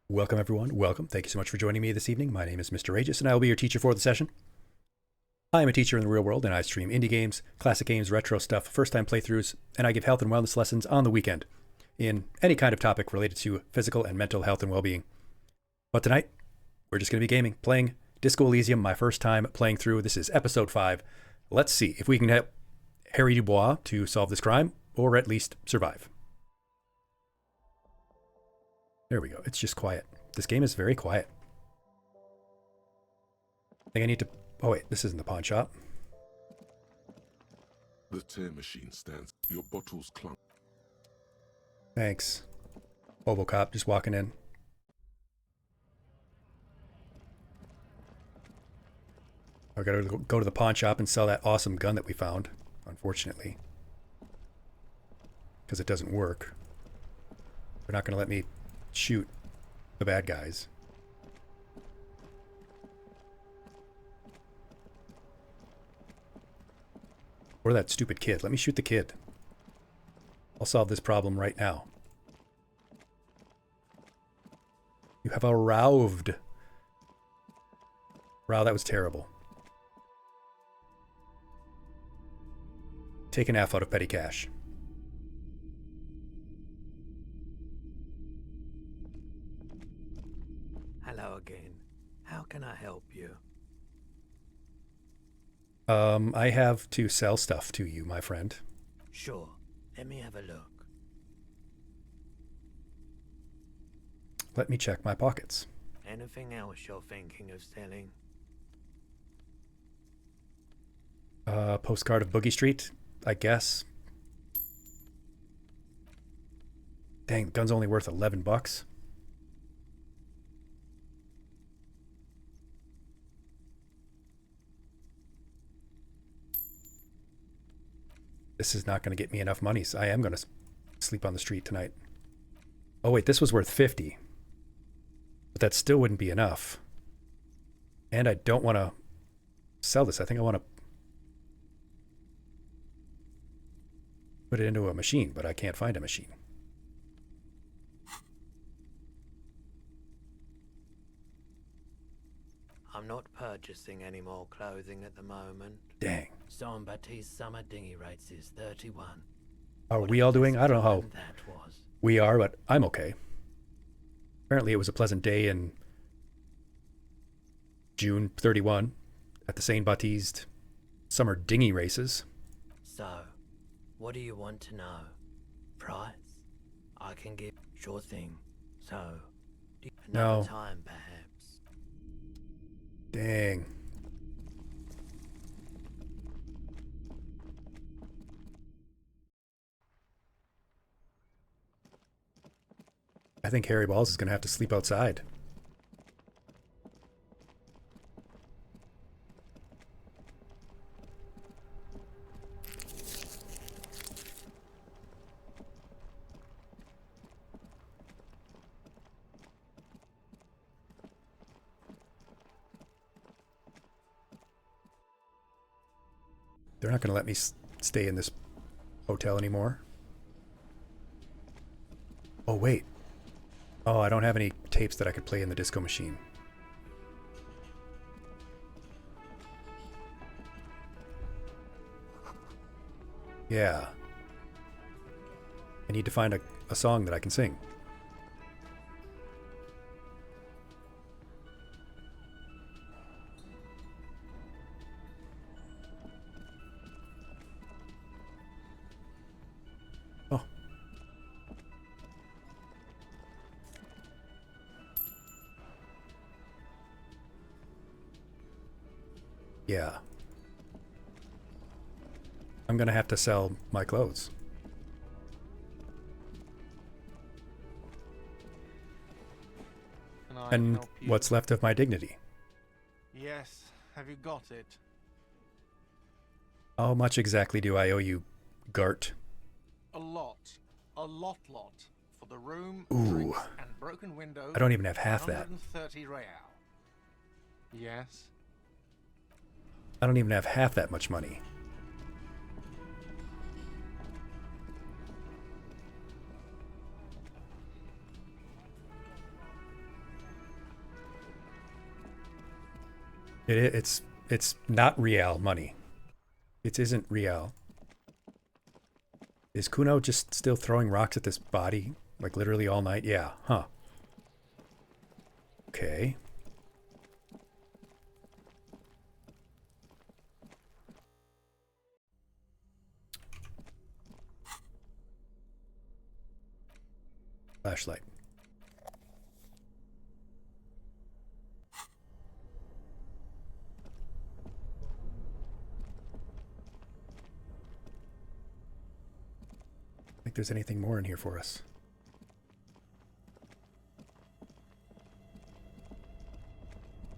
Welcome, everyone. Welcome. Thank you so much for joining me this evening. My name is Mr. Aegis, and I will be your teacher for the session. I am a teacher in the real world, and I stream indie games, classic games, retro stuff, first-time playthroughs, and I give health and wellness lessons on the weekend in any kind of topic related to physical and mental health and well-being. But tonight, we're just going to be gaming, playing Disco Elysium, my first time playing through. This is episode 5. Let's see if we can help Harry Dubois to solve this crime, or at least survive. There we go. It's just quiet. This game is very quiet. I think I need to... Oh, wait. This isn't the pawn shop. The tear machine stands. Your bottles clunk. Thanks. Robocop just walking in. I gotta go to the pawn shop and sell that awesome gun that we found, unfortunately. Because it doesn't work. They're not gonna let me shoot the bad guys. Or that stupid kid. Let me shoot the kid. I'll solve this problem right now. You have arrived. Wow, that was terrible. Take an F out of petty cash. Hello again. How can I help you? I have to sell stuff to you, my friend. Sure. Let me have a look. Let me check my pockets. Anything else you're thinking of selling? Postcard of Boogie Street, I guess. Dang, the gun's only worth $11. This is not going to get me enough money, so I am going to sleep on the street tonight. Oh wait, this was worth 50. But that still wouldn't be enough. And I don't want to sell this. I think I want to put it into a machine, but I can't find a machine. I'm not purchasing any more clothing at the moment. Dang. Jean-Baptiste's summer dinghy rates is 31. Are we all doing? I don't know how that was. we are, but I'm okay. Apparently it was a pleasant day in June 31 at the Saint Baptiste summer dinghy races. So, what do you want to know? Price? I can give... Sure thing. So, another No. time perhaps. Dang. I think Harry Balls is going to have to sleep outside. They're not going to let me stay in this hotel anymore. Oh, wait. Oh, I don't have any tapes that I could play in the disco machine. Yeah. I need to find a song that I can sing. Oh. Yeah. I'm gonna have to sell my clothes. Can I And help you? what's left of my dignity. Yes, have you got it? How much exactly do I owe you, Gart? A lot. A lot. For the room, Ooh. drinks, and broken windows. I don't even have half that. 130 real. Yes? I don't even have half that much money. It's not real money. It isn't real. Is Kuno just still throwing rocks at this body? Like literally all night? Yeah, huh. Okay. Flashlight. I think there's anything more in here for us.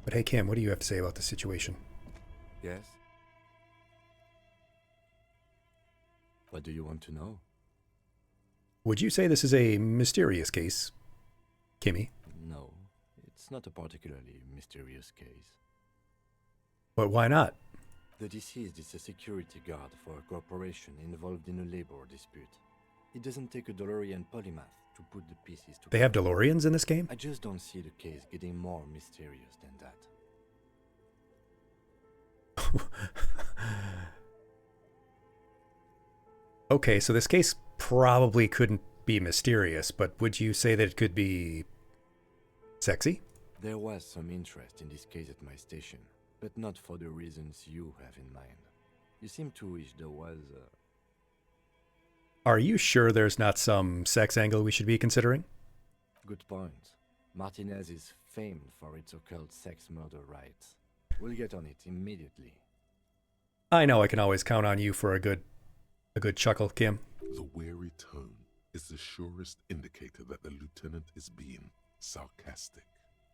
But hey, Kim, what do you have to say about the situation? Yes? What do you want to know? Would you say this is a mysterious case, Kimmy? No, it's not a particularly mysterious case. But why not? The deceased is a security guard for a corporation involved in a labor dispute. It doesn't take a DeLorean polymath to put the pieces together. They have DeLoreans in this game? I just don't see the case getting more mysterious than that. Okay, so this case probably couldn't be mysterious, but would you say that it could be sexy? There was some interest in this case at my station, but not for the reasons you have in mind. You seem to wish there was Are you sure there's not some sex angle we should be considering? Good point. Martinez is famed for its occult sex murder rites. We'll get on it immediately. I know I can always count on you for a good chuckle, Kim. The weary tone is the surest indicator that the lieutenant is being sarcastic.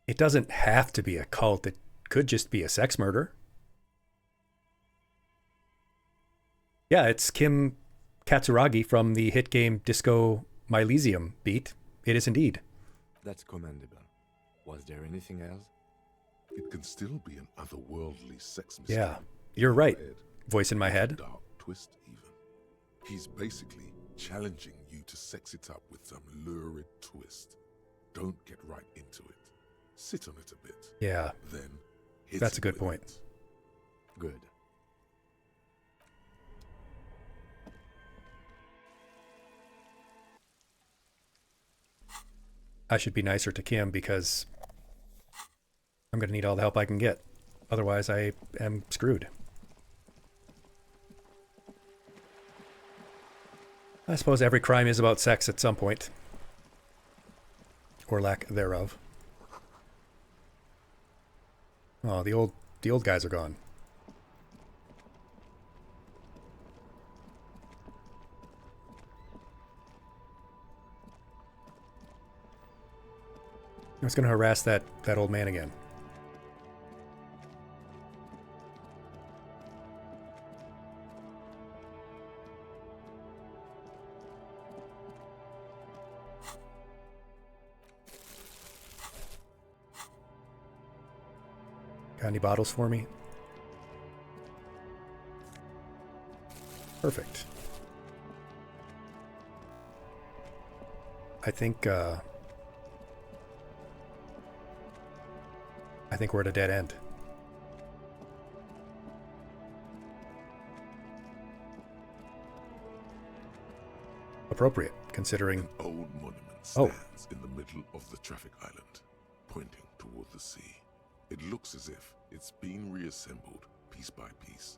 It doesn't have to be a cult. It could just be a sex murder. Yeah, it's Kim Katsuragi from the hit game Disco Elysium beat. It is indeed. That's commendable. Was there anything else? It can still be an otherworldly sex mistake. Yeah, you're right. Voice in my head. Dark twist, even. He's basically challenging you to sex it up with some lurid twist. Don't get right into it. Sit on it a bit. Yeah, Then hit that's a it good with point. it. Good. I should be nicer to Kim because I'm going to need all the help I can get. Otherwise, I am screwed. I suppose every crime is about sex at some point. Or lack thereof. Oh, the old guys are gone. I was going to harass that old man again. Got any bottles for me? Perfect. I think we're at a dead end. Appropriate, considering... An old monument Oh. stands in the middle of the traffic island, pointing toward the sea. It looks as if it's been reassembled piece by piece,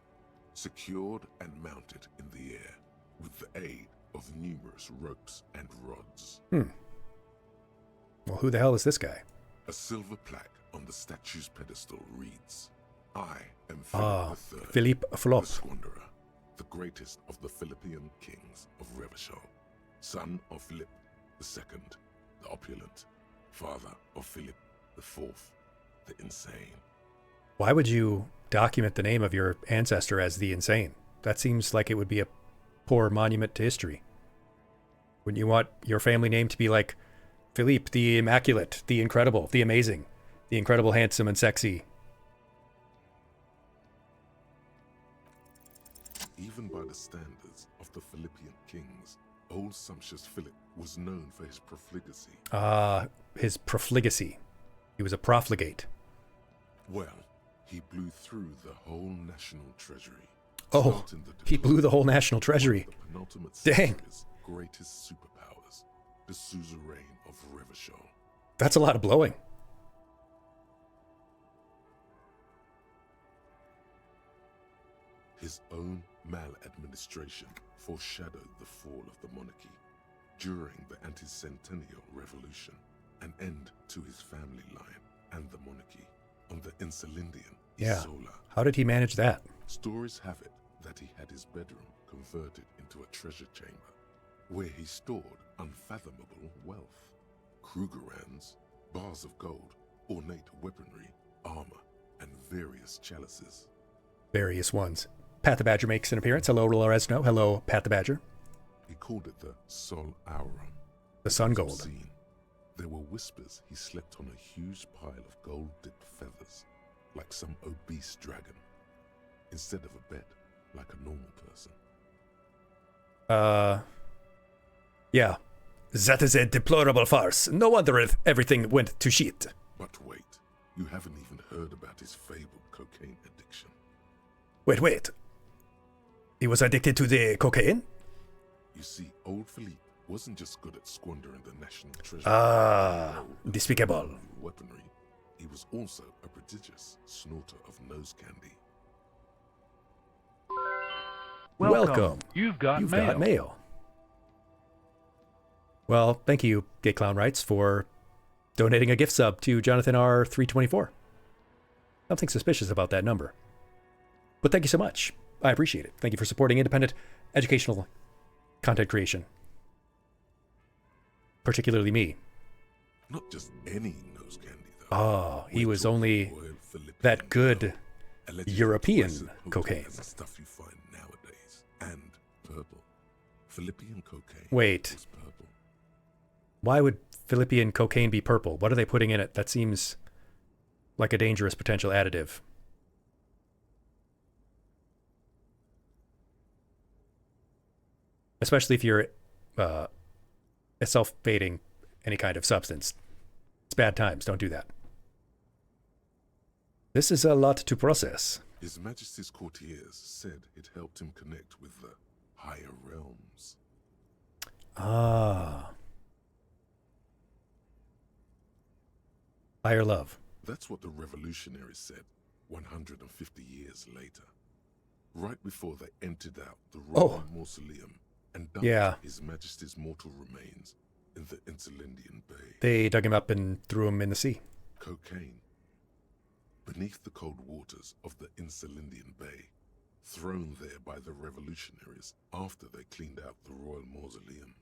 secured and mounted in the air with the aid of numerous ropes and rods. Well, who the hell is this guy? A silver plaque on the statue's pedestal reads, "I am Ah, Philip III, Philippe the Flop. Squanderer, the greatest of the Philippian kings of Revachol, son of Philip II, the opulent, father of Philip IV, the insane." Why would you document the name of your ancestor as the insane? That seems like it would be a poor monument to history. Wouldn't you want your family name to be like Philippe the Immaculate, the Incredible, the Amazing, the Incredible, Handsome, and Sexy? Even by the standards of the Philippian kings, old sumptuous Philip was known for his profligacy. His profligacy. He was a profligate. Well, He blew through the whole national treasury. Oh, starting the he blew the whole national treasury. of the penultimate Dang. century's greatest superpowers, the suzerain of Revachol. That's a lot of blowing. His own maladministration foreshadowed the fall of the monarchy. During the anti-centennial revolution, an end to his family line and the monarchy on the Insulindian Yeah. Isola. How did he manage that? Stories have it that he had his bedroom converted into a treasure chamber, where he stored unfathomable wealth. Krugerrands, bars of gold, ornate weaponry, armor, and various chalices. Various ones. Pat the Badger makes an appearance. Hello, Loresno. Hello, Pat the Badger. He called it the Sol Auron. The sun gold. Obscene. There were whispers he slept on a huge pile of gold-dipped feathers, like some obese dragon, instead of a bed, like a normal person. Yeah. That is a deplorable farce. No wonder if everything went to shit. But wait, you haven't even heard about his fabled cocaine addiction. Wait. He was addicted to the cocaine? You see, old Philippe wasn't just good at squandering the national treasure. Despicable. Weaponry. He was also a prodigious snorter of nose candy. Welcome. You've got mail. Well, thank you, Gay Clown Rights, for donating a gift sub to Jonathan R324. Nothing suspicious about that number. But thank you so much. I appreciate it. Thank you for supporting independent educational content creation. Particularly me. Not just any nose candy, though. Oh, he We're was talking only royal Philippian that good gold, allegedly European twice as potent cocaine. as the stuff you find nowadays. And purple. Philippian cocaine Wait. was purple. Why would Philippian cocaine be purple? What are they putting in it? That seems like a dangerous potential additive. Especially if you're self-fading any kind of substance. It's bad times. Don't do that. This is a lot to process. His Majesty's courtiers said it helped him connect with the higher realms. Ah. Higher love. That's what the revolutionaries said 150 years later. Right before they emptied out the royal mausoleum and dumped His Majesty's mortal remains in the Insulindian Bay. They dug him up and threw him in the sea. Cocaine. Beneath the cold waters of the Insulindian Bay, thrown there by the revolutionaries after they cleaned out the royal mausoleum.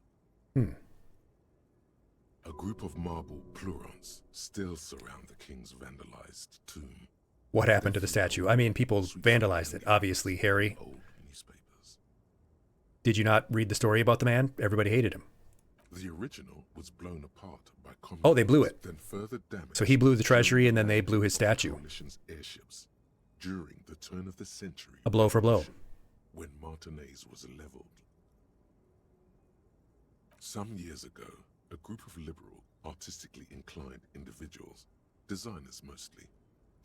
A group of marble pleurons still surround the king's vandalized tomb. What happened to the statue? I mean, people vandalized it, obviously, Harry. Old newspapers. Did you not read the story about the man? Everybody hated him. The original was blown apart by communists. Oh, they blew it. Then further damaged. So he blew the treasury and then they blew his statue. Coalition's airships during the turn of the century. A blow for blow. When Martinez was leveled. Some years ago, a group of liberal, artistically inclined individuals, designers mostly,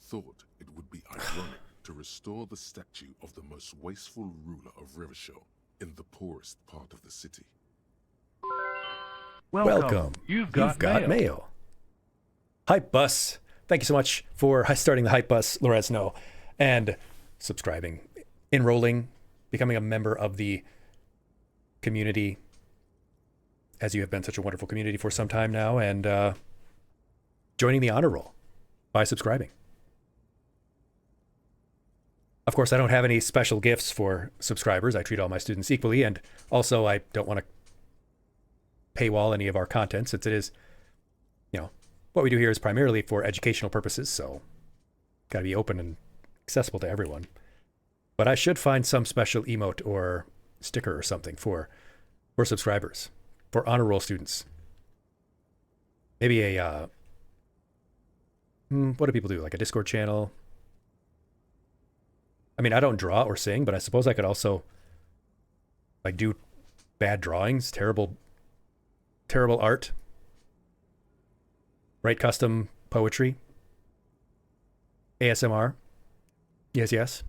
thought it would be ironic to restore the statue of the most wasteful ruler of Revachol in the poorest part of the city. Welcome. You've got mail. Hype Bus. Thank you so much for starting the Hype Bus, Loresno, and subscribing, enrolling, becoming a member of the community, as you have been such a wonderful community for some time now, and joining the honor roll by subscribing. Of course, I don't have any special gifts for subscribers. I treat all my students equally, and also I don't want to paywall any of our content, since it is, what we do here is primarily for educational purposes, so gotta be open and accessible to everyone. But I should find some special emote or sticker or something for subscribers, for honor roll students. Maybe a what do people do, like a Discord channel? I mean, I don't draw or sing, but I suppose I could also do bad drawings, terrible art, write custom poetry, ASMR, Yes, yes.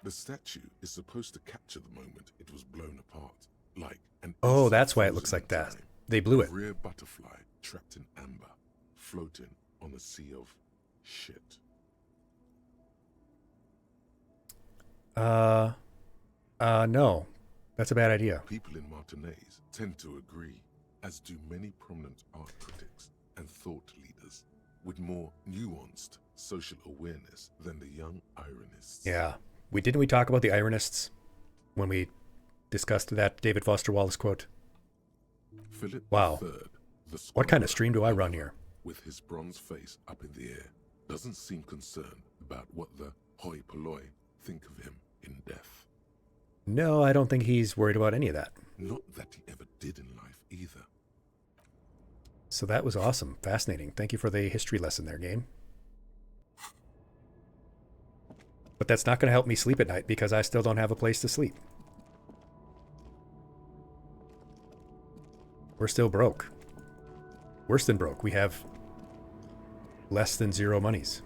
The statue is supposed to capture the moment it was blown apart, like an Oh, insect that's why it frozen looks like in that. time. They blew A it. rare butterfly trapped in amber, floating on a sea of shit. No. That's a bad idea. People in Martinaise tend to agree, as do many prominent art critics and thought leaders with more nuanced social awareness than the young ironists. Yeah. Didn't we talk about the ironists when we discussed that David Foster Wallace quote? Philip Wow. III, the What kind of squanderer, stream do I run here? with his bronze face up in the air, doesn't seem concerned about what the hoi polloi think of him in death. No, I don't think he's worried about any of that. Not that he ever did in life either. So that was awesome. Fascinating. Thank you for the history lesson there, game. But that's not going to help me sleep at night because I still don't have a place to sleep. We're still broke. Worse than broke. We have less than zero monies.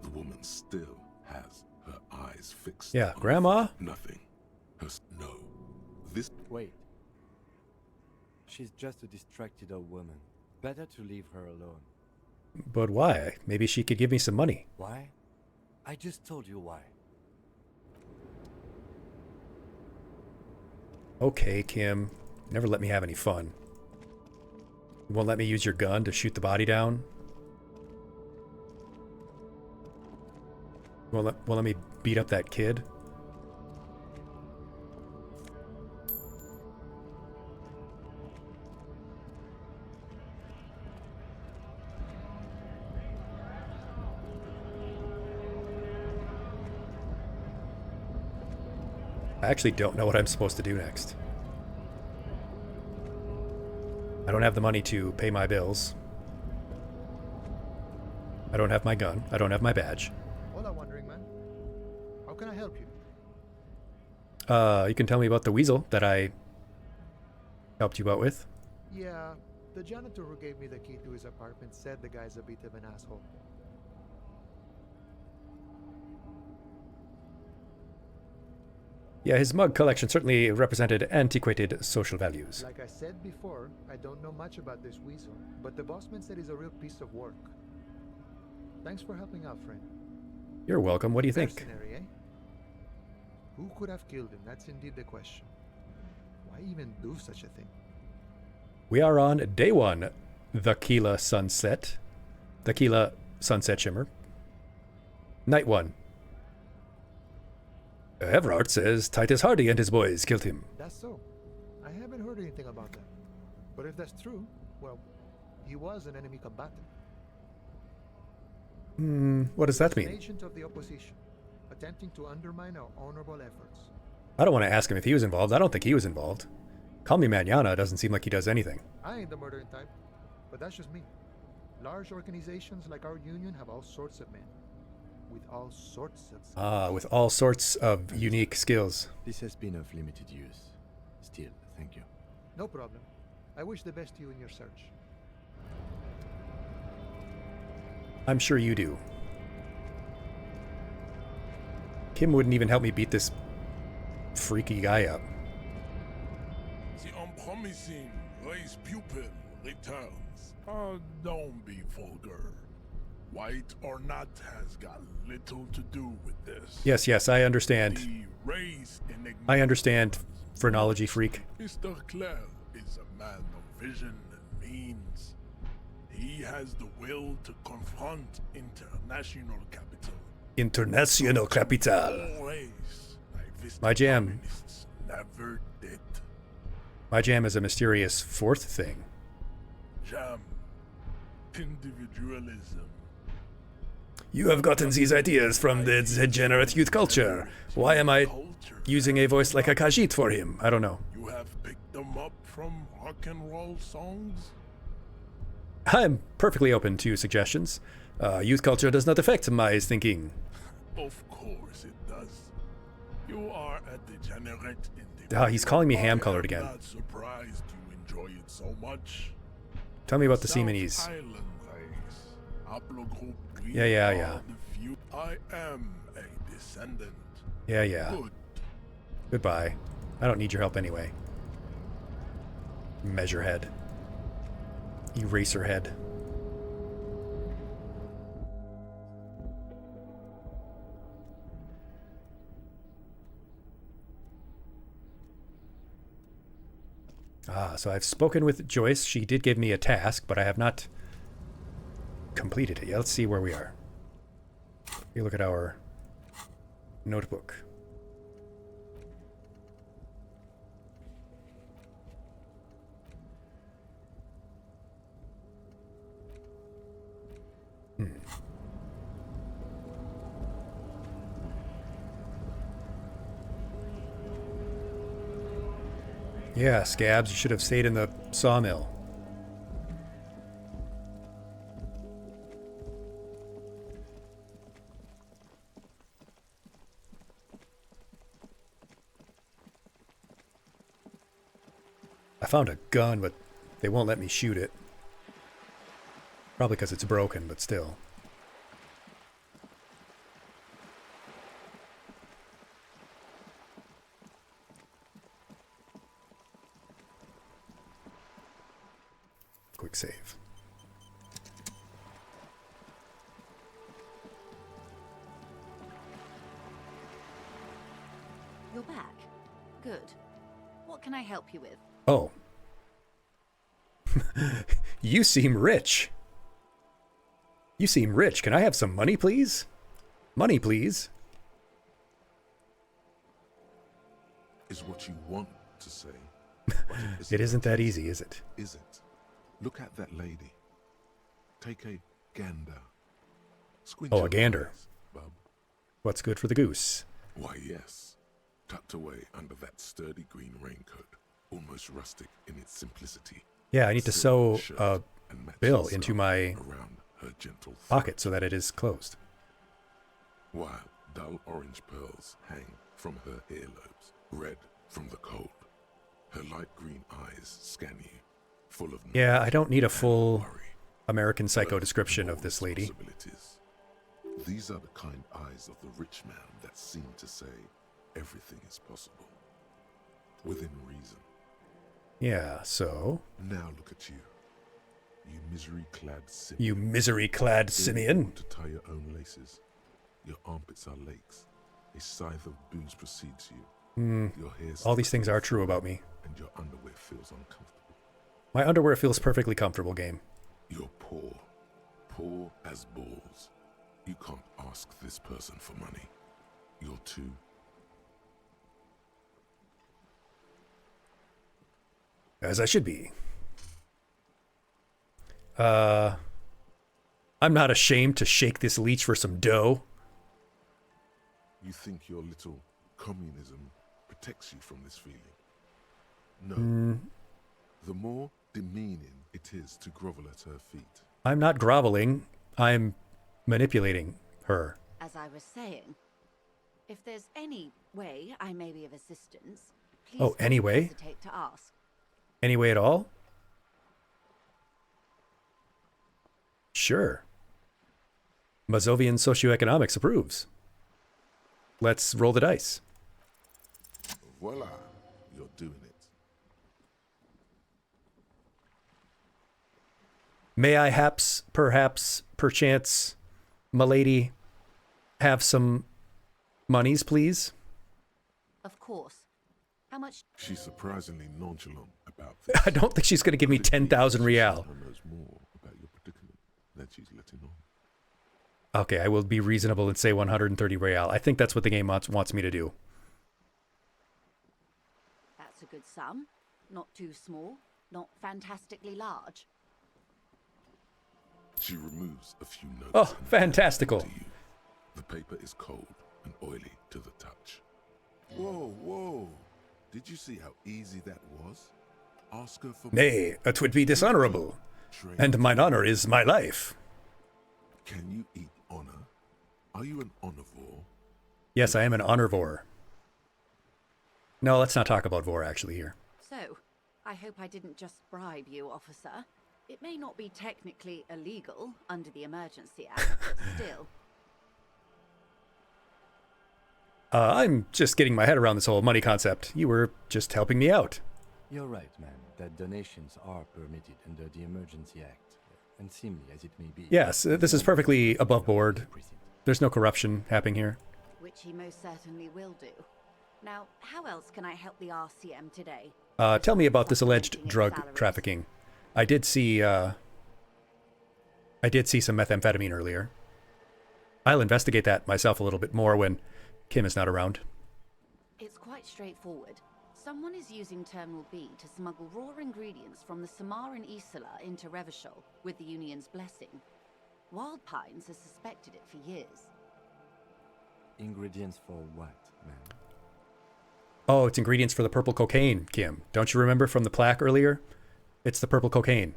The woman still has her eyes fixed. Yeah, on Grandma? nothing. No. This Wait. She's just a distracted old woman. Better to leave her alone. But why? Maybe she could give me some money. Why? I just told you why. Okay, Kim. Never let me have any fun. You won't let me use your gun to shoot the body down? You won't let me beat up that kid? I actually don't know what I'm supposed to do next. I don't have the money to pay my bills. I don't have my gun. I don't have my badge. Hola, wandering man. How can I help you? You can tell me about the weasel that I helped you out with. Yeah, the janitor who gave me the key to his apartment said the guy's a bit of an asshole. Yeah, his mug collection certainly represented antiquated social values. Like I said before, I don't know much about this weasel, but the bossman said he's a real piece of work. Thanks for helping out, friend. You're welcome. What do you think? Mercenary, eh? Who could have killed him? That's indeed the question. Why even do such a thing? We are on day one. The Keela Sunset. The Keela Sunset Shimmer. Night one. Everard says Titus Hardy and his boys killed him. That's so. I haven't heard anything about that. But if that's true, well, he was an enemy combatant. What does that An mean? agent of the opposition, attempting to undermine our honorable efforts. I don't want to ask him if he was involved. I don't think he was involved. Call me Manana doesn't seem like he does anything. I ain't the murdering type, but that's just me. Large organizations like our union have all sorts of men, with all sorts of skills. With all sorts of unique skills. This has been of limited use. Still, thank you. No problem. I wish the best to you in your search. I'm sure you do. Kim wouldn't even help me beat this freaky guy up. The unpromising race pupil returns. Don't be vulgar. White or not has got little to do with this. Yes, I understand. The race I understand, phrenology freak. Mr. Clare is a man of vision and means. He has the will to confront international capital. International capital. Always, like My jam. communists never did. My jam is a mysterious fourth thing. Jam. Individualism. You have gotten these ideas from the degenerate youth culture. Why am I using a voice like a Khajiit for him? I don't know. You have picked them up from rock and roll songs? I'm perfectly open to suggestions. Youth culture does not affect my thinking. Of course it does. You are a degenerate individual. He's calling me ham-colored I am again. not surprised you enjoy it so much. Tell me about the South Seamanese. Island race. Haplogroup we Yeah. are the few. I am a descendant. Yeah. Good. Goodbye. I don't need your help anyway. Measurehead. Eraserhead. Ah, so I've spoken with Joyce. She did give me a task, but I have not completed it yet. Let's see where we are. You look at our notebook. Yeah, Scabs, you should have stayed in the sawmill. I found a gun, but they won't let me shoot it. Probably because it's broken, but still. Quick save. You're back. Good. What can I help you with? Oh. You seem rich. You seem rich. Can I have some money, please? Money, please. Is what you want to say. It isn't that easy, is it? Is it? Look at that lady. Take a gander. Squint Oh, your a gander. eyes, bub. What's good for the goose? Why, yes. Tucked away under that sturdy green raincoat, almost rustic in its simplicity. Yeah, I need to sew Silk a shirt and matching bill scarf into my around her gentle throat, pocket so that it is closed. while dull orange pearls hang from her earlobes, red from the cold. Her light green eyes scan you, full of Yeah, knowledge I don't need a and full worry. American Psycho Earth description and of all this its lady. possibilities. These are the kind eyes of the rich man that seem to say everything is possible. Within reason. Yeah, so... Now look at you. You misery-clad Simeon. You misery-clad Able simian. to tie your own laces. Your armpits are lakes. A scythe of booze precedes you. Your hair All these sticks things to the are true floor, about me. and your underwear feels uncomfortable. My underwear feels perfectly comfortable, game. You're poor. Poor as balls. You can't ask this person for money. You're too... As I should be. I'm not ashamed to shake this leech for some dough. You think your little communism protects you from this feeling? No. The more demeaning it is to grovel at her feet. I'm not groveling. I'm manipulating her. As I was saying, if there's any way I may be of assistance, please Oh, don't anyway? hesitate to ask. Any way at all? Sure. Mazovian socioeconomics approves. Let's roll the dice. Voila, you're doing it. May I perhaps, perchance, m'lady, have some monies, please? Of course. How much? She's surprisingly nonchalant about this. I don't think she's going to give me 10,000 real. She knows more about your predicament than she's letting on. Okay, I will be reasonable and say 130 real. I think that's what the game wants me to do. That's a good sum. Not too small, not fantastically large. She removes a few notes. Oh, and hands them fantastical. to you. The paper is cold and oily to the touch. Whoa, whoa. Did you see how easy that was? Ask her for... Nay, it would be dishonorable, Train and mine honor is my life. Can you eat honor? Are you an omnivore? Yes, I am an honorvore. No, let's not talk about vor actually here. So, I hope I didn't just bribe you, officer. It may not be technically illegal under the Emergency Act, but still. I'm just getting my head around this whole money concept. You were just helping me out. You're right, man, that donations are permitted under the Emergency Act, unseemly as it may be. Yes, this is perfectly above board. There's no corruption happening here. Which he most certainly will do. Now, how else can I help the RCM today? Tell me about this alleged drug trafficking. I did see some methamphetamine earlier. I'll investigate that myself a little bit more when Kim is not around. It's quite straightforward. Someone is using Terminal B to smuggle raw ingredients from the Samar and Isola into Revachol with the Union's blessing. Wild Pines has suspected it for years. Ingredients for what, man? Oh, it's ingredients for the purple cocaine, Kim. Don't you remember from the plaque earlier? It's the purple cocaine.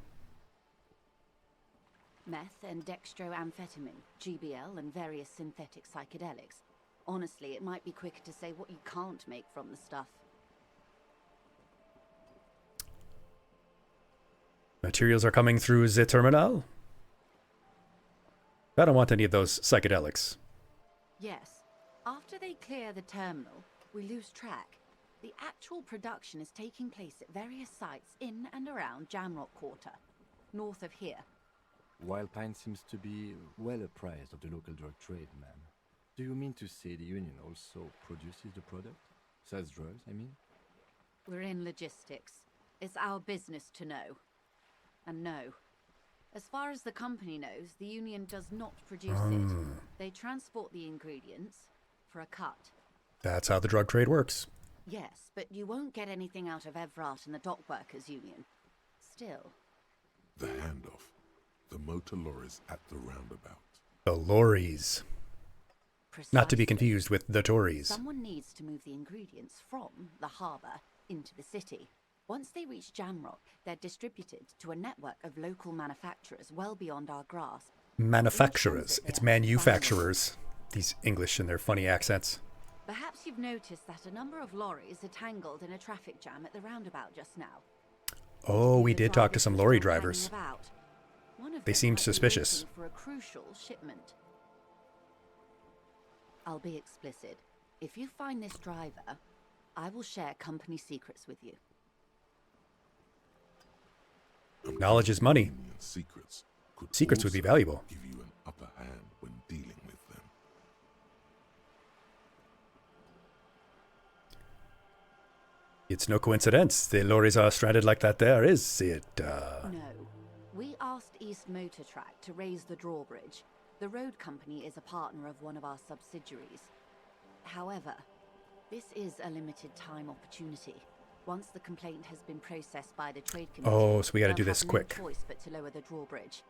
Meth and dextroamphetamine, GBL, and various synthetic psychedelics. Honestly, it might be quicker to say what you can't make from the stuff. Materials are coming through the terminal? I don't want any of those psychedelics. Yes. After they clear the terminal, we lose track. The actual production is taking place at various sites in and around Jamrock Quarter, north of here. Wild Pine seems to be well apprised of the local drug trade, man. Do you mean to say the Union also produces the product? Sells drugs, I mean? We're in logistics. It's our business to know. And no. As far as the company knows, the Union does not produce it. They transport the ingredients for a cut. That's how the drug trade works. Yes, but you won't get anything out of Evrat and the Dock Workers Union. Still. The handoff. The motor lorries at the roundabout. The lorries. Precisely. Not to be confused with the Tories. Someone needs to move the ingredients from the harbour into the city. Once they reach Jamrock, they're distributed to a network of local manufacturers well beyond our grasp. Manufacturers. It's manufacturers. These English and their funny accents. Perhaps you've noticed that a number of lorries are tangled in a traffic jam at the roundabout just now. Oh, we did talk to some lorry drivers. They seemed suspicious. For a crucial shipment. I'll be explicit. If you find this driver, I will share company secrets with you. Knowledge is money. Secrets Secrets would be valuable. Give you an upper hand when dealing with them. It's no coincidence the lorries are stranded like that there, is it? No. We asked East Motor Track to raise the drawbridge. The road company is a partner of one of our subsidiaries. However, this is a limited time opportunity. Once the complaint has been processed by the trade committee, Oh, so we gotta do they'll this have quick. No choice but to lower the drawbridge.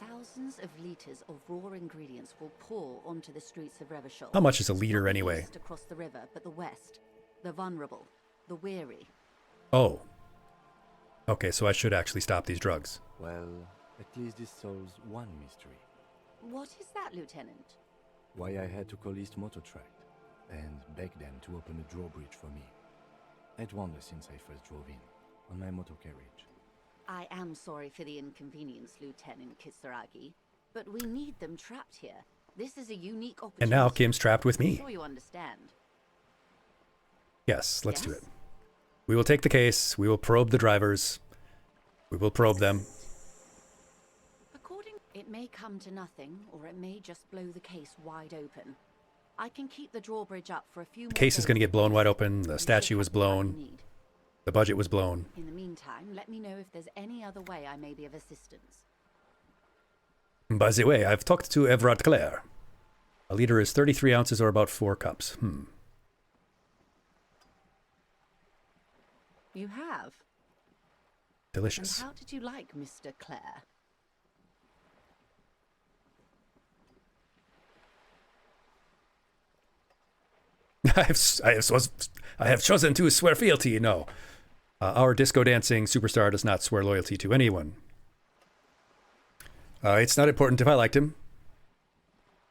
Thousands of liters of raw ingredients will pour onto the streets of Revachol. How much is a liter Not the anyway? east across the river, but the west, the vulnerable, the weary. Oh. Okay, so I should actually stop these drugs. Well, at least this solves one mystery. What is that, Lieutenant? Why I had to call East Motor Tract and beg them to open a drawbridge for me. I'd wondered since I first drove in, on my motor carriage. I am sorry for the inconvenience, Lieutenant Kisaragi, but we need them trapped here. This is a unique opportunity. And now Kim's trapped with I'm me. sure you understand. Yes, let's do Yes? it. We will take the case. We will probe the drivers. We will probe them. It may come to nothing, or it may just blow the case wide open. I can keep the drawbridge up for a few more The case is going to days. get blown wide open. The statue was blown. The budget was blown. In the meantime, let me know if there's any other way I may be of assistance. By the way, I've talked to Everard Clare. A liter is 33 ounces or about 4 cups. You have? Delicious. And how did you like Mr. Clare? I have chosen to swear fealty. No. Our disco dancing superstar does not swear loyalty to anyone. It's not important if I liked him.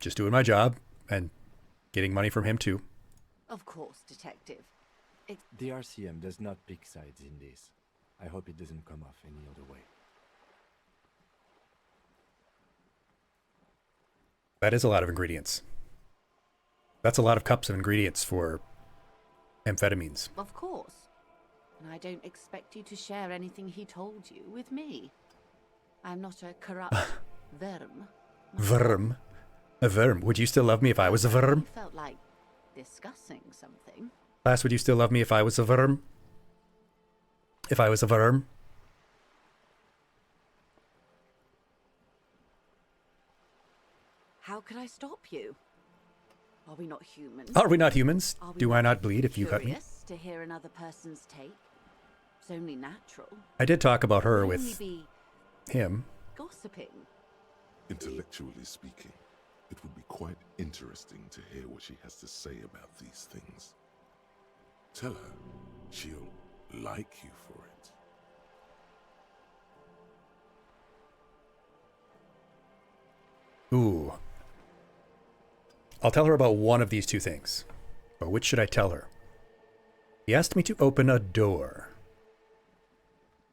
Just doing my job and getting money from him too. Of course, Detective. The RCM does not pick sides in this. I hope it doesn't come off any other way. That is a lot of ingredients. That's a lot of cups of ingredients for amphetamines. Of course. And I don't expect you to share anything he told you with me. I'm not a corrupt verm. Verm. A verm. Would you still love me if I was a verm? I felt like discussing something. Class, would you still love me if I was a verm? If I was a verm? How could I stop you? Are we not humans? Are we not humans? Are we Do I not bleed if you cut me? Curious to hear another person's take? It's only natural. I did talk about her Would with only be him. gossiping. Intellectually speaking, it would be quite interesting to hear what she has to say about these things. Tell her she'll like you for it. Ooh. I'll tell her about one of these two things. But which should I tell her? He asked me to open a door.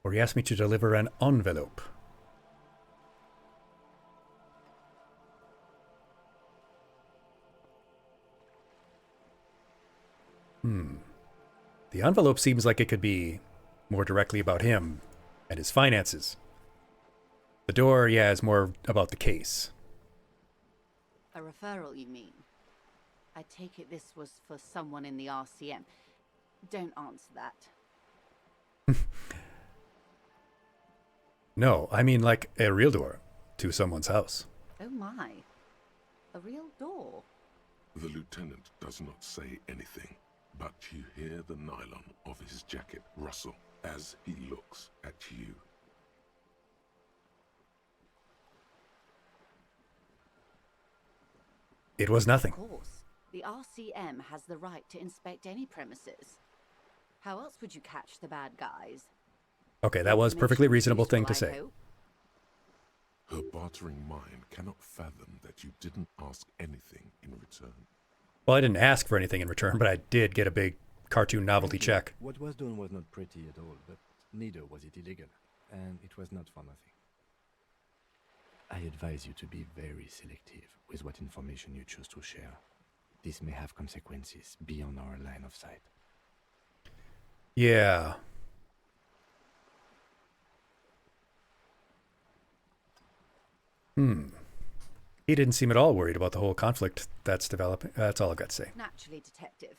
Or he asked me to deliver an envelope. The envelope seems like it could be more directly about him and his finances. The door, yeah, is more about the case. A referral, you mean? I take it this was for someone in the RCM. Don't answer that. No, I mean like a real door to someone's house. Oh my. A real door. The lieutenant does not say anything, but you hear the nylon of his jacket rustle as he looks at you. It was nothing. Of course. The RCM has the right to inspect any premises. How else would you catch the bad guys? Okay, that was a perfectly reasonable thing to Useful, I say. hope. Her bartering mind cannot fathom that you didn't ask anything in return. Well, I didn't ask for anything in return, but I did get a big cartoon novelty check. What was done was not pretty at all, but neither was it illegal, and it was not for nothing. I advise you to be very selective with what information you choose to share. This may have consequences beyond our line of sight. Yeah. He didn't seem at all worried about the whole conflict that's developing. That's all I've got to say. Naturally, Detective.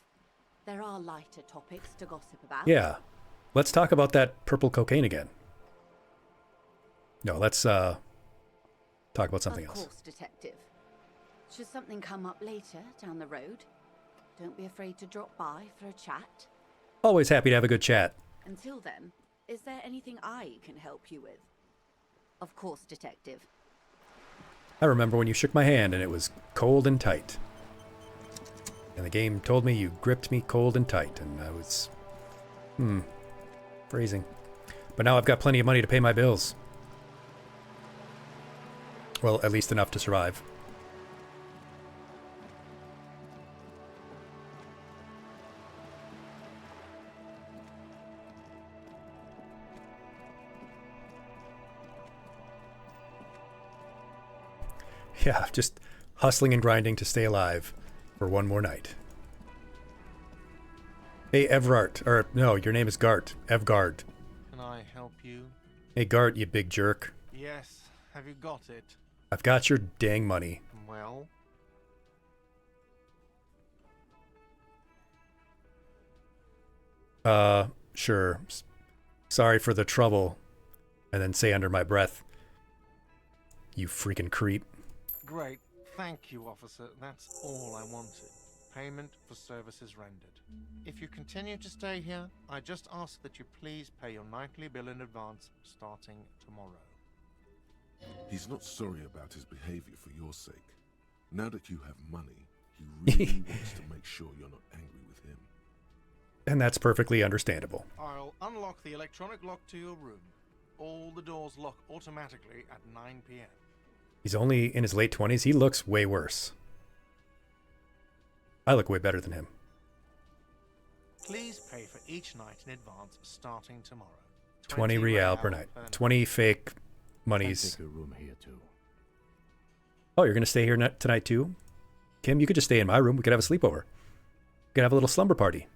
There are lighter topics to gossip about. Yeah. Let's talk about that purple cocaine again. No, let's talk about something else. Of course, Detective. Should something come up later down the road, don't be afraid to drop by for a chat. Always happy to have a good chat. Until then, is there anything I can help you with? Of course, Detective. I remember when you shook my hand and it was cold and tight. And the game told me you gripped me cold and tight, and I was... phrasing. But now I've got plenty of money to pay my bills. Well, at least enough to survive. Yeah, just hustling and grinding to stay alive for one more night. Hey, Evrart. Or, no, your name is Gart. Evgard. Can I help you? Hey, Gart, you big jerk. Yes. Have you got it? I've got your dang money. Well? Sure. Sorry for the trouble. And then say under my breath, you freaking creep. Great. Thank you, officer. That's all I wanted. Payment for services rendered. If you continue to stay here, I just ask that you please pay your nightly bill in advance starting tomorrow. He's not sorry about his behavior for your sake. Now that you have money, he really wants to make sure you're not angry with him. And that's perfectly understandable. I'll unlock the electronic lock to your room. All the doors lock automatically at 9 p.m. He's only in his late 20s. He looks way worse. I look way better than him. Please pay for each night in advance starting tomorrow. 20 real per night. 20 fake I'll monies. take a room here too. Oh, you're going to stay here tonight too? Kim, you could just stay in my room. We could have a sleepover. We could have a little slumber party.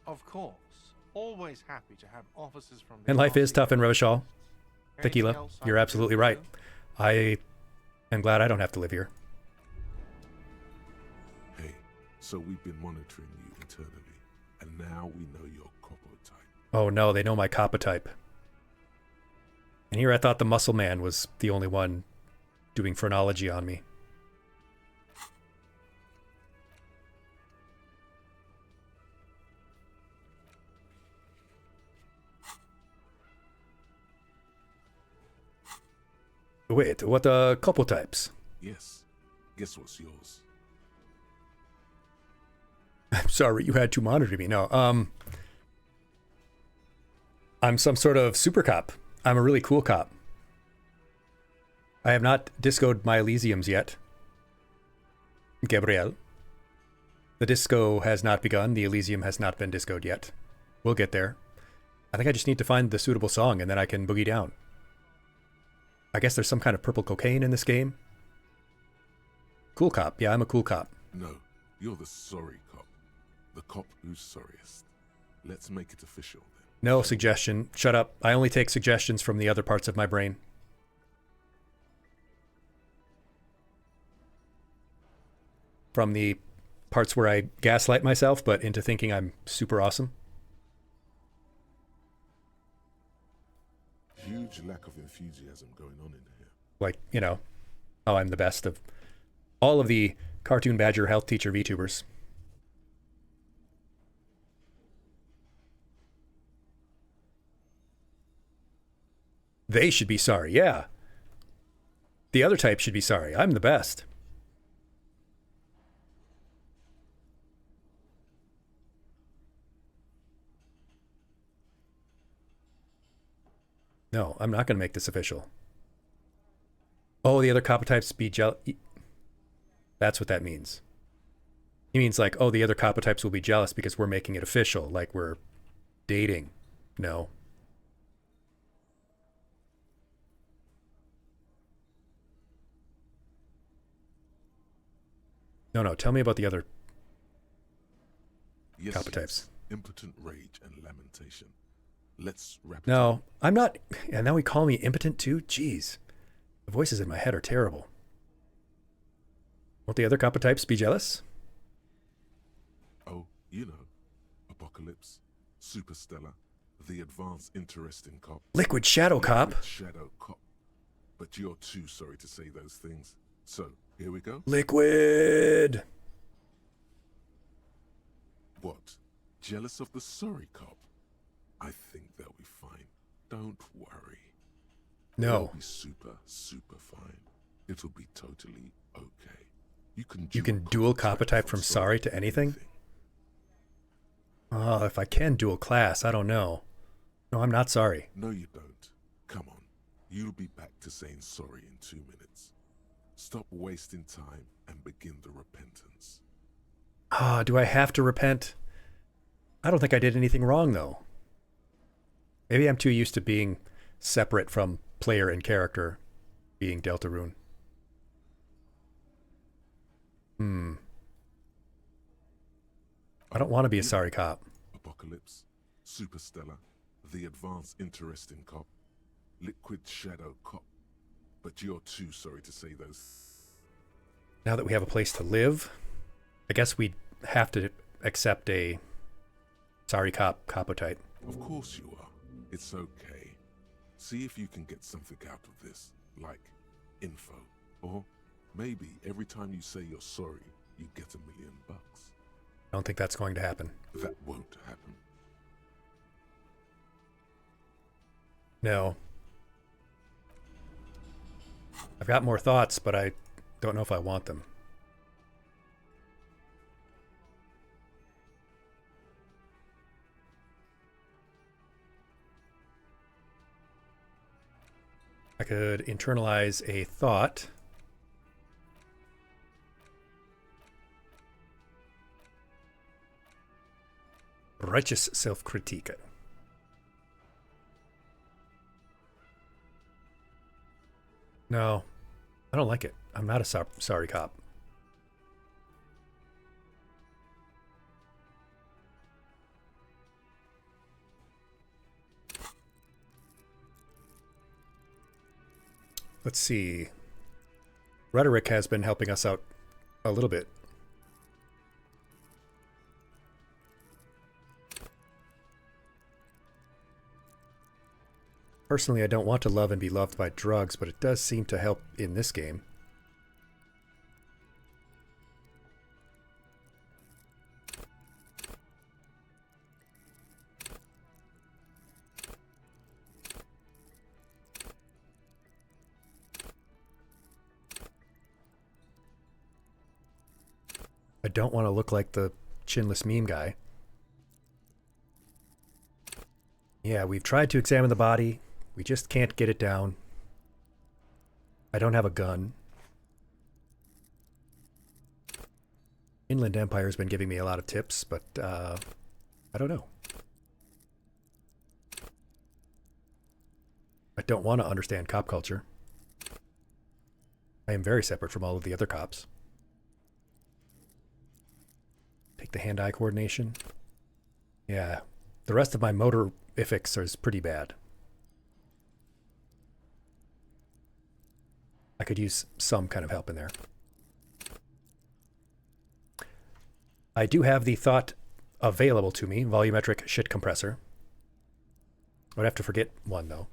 Of course. Always happy to have officers from the And life is tough in Revachol. Anything Tequila, else I you're can do absolutely for right. you? I am glad I don't have to live here. Hey, so we've been monitoring you internally, and now we know your copper type. Oh no, they know my kappa type. And here I thought the muscle man was the only one doing phrenology on me. Wait, what couple types? Yes. Guess what's yours? I'm sorry, you had to monitor me. No, I'm some sort of super cop. I'm a really cool cop. I have not discoed my Elysiums yet. Gabriel. The disco has not begun. The Elysium has not been discoed yet. We'll get there. I think I just need to find the suitable song and then I can boogie down. I guess there's some kind of purple cocaine in this game. Cool cop. Yeah, I'm a cool cop. No, you're the sorry cop. The cop who's sorriest. Let's make it official then. No suggestion. Shut up. I only take suggestions from the other parts of my brain. From the parts where I gaslight myself, but into thinking I'm super awesome. Huge lack of enthusiasm going on in here. Like, you know, how I'm the best of all of the Cartoon Badger health teacher VTubers. They should be sorry, yeah. The other type should be sorry. I'm the best. No, I'm not going to make this official. Oh, the other copper types be jealous. That's what that means. He means like, oh, the other copper types will be jealous because we're making it official, like we're dating. No. No, tell me about the other Yes, copper types. Impotent rage and lamentation. Let's wrap it up. No, I'm not. And now we call me impotent too? Jeez. The voices in my head are terrible. Won't the other copper types be jealous? Oh, you know. Apocalypse, Superstellar, the advanced interesting cop. Liquid Shadow Cop? Liquid Shadow Cop. But you're too sorry to say those things. So, here we go. Liquid! What? Jealous of the sorry cop? I think they'll be fine. Don't worry. No. They'll be super, super fine. It'll be totally okay. You can dual copper type from sorry to anything? Oh, if I can dual class, I don't know. No, I'm not sorry. No, you don't. Come on. You'll be back to saying sorry in 2 minutes. Stop wasting time and begin the repentance. Ah, do I have to repent? I don't think I did anything wrong, though. Maybe I'm too used to being separate from player and character, being Deltarune. I don't want to be a sorry cop. Apocalypse, Superstellar, the advanced interesting cop, Liquid Shadow Cop. But you're too sorry to say those. Now that we have a place to live, I guess we have to accept a sorry cop type. Of course you are. It's okay. See if you can get something out of this, like info. Or maybe every time you say you're sorry, you get $1 million. I don't think that's going to happen. That won't happen. No. I've got more thoughts, but I don't know if I want them. I could internalize a thought. Righteous self-critique. No, I don't like it. I'm not a sorry cop. Let's see. Rhetoric has been helping us out a little bit. Personally, I don't want to love and be loved by drugs, but it does seem to help in this game. I don't want to look like the chinless meme guy. Yeah, we've tried to examine the body. We just can't get it down. I don't have a gun. Inland Empire has been giving me a lot of tips, but I don't know. I don't want to understand cop culture. I am very separate from all of the other cops. Take the hand-eye coordination. Yeah, the rest of my motorifics is pretty bad. I could use some kind of help in there. I do have the thought available to me, volumetric shit compressor. I would have to forget one, though.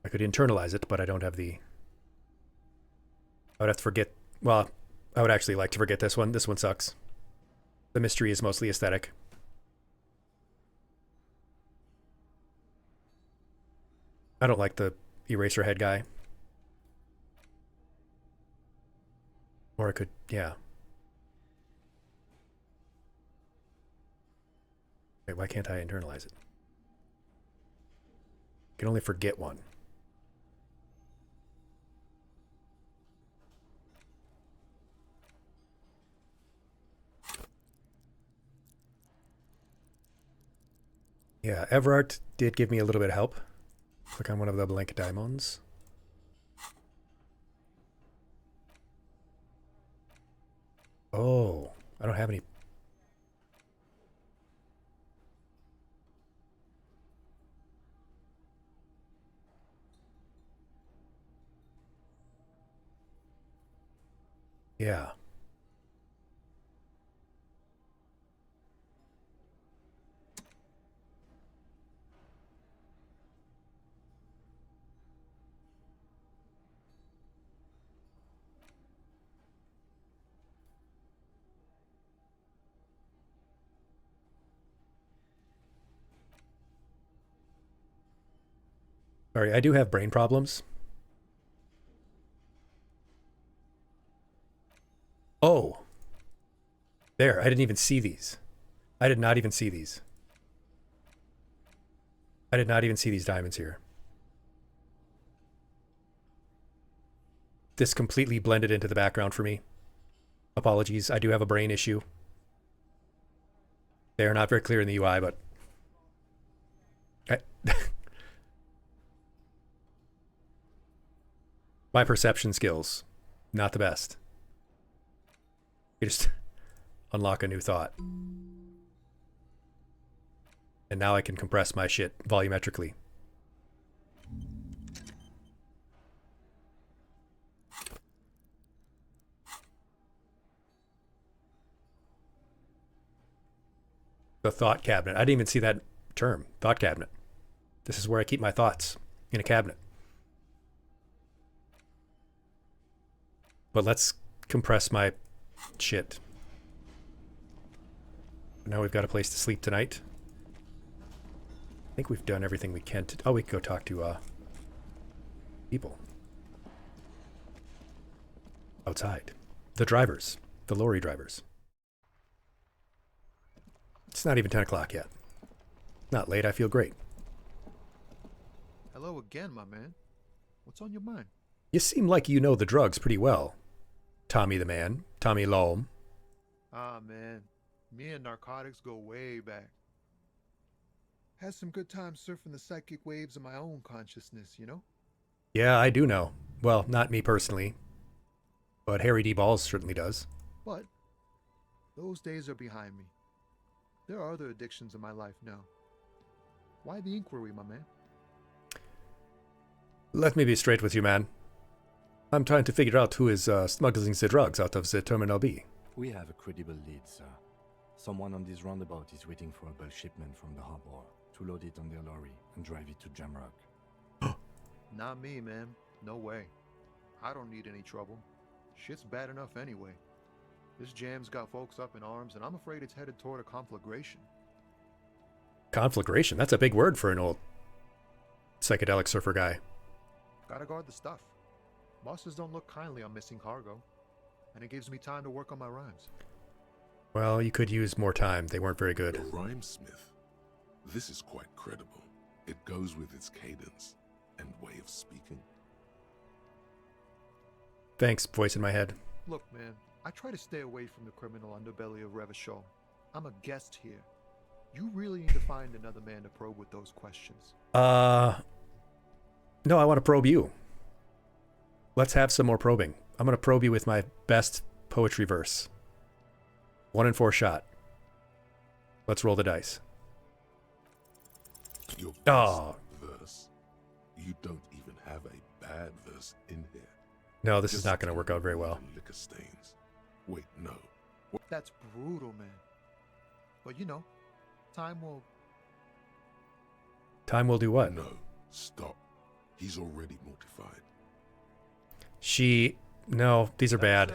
I could internalize it, but I don't have the... I would have to forget... Well, I would actually like to forget this one. This one sucks. The mystery is mostly aesthetic. I don't like the eraser head guy. Or I could... Yeah. Wait, why can't I internalize it? I can only forget one. Yeah, Everart did give me a little bit of help. Click on one of the blank diamonds. Oh, I don't have any. Yeah. Sorry, I do have brain problems. Oh. There, I didn't even see these. I did not even see these. I did not even see these diamonds here. This completely blended into the background for me. Apologies, I do have a brain issue. They are not very clear in the UI, but... My perception skills, not the best. You just unlock a new thought. And now I can compress my shit volumetrically. The thought cabinet. I didn't even see that term, thought cabinet. This is where I keep my thoughts, in a cabinet. But let's compress my shit. Now we've got a place to sleep tonight. I think we've done everything we can to... Oh, we can go talk to people. Outside. The drivers. The lorry drivers. It's not even 10 o'clock yet. Not late, I feel great. Hello again, my man. What's on your mind? You seem like you know the drugs pretty well. Tommy the man. Tommy Loam. Ah, man. Me and narcotics go way back. Had some good times surfing the psychic waves of my own consciousness, you know? Yeah, I do know. Well, not me personally. But Harry D. Balls certainly does. But those days are behind me. There are other addictions in my life now. Why the inquiry, my man? Let me be straight with you, man. I'm trying to figure out who is smuggling the drugs out of the Terminal B. We have a credible lead, sir. Someone on this roundabout is waiting for a bulk shipment from the harbor to load it on their lorry and drive it to Jamrock. Not me, man. No way. I don't need any trouble. Shit's bad enough anyway. This jam's got folks up in arms, and I'm afraid it's headed toward a conflagration. Conflagration? That's a big word for an old psychedelic surfer guy. Gotta guard the stuff. Bosses don't look kindly on missing cargo, and it gives me time to work on my rhymes. Well, you could use more time. They weren't very A good. rhymesmith. This is quite credible. It goes with its cadence and way of speaking. Thanks, voice in my head. Look, man, I try to stay away from the criminal underbelly of Revachol. I'm a guest here. You really need to find another man to probe with those questions. No, I want to probe you. Let's have some more probing. I'm going to probe you with my best poetry verse. 1 in 4 shot. Let's roll the dice. Your best Oh. verse. You don't even have a bad verse in here. No, this is Just not going to work out very well. liquor stains. Wait, no. That's brutal, man. But you know, time will... Time will do what? No, stop. He's already mortified. No, these are bad.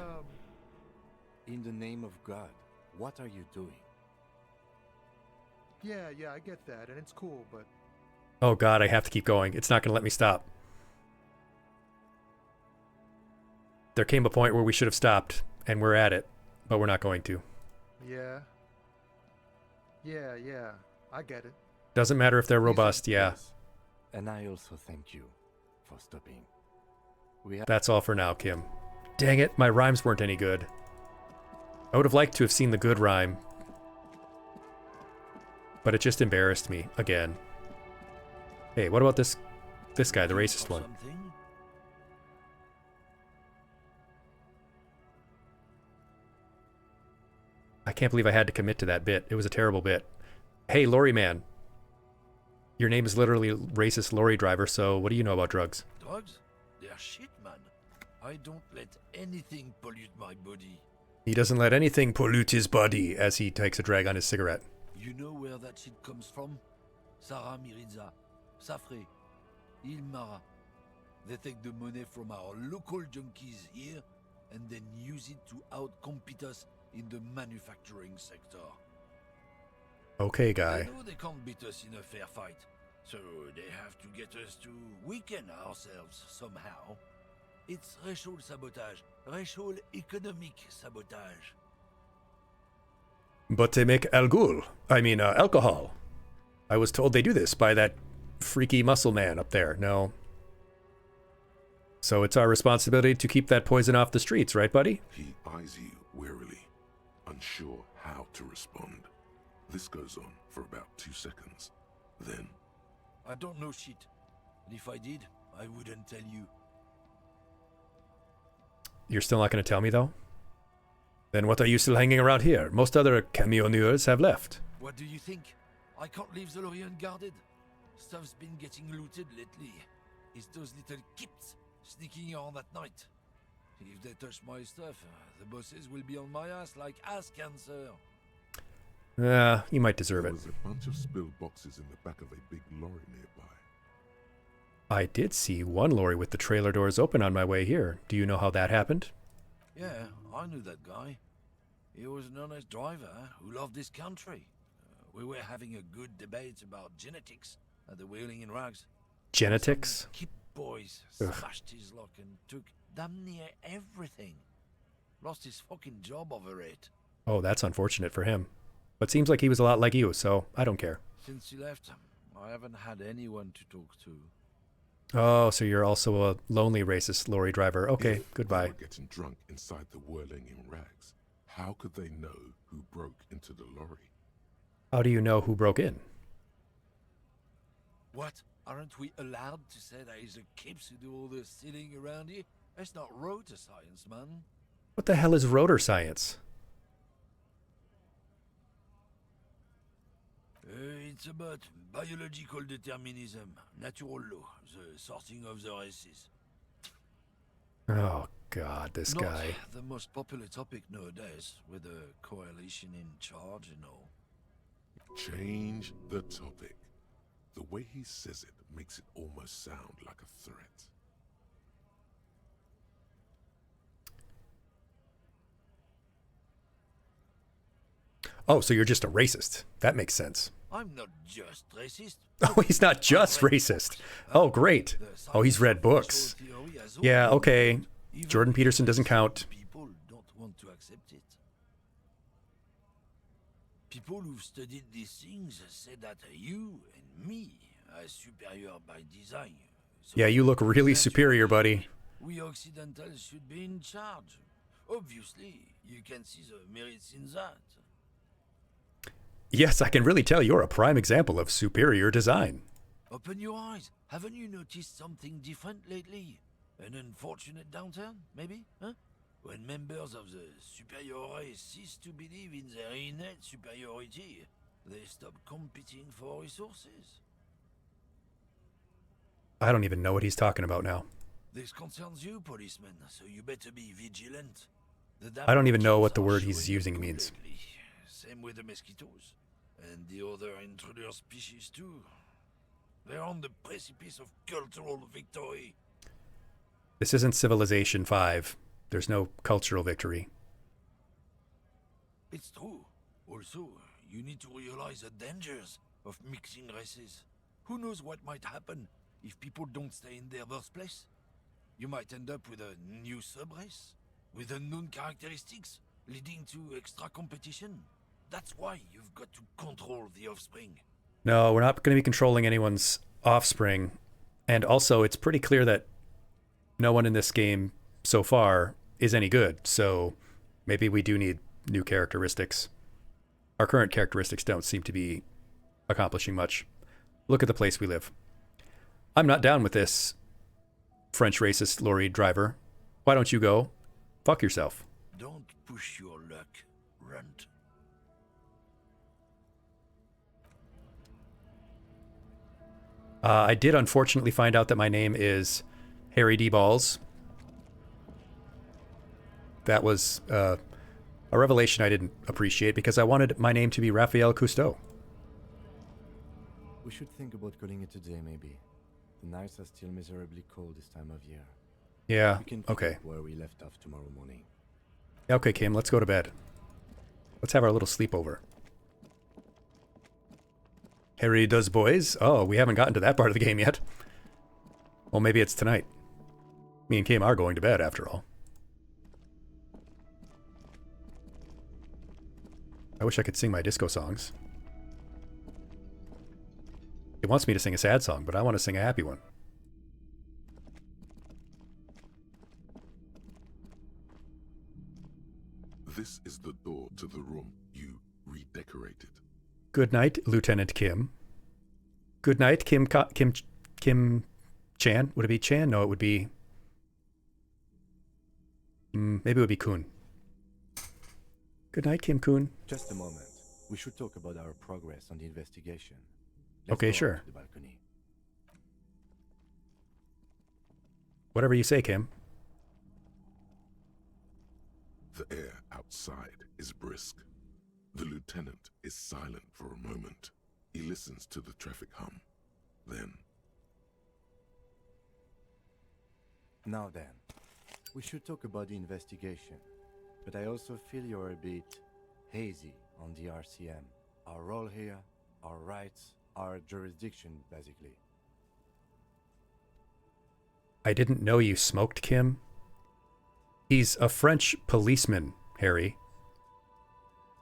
In the name of God, what are you doing? Yeah, I get that, and it's cool, but... Oh God, I have to keep going. It's not going to let me stop. There came a point where we should have stopped, and we're at it, but we're not going to. Yeah, I get it. Doesn't matter if they're These are- robust, yeah. Yes. And I also thank you for stopping. That's all for now, Kim. Dang it, my rhymes weren't any good. I would have liked to have seen the good rhyme, but it just embarrassed me again. Hey, what about this guy, the racist one? I can't believe I had to commit to that bit. It was a terrible bit. Hey, lorry man. Your name is literally racist lorry driver, so what do you know about drugs? Drugs? They're shit, man. I don't let anything pollute my body. He doesn't let anything pollute his body as he takes a drag on his cigarette. You know where that shit comes from? Sarah Miriza, Safre, Ilmara. They take the money from our local junkies here and then use it to outcompete us in the manufacturing sector. Okay, guy. They know they can't beat us in a fair fight, so they have to get us to weaken ourselves somehow. It's racial sabotage, racial economic sabotage. But they make alcohol. I was told they do this by that freaky muscle man up there. No. So it's our responsibility to keep that poison off the streets, right, buddy? He eyes you warily, unsure how to respond. This goes on for about 2 seconds. Then... I don't know shit. And if I did, I wouldn't tell you. You're still not going to tell me, though? Then what are you still hanging around here? Most other camionneurs have left. What do you think? I can't leave the lorry unguarded. Stuff's been getting looted lately. It's those little kips sneaking around at night. If they touch my stuff, the bosses will be on my ass like ass cancer. You might deserve There it. was a bunch of spilled boxes in the back of a big lorry nearby. I did see one lorry with the trailer doors open on my way here. Do you know how that happened? Yeah, I knew that guy. He was an honest driver who loved this country. We were having a good debate about genetics at the Wheeling in Rags. Genetics? Some Kip boys Ugh. smashed his luck and took damn near everything. Lost his fucking job over it. Oh, that's unfortunate for him. But seems like he was a lot like you, so I don't care. Since he left, I haven't had anyone to talk to. Oh, so you're also a lonely racist lorry driver. Okay, If goodbye. they were getting drunk inside the whirling in rags, how could they know who broke into the lorry? How do you know who broke in? What? Aren't we allowed to say that he's a kips who do all the stealing around here? That's not rotor science, man. What the hell is rotor science? It's about biological determinism, natural law, the sorting of the races. Oh, God, this Not guy. the most popular topic nowadays, with the coalition in charge and all. Change the topic. The way he says it makes it almost sound like a threat. Oh, so you're just a racist. That makes sense. I'm not just racist. Oh, he's not just racist. Oh, great. Oh, he's read books. Yeah, okay. Jordan Peterson doesn't count. People don't want to accept it. People who've studied these things say that you and me are superior by design. So Yeah, you look really superior, buddy. we Occidentals should be in charge. Obviously, you can see the merits in that. Yes, I can really tell you're a prime example of superior design. Open your eyes. Haven't you noticed something different lately? An unfortunate downturn, maybe? Huh? When members of the superior race cease to believe in their innate superiority, they stop competing for resources. I don't even know what he's talking about now. This concerns you, policeman, so you better be vigilant. I don't even know what the are word he's showing using up means. completely. Same with the mosquitoes. And the other intruder species too. They're on the precipice of cultural victory. This isn't Civilization 5. There's no cultural victory. It's true. Also, you need to realize the dangers of mixing races. Who knows what might happen if people don't stay in their birthplace? You might end up with a new sub-race, with unknown characteristics, leading to extra competition. That's why you've got to control the offspring. No, we're not going to be controlling anyone's offspring. And also, it's pretty clear that no one in this game so far is any good. So maybe we do need new characteristics. Our current characteristics don't seem to be accomplishing much. Look at the place we live. I'm not down with this, French racist lorry driver. Why don't you go? Fuck yourself. Don't push your luck, Runt. I did unfortunately find out that my name is Harry D. Balls. That was a revelation I didn't appreciate because I wanted my name to be Raphael Cousteau. We should think about calling it a day, maybe. The nights are still miserably cold this time of year. Yeah, We can pick okay. up where we left off tomorrow morning. Yeah, okay, Kim, let's go to bed. Let's have our little sleepover. Harry does boys? Oh, we haven't gotten to that part of the game yet. Well, maybe it's tonight. Me and Kim are going to bed, after all. I wish I could sing my disco songs. It wants me to sing a sad song, but I want to sing a happy one. This is the door to the room you redecorated. Good night, Lieutenant Kim. Good night, Kim Chan. Would it be Chan? No, it would be... maybe it would be Kun. Good night, Kim Kun. Just a moment. We should talk about our progress on the investigation. Okay, go sure. up to the balcony. Whatever you say, Kim. The air outside is brisk. The lieutenant is silent for a moment. He listens to the traffic hum. Then, Now then, we should talk about the investigation. But I also feel you're a bit hazy on the RCM. Our role here, our rights, our jurisdiction, basically. I didn't know you smoked, Kim. He's a French policeman, Harry.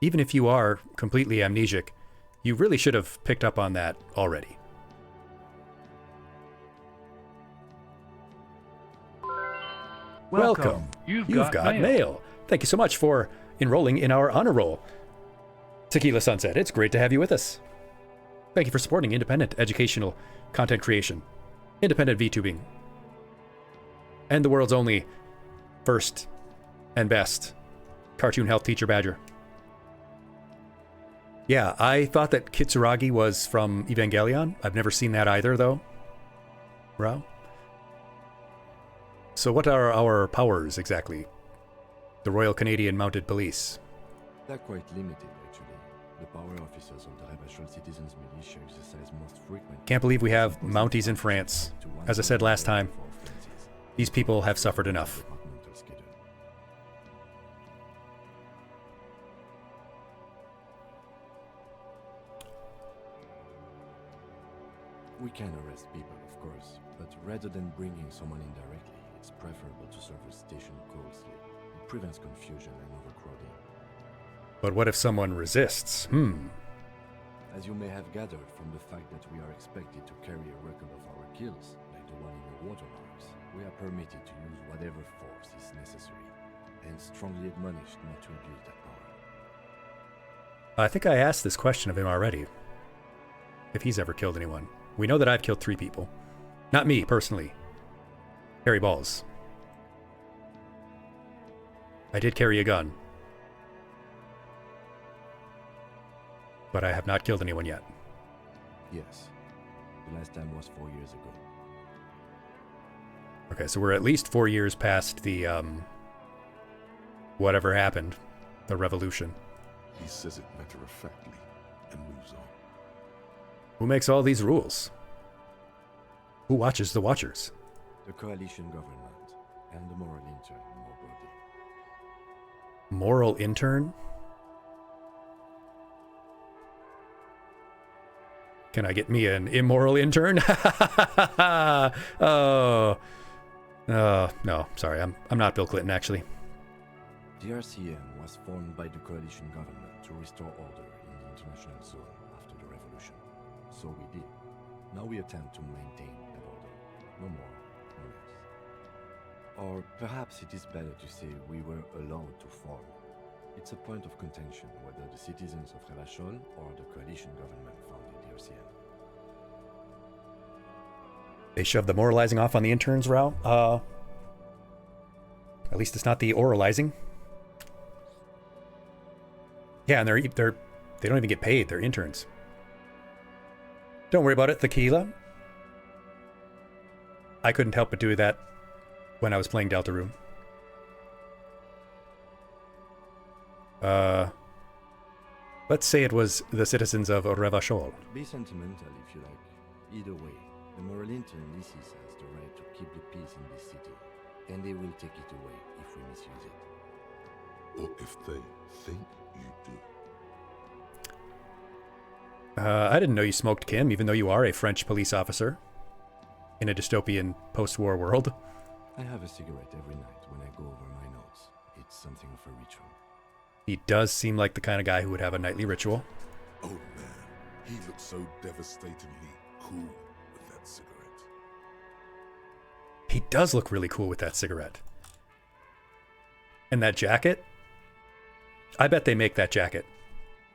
Even if you are completely amnesic, you really should have picked up on that already. Welcome. You've got mail. Thank you so much for enrolling in our honor roll. Tequila Sunset, it's great to have you with us. Thank you for supporting independent educational content creation, independent VTubing, and the world's only first and best cartoon health teacher badger. Yeah, I thought that Kitsuragi was from Evangelion. I've never seen that either, though. Rao? So what are our powers, exactly? The Royal Canadian Mounted Police. They're quite limited, actually. The power officers of the Rebachol Citizens Militia exercise most frequently. Can't believe we have Mounties in France. As I said last time, these people have suffered enough. We can arrest people, of course, but rather than bringing someone in directly, it's preferable to serve a station closely. It prevents confusion and overcrowding. But what if someone resists? As you may have gathered from the fact that we are expected to carry a record of our kills, like the one in your watermarks, we are permitted to use whatever force is necessary, and strongly admonished not to abuse that power. I think I asked this question of him already. If he's ever killed anyone. We know that I've killed 3 people. Not me, personally. Carry balls. I did carry a gun. But I have not killed anyone yet. Yes. The last time was 4 years ago. Okay, so we're at least 4 years past the, whatever happened. The revolution. He says it matter-of-factly and moves on. Who makes all these rules? Who watches the Watchers? The coalition government and the moral intern, more broadly. Moral intern? Can I get me an immoral intern? No, sorry, I'm not Bill Clinton, actually. The RCM was formed by the coalition government to restore order in the international zone after the revolution. So we did. Now we attempt to maintain that order. No more, no less. Or perhaps it is better to say we were allowed to form. It's a point of contention whether the citizens of Rebachol or the coalition government founded the RCM. They shoved the moralizing off on the interns, Rao. At least it's not the oralizing. Yeah, and they don't even get paid. They're interns. Don't worry about it, Tequila. I couldn't help but do that when I was playing Deltarune. Let's say it was the citizens of Rebachol. Be sentimental if you like. Either way, the moral intern Lysis has the right to keep the peace in this city, and they will take it away if we misuse it. Or if they think you do. I didn't know you smoked, Kim, even though you are a French police officer in a dystopian post-war world. I have a cigarette every night when I go over my notes. It's something of a ritual. He does seem like the kind of guy who would have a nightly ritual. Oh man, he looks so devastatingly cool with that cigarette. He does look really cool with that cigarette. And that jacket? I bet they make that jacket.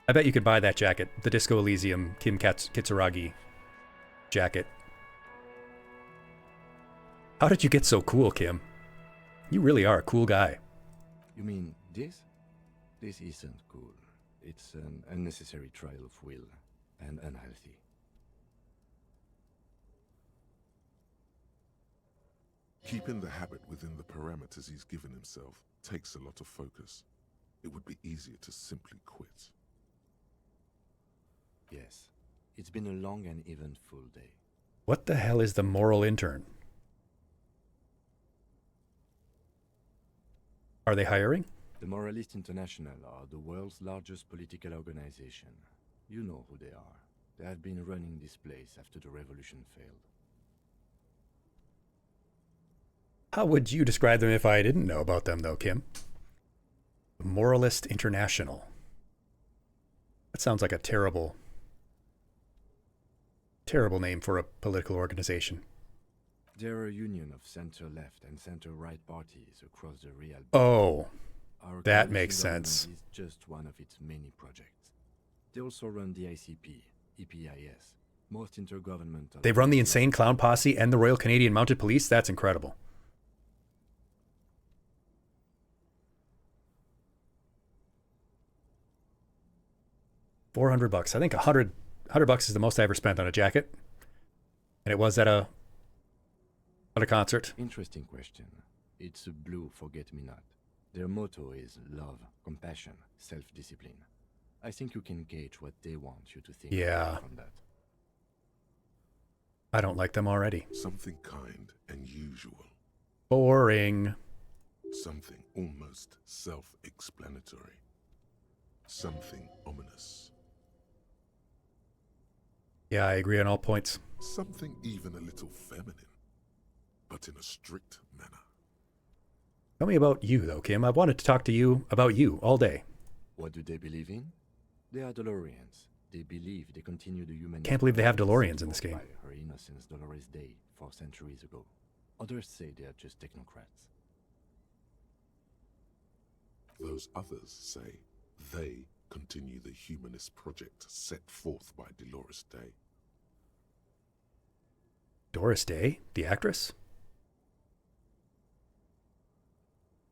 I bet you could buy that jacket. The Disco Elysium Kim Kitsuragi jacket. How did you get so cool, Kim? You really are a cool guy. You mean this? This isn't cool. It's an unnecessary trial of will, and unhealthy. Keeping the habit within the parameters he's given himself takes a lot of focus. It would be easier to simply quit. Yes. It's been a long and eventful day. What the hell is the moral intern? Are they hiring? The Moralist International are the world's largest political organization. You know who they are. They have been running this place after the revolution failed. How would you describe them if I didn't know about them, though, Kim? The Moralist International. That sounds like a terrible name for a political organization. There are a union of center-left and center-right parties across the real. Oh, Our that coalition makes government sense. is just one of its many projects. They also run the ICP, EPIS, most intergovernmental. They run the Insane Clown Posse and the Royal Canadian Mounted Police? That's incredible. $400. I think $100 is the most I ever spent on a jacket. And it was at a concert. Interesting question. It's a blue forget-me-not. Their motto is love, compassion, self-discipline. I think you can gauge what they want you to think from that. I don't like them already. Something kind and usual. Boring. Something almost self-explanatory. Something ominous. Yeah, I agree on all points. Something even a little feminine, but in a strict manner. Tell me about you, though, Kim. I've wanted to talk to you about you all day. What do they believe in? They are DeLoreans. They believe they continue the human... Can't believe they have DeLoreans in this game. ...by her innocence Dolores Day 4 centuries ago. Others say they are just technocrats. Those others say they continue the humanist project set forth by Dolores Day. Doris Day? The actress?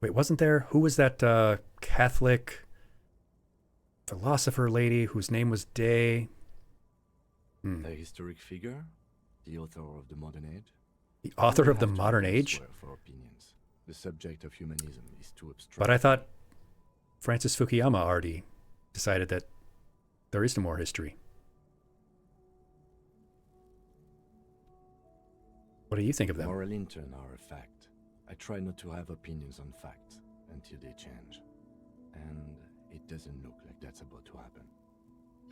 Wait, wasn't there... Who was that Catholic philosopher lady whose name was Day? A historic figure? The author of the modern age? The author of the modern age? For opinions. The subject of humanism is too abstract. But I thought Francis Fukuyama already decided that there is no more history. What do you think of them? Moral intern are a fact. I try not to have opinions on facts until they change. And it doesn't look like that's about to happen.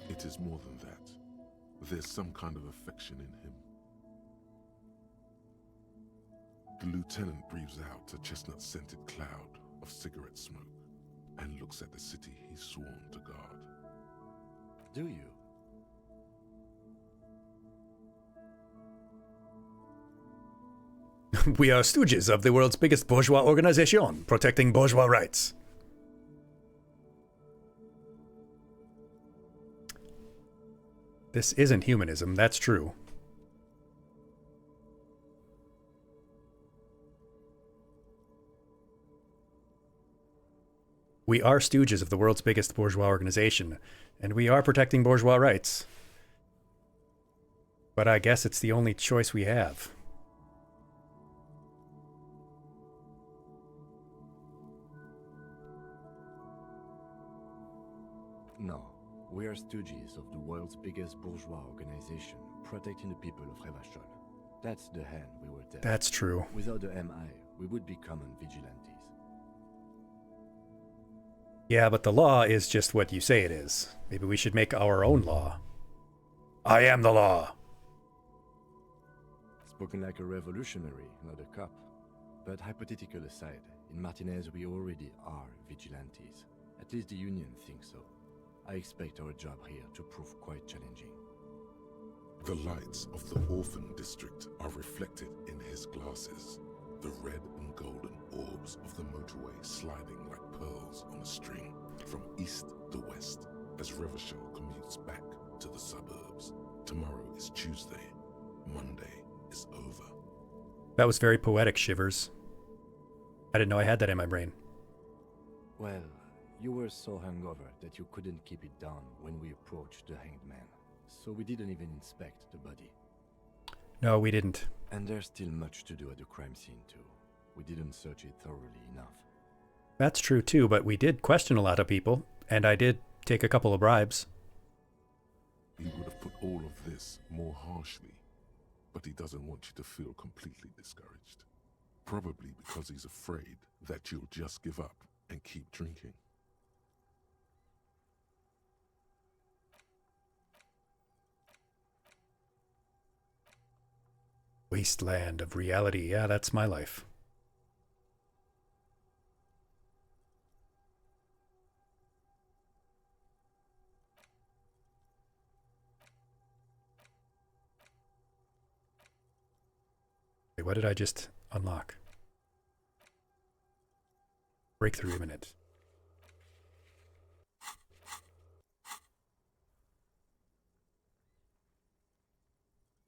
It is more than that. There's some kind of affection in him. The lieutenant breathes out a chestnut-scented cloud of cigarette smoke and looks at the city he's sworn to guard. Do you? We are stooges of the world's biggest bourgeois organization, protecting bourgeois rights. This isn't humanism, that's true. We are stooges of the world's biggest bourgeois organization, and we are protecting bourgeois rights. But I guess it's the only choice we have. No. We are stooges of the world's biggest bourgeois organization, protecting the people of Revachol. That's the hand we were dealt. That's true. Without the MI, we would be common vigilantes. Yeah, but the law is just what you say it is. Maybe we should make our own law. I am the law. Spoken like a revolutionary, not a cop. But hypothetical aside, in Martinez we already are vigilantes. At least the Union thinks so. I expect our job here to prove quite challenging. The lights of the orphan district are reflected in his glasses. The red and golden orbs of the motorway sliding like pearls on a string from east to west as Revachol commutes back to the suburbs. Tomorrow is Tuesday. Monday is over. That was very poetic, Shivers. I didn't know I had that in my brain. Well, you were so hungover that you couldn't keep it down when we approached the hanged man. So we didn't even inspect the body. No, we didn't. And there's still much to do at the crime scene too. We didn't search it thoroughly enough. That's true too, but we did question a lot of people, and I did take a couple of bribes. He would have put all of this more harshly, but he doesn't want you to feel completely discouraged. Probably because he's afraid that you'll just give up and keep drinking. Wasteland of reality. Yeah, that's my life. Wait, what did I just unlock? Breakthrough imminent.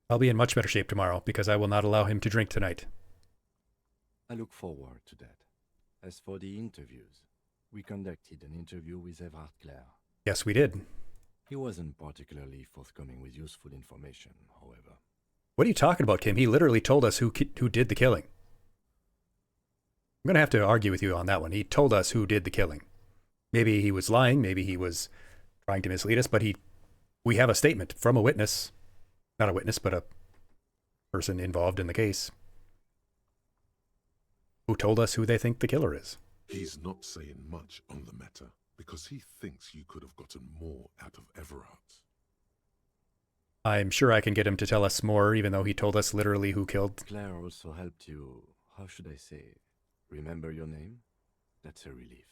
I'll be in much better shape tomorrow because I will not allow him to drink tonight. I look forward to that. As for the interviews, we conducted an interview with Everard Clare. Yes, we did. He wasn't particularly forthcoming with useful information, however. What are you talking about, Kim? He literally told us who did the killing. I'm going to have to argue with you on that one. He told us who did the killing. Maybe he was lying. Maybe he was trying to mislead us. But we have a statement from a witness. Not a witness, but a person involved in the case. Who told us who they think the killer is. He's not saying much on the matter because he thinks you could have gotten more out of Everard. I'm sure I can get him to tell us more, even though he told us literally who killed. Claire also helped you, how should I say, remember your name? That's a relief.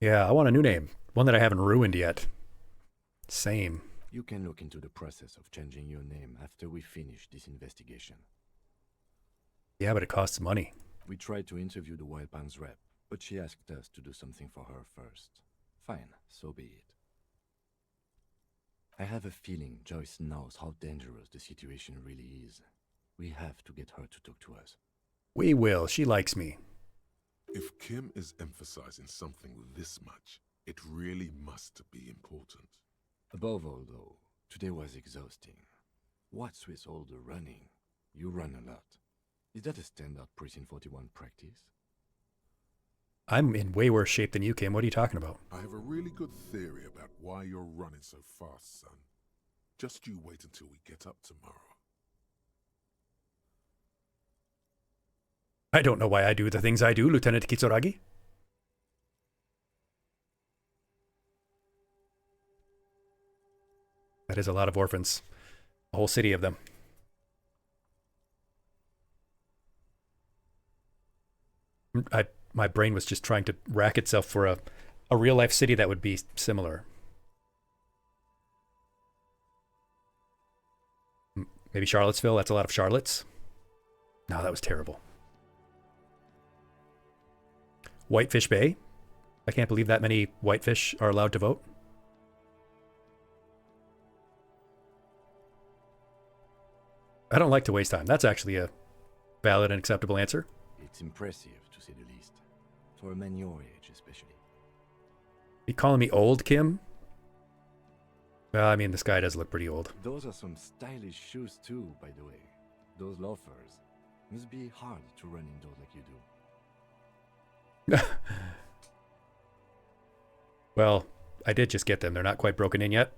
Yeah, I want a new name. One that I haven't ruined yet. Same. You can look into the process of changing your name after we finish this investigation. Yeah, but it costs money. We tried to interview the Wild Pines rep, but she asked us to do something for her first. Fine, so be it. I have a feeling Joyce knows how dangerous the situation really is. We have to get her to talk to us. We will. She likes me. If Kim is emphasizing something this much, it really must be important. Above all, though, today was exhausting. What's with all the running? You run a lot. Is that a standard Precinct 41 practice? I'm in way worse shape than you, Kim. What are you talking about? I have a really good theory about why you're running so fast, son. Just you wait until we get up tomorrow. I don't know why I do the things I do, Lieutenant Kitsuragi. That is a lot of orphans. A whole city of them. My brain was just trying to rack itself for a real-life city that would be similar. Maybe Charlottesville? That's a lot of Charlottes. No, that was terrible. Whitefish Bay? I can't believe that many whitefish are allowed to vote. I don't like to waste time. That's actually a valid and acceptable answer. It's impressive, to say the least. For a man your age, especially. You calling me old, Kim? Well, I mean, this guy does look pretty old. Those are some stylish shoes too, by the way. Those loafers. Must be hard to run indoors like you do. Well, I did just get them. They're not quite broken in yet.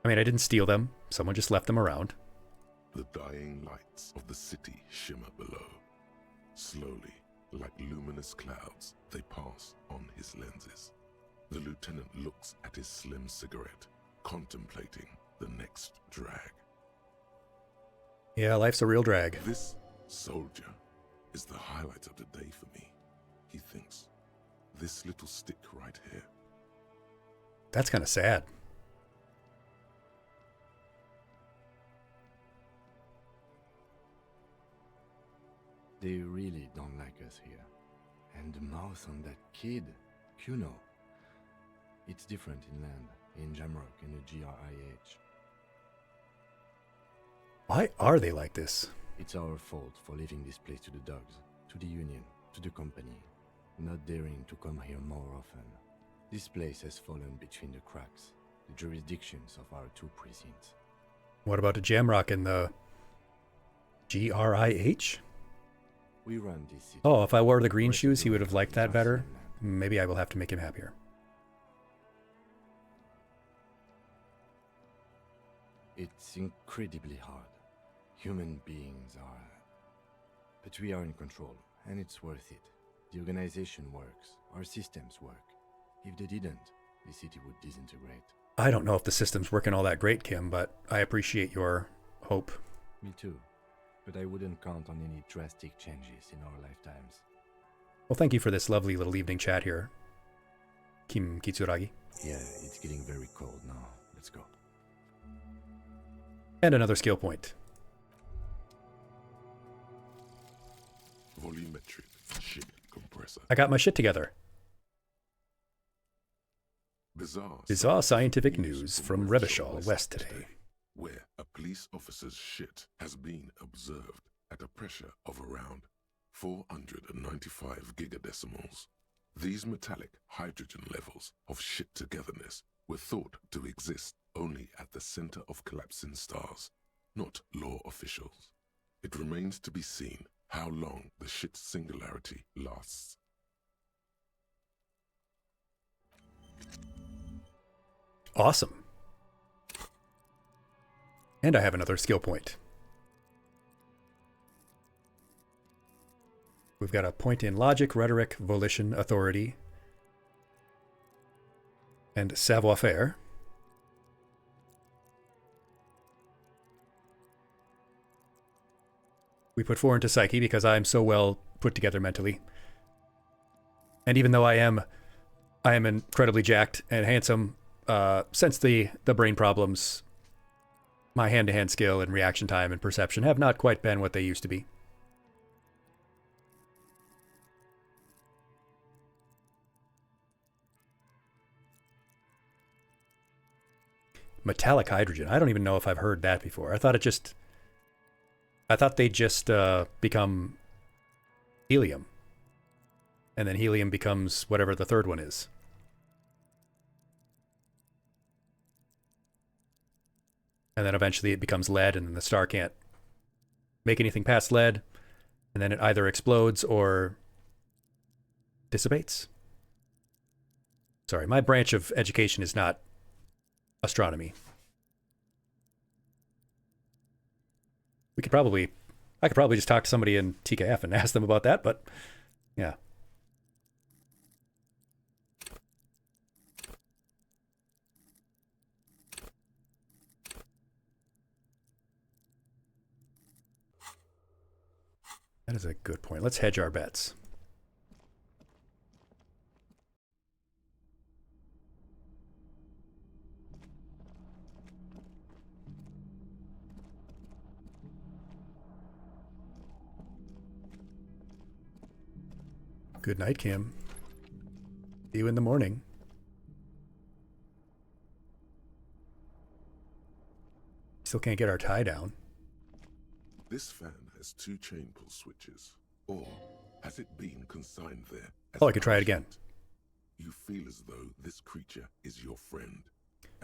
I mean, I didn't steal them. Someone just left them around. The dying lights of the city shimmer below. Slowly, like luminous clouds, they pass on his lenses. The lieutenant looks at his slim cigarette, contemplating the next drag. Yeah, life's a real drag. This soldier is the highlight of the day for me, he thinks. This little stick right here. That's kind of sad. They really don't like us here. And the mouth on that kid, Kuno. It's different inland, in Jamrock and the GRIH. Why are they like this? It's our fault for leaving this place to the dogs, to the Union, to the company, not daring to come here more often. This place has fallen between the cracks, the jurisdictions of our two precincts. What about the Jamrock and the GRIH? We run this city. Oh, if I wore the green shoes, he would have liked that better. Maybe I will have to make him happier. It's incredibly hard. Human beings are... But we are in control, and it's worth it. The organization works. Our systems work. If they didn't, the city would disintegrate. I don't know if the system's working all that great, Kim, but I appreciate your hope. Me too. But I wouldn't count on any drastic changes in our lifetimes. Well, thank you for this lovely little evening chat here, Kim Kitsuragi. Yeah, it's getting very cold now. Let's go. And another skill point. volumetric ship compressor. I got my shit together. Bizarre scientific news from Revachol West today. Where a police officer's shit has been observed at a pressure of around 495 gigadecimals. These metallic hydrogen levels of shit togetherness were thought to exist only at the center of collapsing stars, not law officials. It remains to be seen how long the shit singularity lasts. Awesome. And I have another skill point. We've got a point in logic, rhetoric, volition, authority, and savoir-faire. We put 4 into psyche because I'm so well put together mentally. And even though I am incredibly jacked and handsome, since the brain problems, my hand-to-hand skill and reaction time and perception have not quite been what they used to be. Metallic hydrogen. I don't even know if I've heard that before. I thought they just become helium. And then helium becomes whatever the third one is. And then eventually it becomes lead, and then the star can't make anything past lead. And then it either explodes or dissipates. Sorry, my branch of education is not astronomy. I could probably just talk to somebody in TKF and ask them about that, but yeah. That is a good point. Let's hedge our bets. Good night, Kim. See you in the morning. Still can't get our tie down. This fan has 2 chain pull switches. Or has it been consigned there? Oh, I could try it again. You feel as though this creature is your friend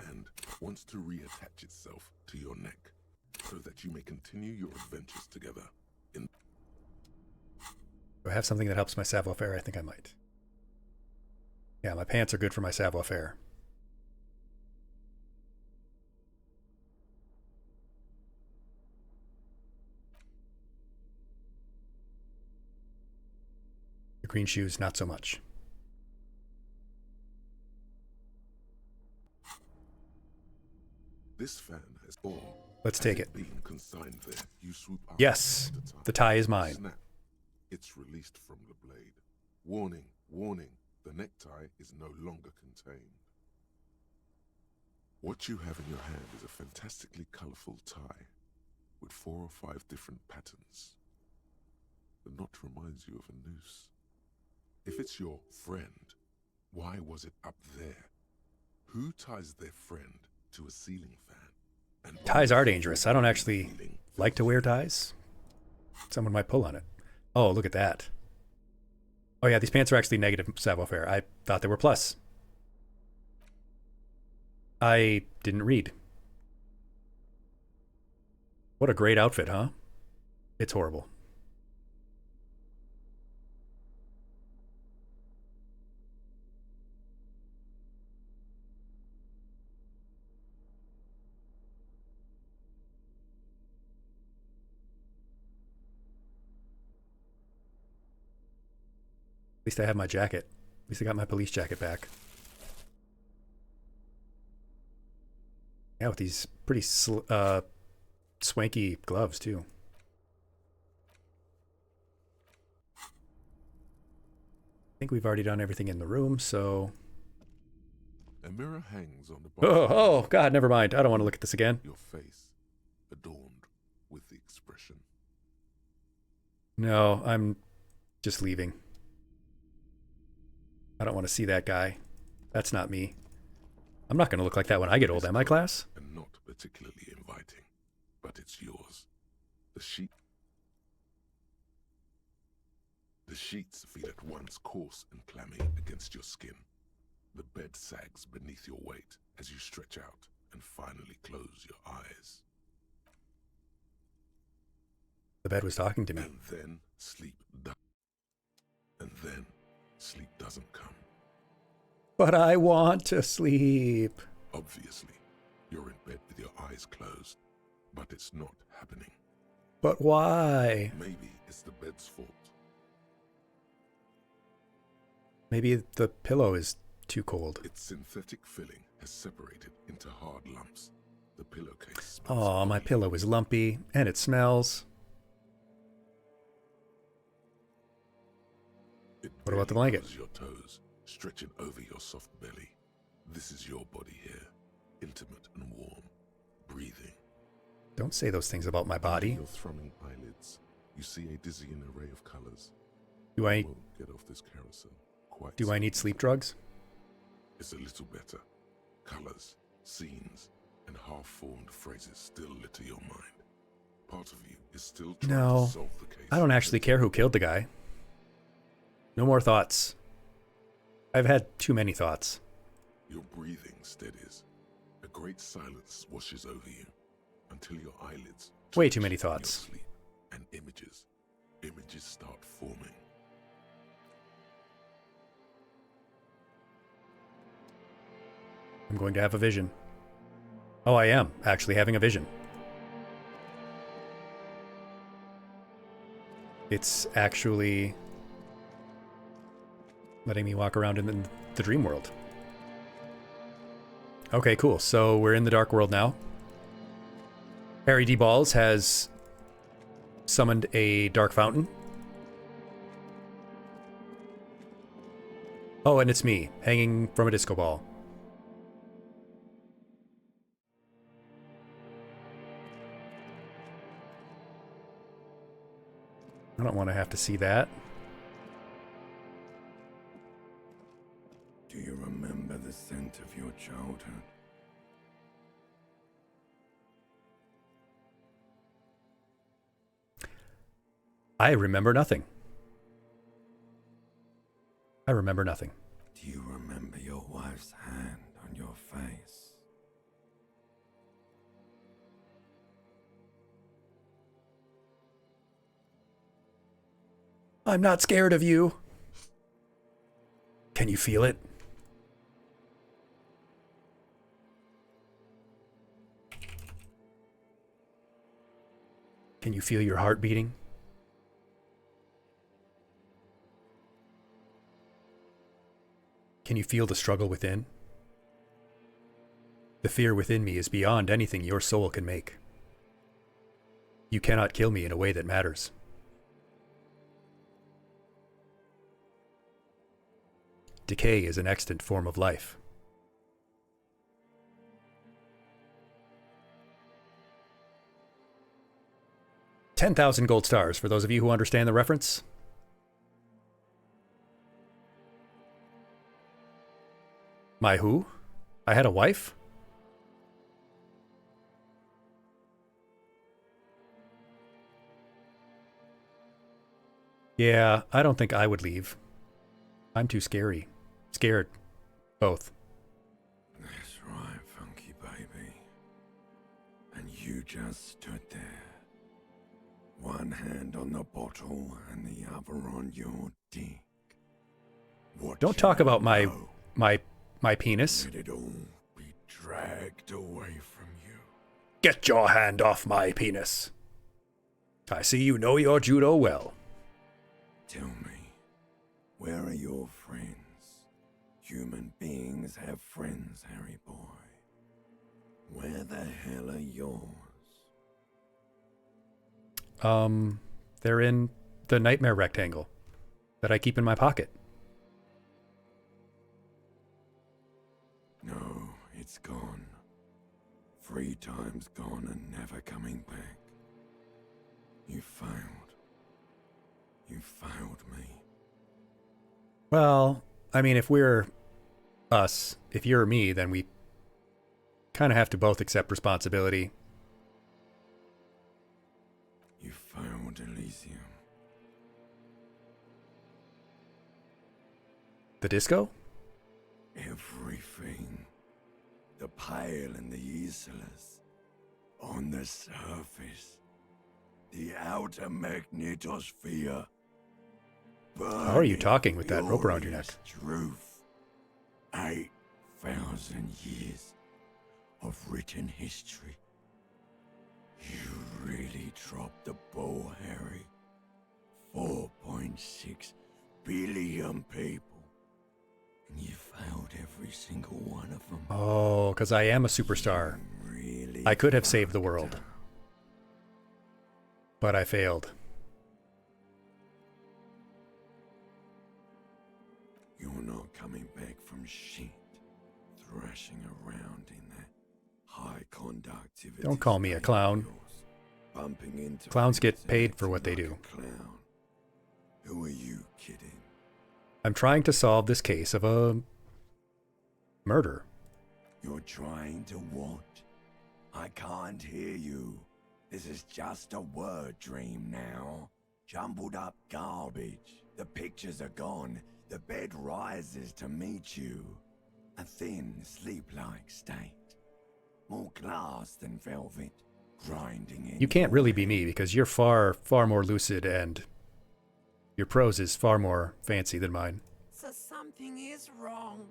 and wants to reattach itself to your neck so that you may continue your adventures together. Do I have something that helps my savoir-faire? I think I might. Yeah, my pants are good for my savoir-faire. The green shoes, not so much. This fan has all. Let's take it. Being consigned there, you swoop up. Yes, the tie is mine. Snap. It's released from the blade. Warning, warning, the necktie is no longer contained. What you have in your hand is a fantastically colorful tie with 4 or 5 different patterns. The knot reminds you of a noose. If it's your friend, why was it up there? Who ties their friend to a ceiling fan? And ties are dangerous. I don't actually like to wear ties. Someone might pull on it. Oh, look at that. Oh yeah, these pants are actually negative savoir-faire. I thought they were plus. I didn't read. What a great outfit, huh? It's horrible. At least I have my jacket. At least I got my police jacket back. Yeah, with these pretty swanky gloves, too. I think we've already done everything in the room, so... A mirror hangs on the bottom. Oh, God, never mind. I don't want to look at this again. Your face, adorned with the expression. No, Just leaving. I don't want to see that guy. That's not me. I'm not going to look like that when I get old, am I, class? And not particularly inviting, but it's yours. The sheets feel at once coarse and clammy against your skin. The bed sags beneath your weight as you stretch out and finally close your eyes. The bed was talking to me. And then sleep doesn't come. But I want to sleep. Obviously, you're in bed with your eyes closed, but it's not happening. But why? Maybe it's the bed's fault. Maybe the pillow is too cold. Its synthetic filling has separated into hard lumps. The pillowcase smells. Oh, my pillow is lumpy, and it smells. What about the blanket? Your toes, stretching over your soft belly. This is your body here, intimate and warm, breathing. Don't say those things about my body. Your thrumming eyelids. You see a dizzying array of colors. Do I won't get off this carousel quite Do I need sleep drugs? It's a little better. Colors, scenes, and half-formed phrases still litter your mind. Part of you is still trying to solve the case. I don't actually care who killed the guy. No more thoughts. I've had too many thoughts. Your breathing steadies. A great silence washes over you until your eyelids Way too many thoughts. Sleep, and images start forming. I'm going to have a vision. Oh, I am actually having a vision. It's actually letting me walk around in the dream world. Okay, cool. So we're in the dark world now. Harry D. Balls has summoned a dark fountain. Oh, and it's me, hanging from a disco ball. I don't want to have to see that. Do you remember the scent of your childhood? I remember nothing. I remember nothing. Do you remember your wife's hand on your face? I'm not scared of you. Can you feel it? Can you feel your heart beating? Can you feel the struggle within? The fear within me is beyond anything your soul can make. You cannot kill me in a way that matters. Decay is an extant form of life. $10,000 gold stars for those of you who understand the reference. My who? I had a wife? Yeah, I don't think I would leave. I'm too scary. Scared. Both. That's right, funky baby. And you just stood there. One hand on the bottle and the other on your dick. Don't talk about my penis. Let it all be dragged away from you. Get your hand off my penis. I see you know your judo well. Tell me, where are your friends? Human beings have friends, Harry boy. Where the hell are yours? They're in the nightmare rectangle that I keep in my pocket. No, it's gone. 3 times gone and never coming back. You failed. You You failed me. Well, I mean, if we're us, if you're me, then we kind of have to both accept responsibility. You failed Elysium. The disco? Everything. The Pale and the Islas. On the surface. The outer magnetosphere. How are you talking with that rope around your neck? Truth. 8,000 years of written history. You really dropped the ball, Harry. 4.6 billion people. And you failed every single one of them. Oh, because I am a superstar. Really I could have saved the world. But I failed. You're not coming back from shit. Thrashing around in that high conductivity. Don't call me a clown. Bumping into Clowns get things paid and for what they acting do. like a clown. Who are you kidding? I'm trying to solve this case of a murder. You're trying to what? I can't hear you. This is just a word dream now. Jumbled up garbage. The pictures are gone. The bed rises to meet you. A thin, sleep-like state. More glass than velvet. Grinding in. You can't really be me because you're far, far more lucid and your prose is far more fancy than mine. So something is wrong.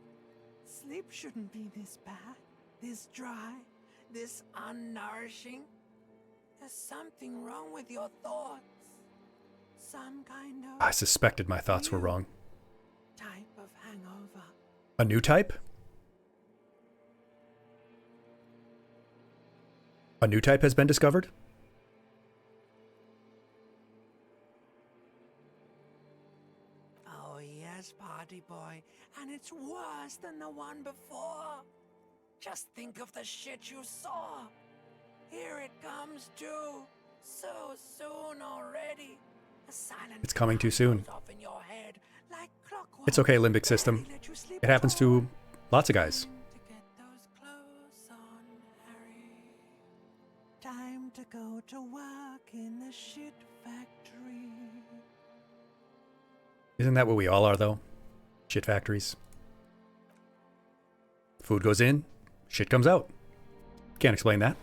Sleep shouldn't be this bad, this dry, this unnourishing. There's something wrong with your thoughts. Some kind of I suspected my thoughts were wrong. type of hangover. A new type? A new type has been discovered? Oh yes, party boy, and it's worse than the one before. Just think of the shit you saw. Here it comes too. So soon already. A silent It's coming too soon. goes off in your head like clockwork. It's okay, limbic system. Barely let you sleep It happens at all. to lots of guys. To get those clothes on, Harry. Time to go to work in the shit factory. Isn't that what we all are, though? Shit factories. Food goes in, shit comes out. Can't explain that.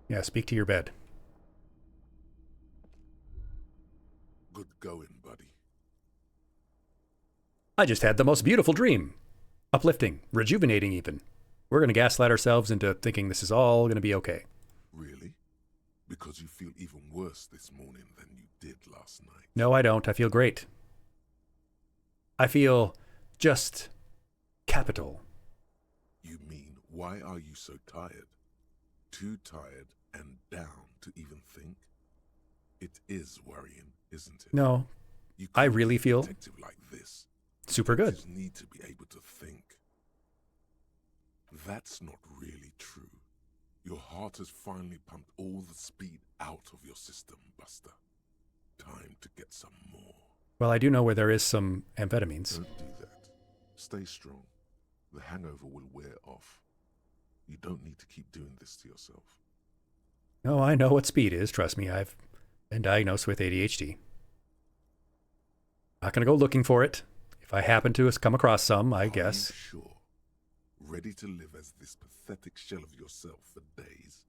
Yeah, speak to your bed. Good going, buddy. I just had the most beautiful dream. Uplifting, rejuvenating even. We're going to gaslight ourselves into thinking this is all going to be okay. Really? Because you feel even worse this morning than you did last night. No, I don't. I feel great. I feel just capital. You mean, why are you so tired? Too tired and down to even think? It is worrying, isn't it? No, You I can't really be a feel detective like this. super good. Detectives need to be able to think. That's not really true. Your heart has finally pumped all the speed out of your system, Buster. Time to get some more. Well, I do know where there is some amphetamines. Don't do that. Stay strong. The hangover will wear off. You don't need to keep doing this to yourself. No, I know what speed is. Trust me, I've been diagnosed with ADHD. Not going to go looking for it. If I happen to come across some, I guess. Are you sure? Ready to live as this pathetic shell of yourself for days?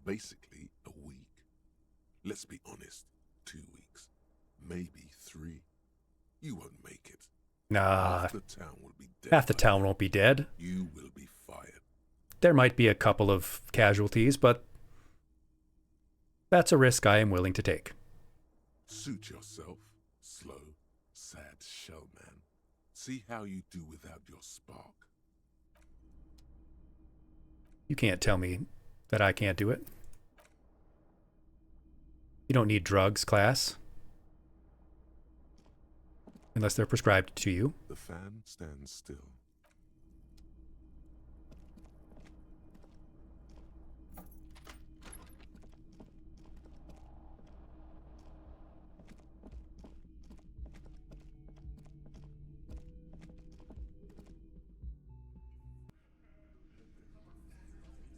Basically, a week. Let's be honest, 2 weeks. Maybe 3. You won't make it. Nah, Half the town will be dead. half the by town then. won't be dead. You will be fired. There might be a couple of casualties, but that's a risk I am willing to take. Suit yourself, slow, sad shell man. See how you do without your spark. You can't tell me that I can't do it. You don't need drugs, class. Unless they're prescribed to you. The fan stands still.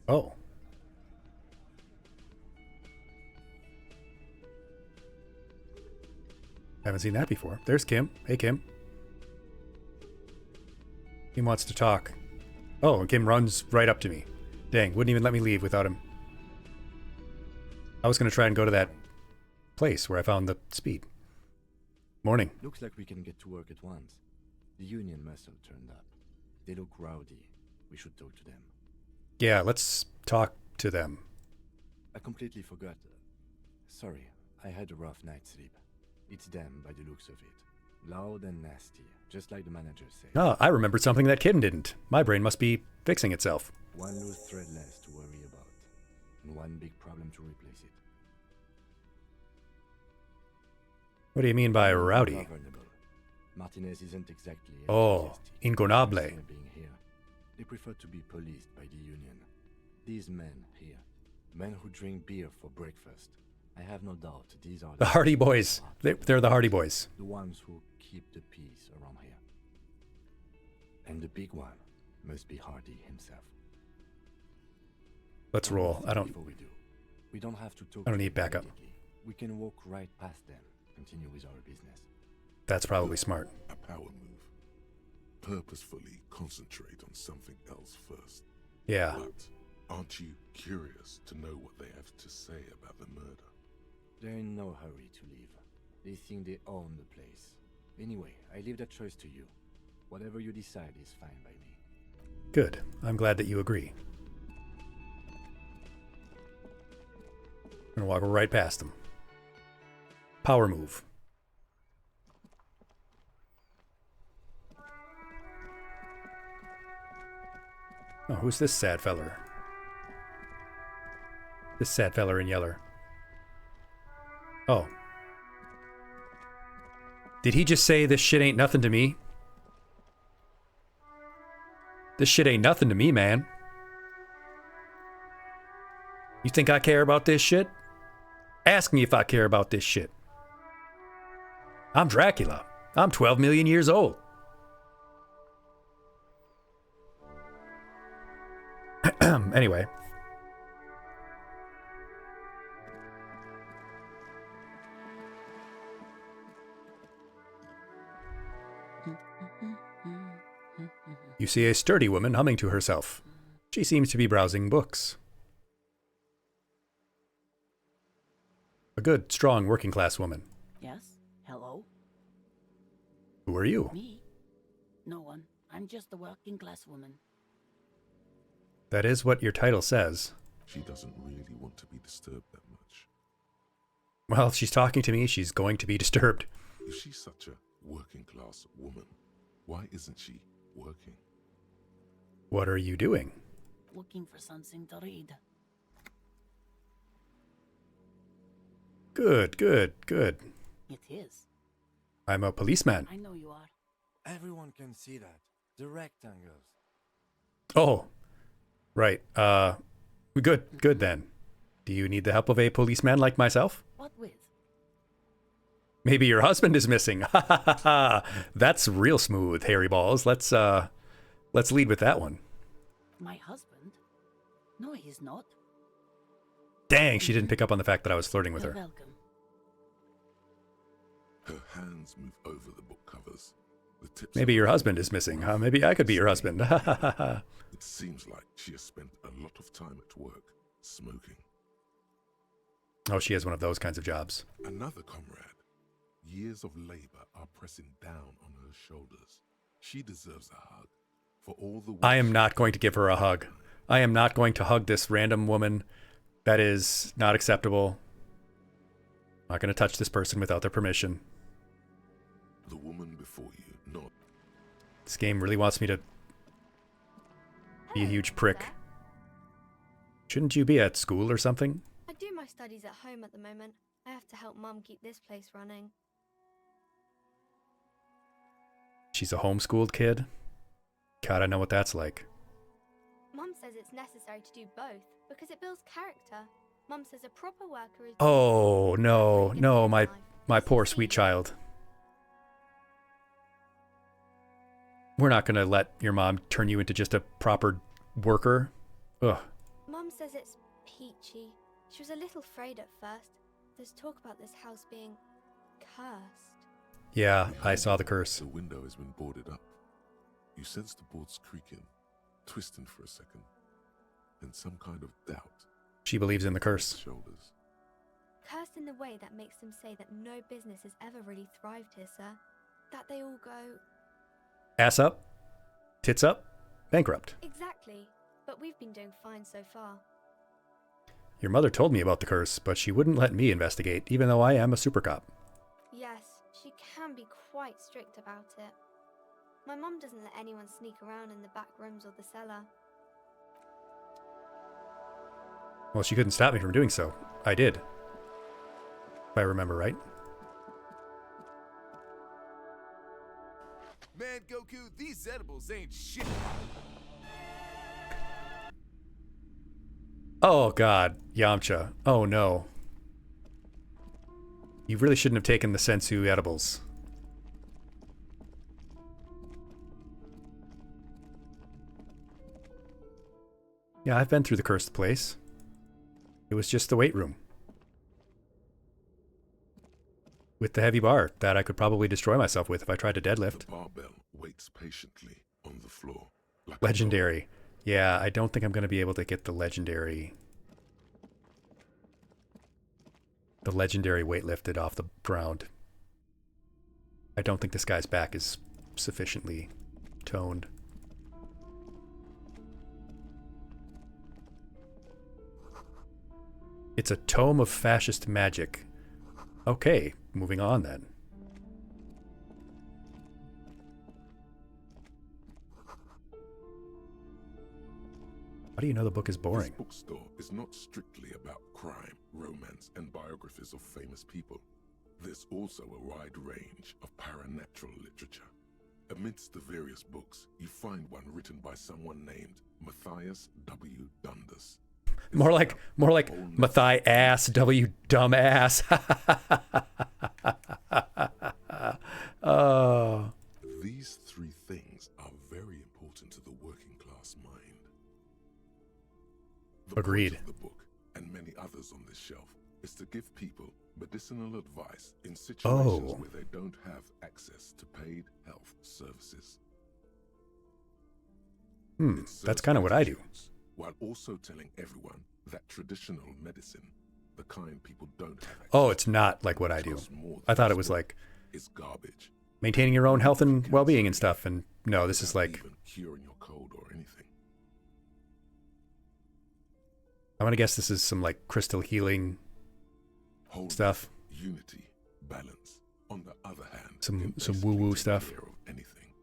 Oh. Haven't seen that before. There's Kim. Hey, Kim. Kim wants to talk. Oh, and Kim runs right up to me. Dang, wouldn't even let me leave without him. I was going to try and go to that place where I found the speed. Morning. Looks like we can get to work at once. The Union must have turned up. They look rowdy. We should talk to them. Yeah, let's talk to them. I completely forgot. Sorry, I had a rough night's sleep. It's them by the looks of it. Loud and nasty, just like the manager said. Oh, I remembered something that Kitten didn't. My brain must be fixing itself. One loose thread less to worry about, and one big problem to replace it. What do you mean by rowdy? Martinez isn't exactly Oh, ingonable. Being here. They prefer to be policed by the Union. These men here, men who drink beer for breakfast. I have no doubt these are The Hardy Boys. They're the Hardy Boys. The ones who keep the peace around here. And the big one must be Hardy himself. Let's roll. I don't have to talk. I don't need backup. We can walk right past them, continue with our business. That's probably smart. A power move. Purposefully concentrate on something else first. Yeah. But aren't you curious to know what they have to say about the murder? They're in no hurry to leave. They think they own the place. Anyway, I leave that choice to you. Whatever you decide is fine by me. Good. I'm glad that you agree. I'm gonna walk right past them. Power move. Oh, who's this sad feller? This sad feller in yeller. Oh. Did he just say this shit ain't nothing to me? This shit ain't nothing to me, man. You think I care about this shit? Ask me if I care about this shit. I'm Dracula. I'm 12 million years old. Anyway. You see a sturdy woman humming to herself. She seems to be browsing books. A good, strong, working-class woman. Yes? Hello? Who are you? Me? No one. I'm just a working-class woman. That is what your title says. She doesn't really want to be disturbed that much. Well, if she's talking to me, she's going to be disturbed. If she's such a working-class woman, why isn't she working? What are you doing? Looking for something to read. Good, good, good. It is. I'm a policeman. I know you are. Everyone can see that. The rectangles. Oh, right. Good then. Do you need the help of a policeman like myself? What with? Maybe your husband is missing. Ha ha ha ha. That's real smooth, hairy balls. Let's lead with that one. My husband? No, he's not. Dang, she didn't pick up on the fact that I was flirting with You're her. welcome. Her hands move over the book covers. The tips Maybe your husband is missing, huh? Maybe I could be your husband. Ha ha ha ha. It seems like she has spent a lot of time at work, smoking. Oh, she has one of those kinds of jobs. Another comrade. Years of labor are pressing down on her shoulders. She deserves a hug. For all the I am not going to give her a hug. I am not going to hug this random woman. That is not acceptable. I'm not going to touch this person without their permission. The woman before you, not. This game really wants me to be a huge prick. Shouldn't you be at school or something? I do my studies at home at the moment. I have to help Mum keep this place running. She's a homeschooled kid? God, I know what that's like. Mum says it's necessary to do both because it builds character. Mum says a proper worker is... Oh, no, no, my poor sweet child. We're not going to let your mom turn you into just a proper worker. Ugh. Mum Mum says it's peachy. She was a little afraid at first. There's talk about this house being cursed. Yeah, I saw the curse. The window has been boarded up. You sense the boards creaking, twisting for a second, and some kind of doubt. She believes in the curse. Shoulders. Cursed in the way that makes them say that no business has ever really thrived here, sir. That they all go... Ass up, tits up, bankrupt. Exactly. But we've been doing fine so far. Your mother told me about the curse, but she wouldn't let me investigate, even though I am a super cop. Yes, she can be quite strict about it. My mum doesn't let anyone sneak around in the back rooms or the cellar. Well, she couldn't stop me from doing so. I did. If I remember right. Man, Goku, these edibles ain't shit. Oh god, Yamcha. Oh no. You really shouldn't have taken the Sensu edibles. Yeah, I've been through the cursed place. It was just the weight room. With the heavy bar that I could probably destroy myself with if I tried to deadlift. The barbell waits patiently on the floor. Like Legendary. Yeah, I don't think I'm going to be able to get the legendary weight lifted off the ground. I don't think this guy's back is sufficiently toned. It's a tome of fascist magic. Okay, moving on then. How do you know the book is boring? This bookstore is not strictly about crime, romance, and biographies of famous people. There's also a wide range of paranatural literature. Amidst the various books, you find one written by someone named Matthias W. Dundas. More like Matthias W. Dumbass. Oh. These three things are very important to the working class mind. The Agreed. point of the book, and many others on this shelf, is to give people medicinal advice in situations where they don't have access to paid health services. That's kind of what I do. While also telling everyone that traditional medicine, the kind people don't have access Oh, it's not like what I do. I thought it was like is garbage. Maintaining your own health and well-being and stuff, and no, this is like Even curing your cold or anything. I want to guess this is some like crystal healing stuff. Unity, balance. On the other hand, Some woo-woo stuff. care of anything.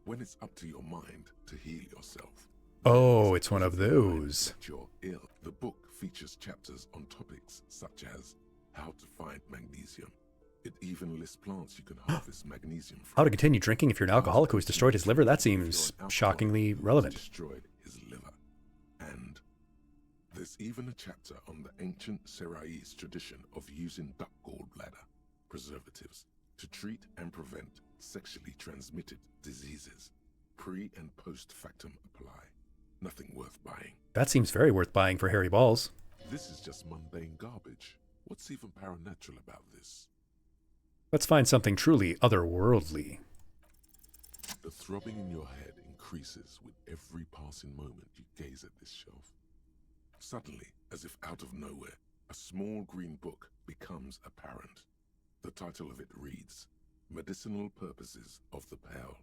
When it's up to your mind to heal yourself. Oh, it's one of those. That you're ill. The book features chapters on topics such as how to find magnesium. It even lists plants you can harvest magnesium from. How to continue drinking if you're an alcoholic who has destroyed his liver? That seems shockingly relevant. Destroyed his liver. And there's even a chapter on the ancient Seraïs tradition of using duck gallbladder preservatives to treat and prevent sexually transmitted diseases. Pre and post factum apply. Nothing worth buying. That seems very worth buying for hairy balls. This is just mundane garbage. What's even paranatural about this? Let's find something truly otherworldly. The throbbing in your head increases with every passing moment you gaze at this shelf. Suddenly, as if out of nowhere, a small green book becomes apparent. The title of it reads, Medicinal Purposes of the Pale.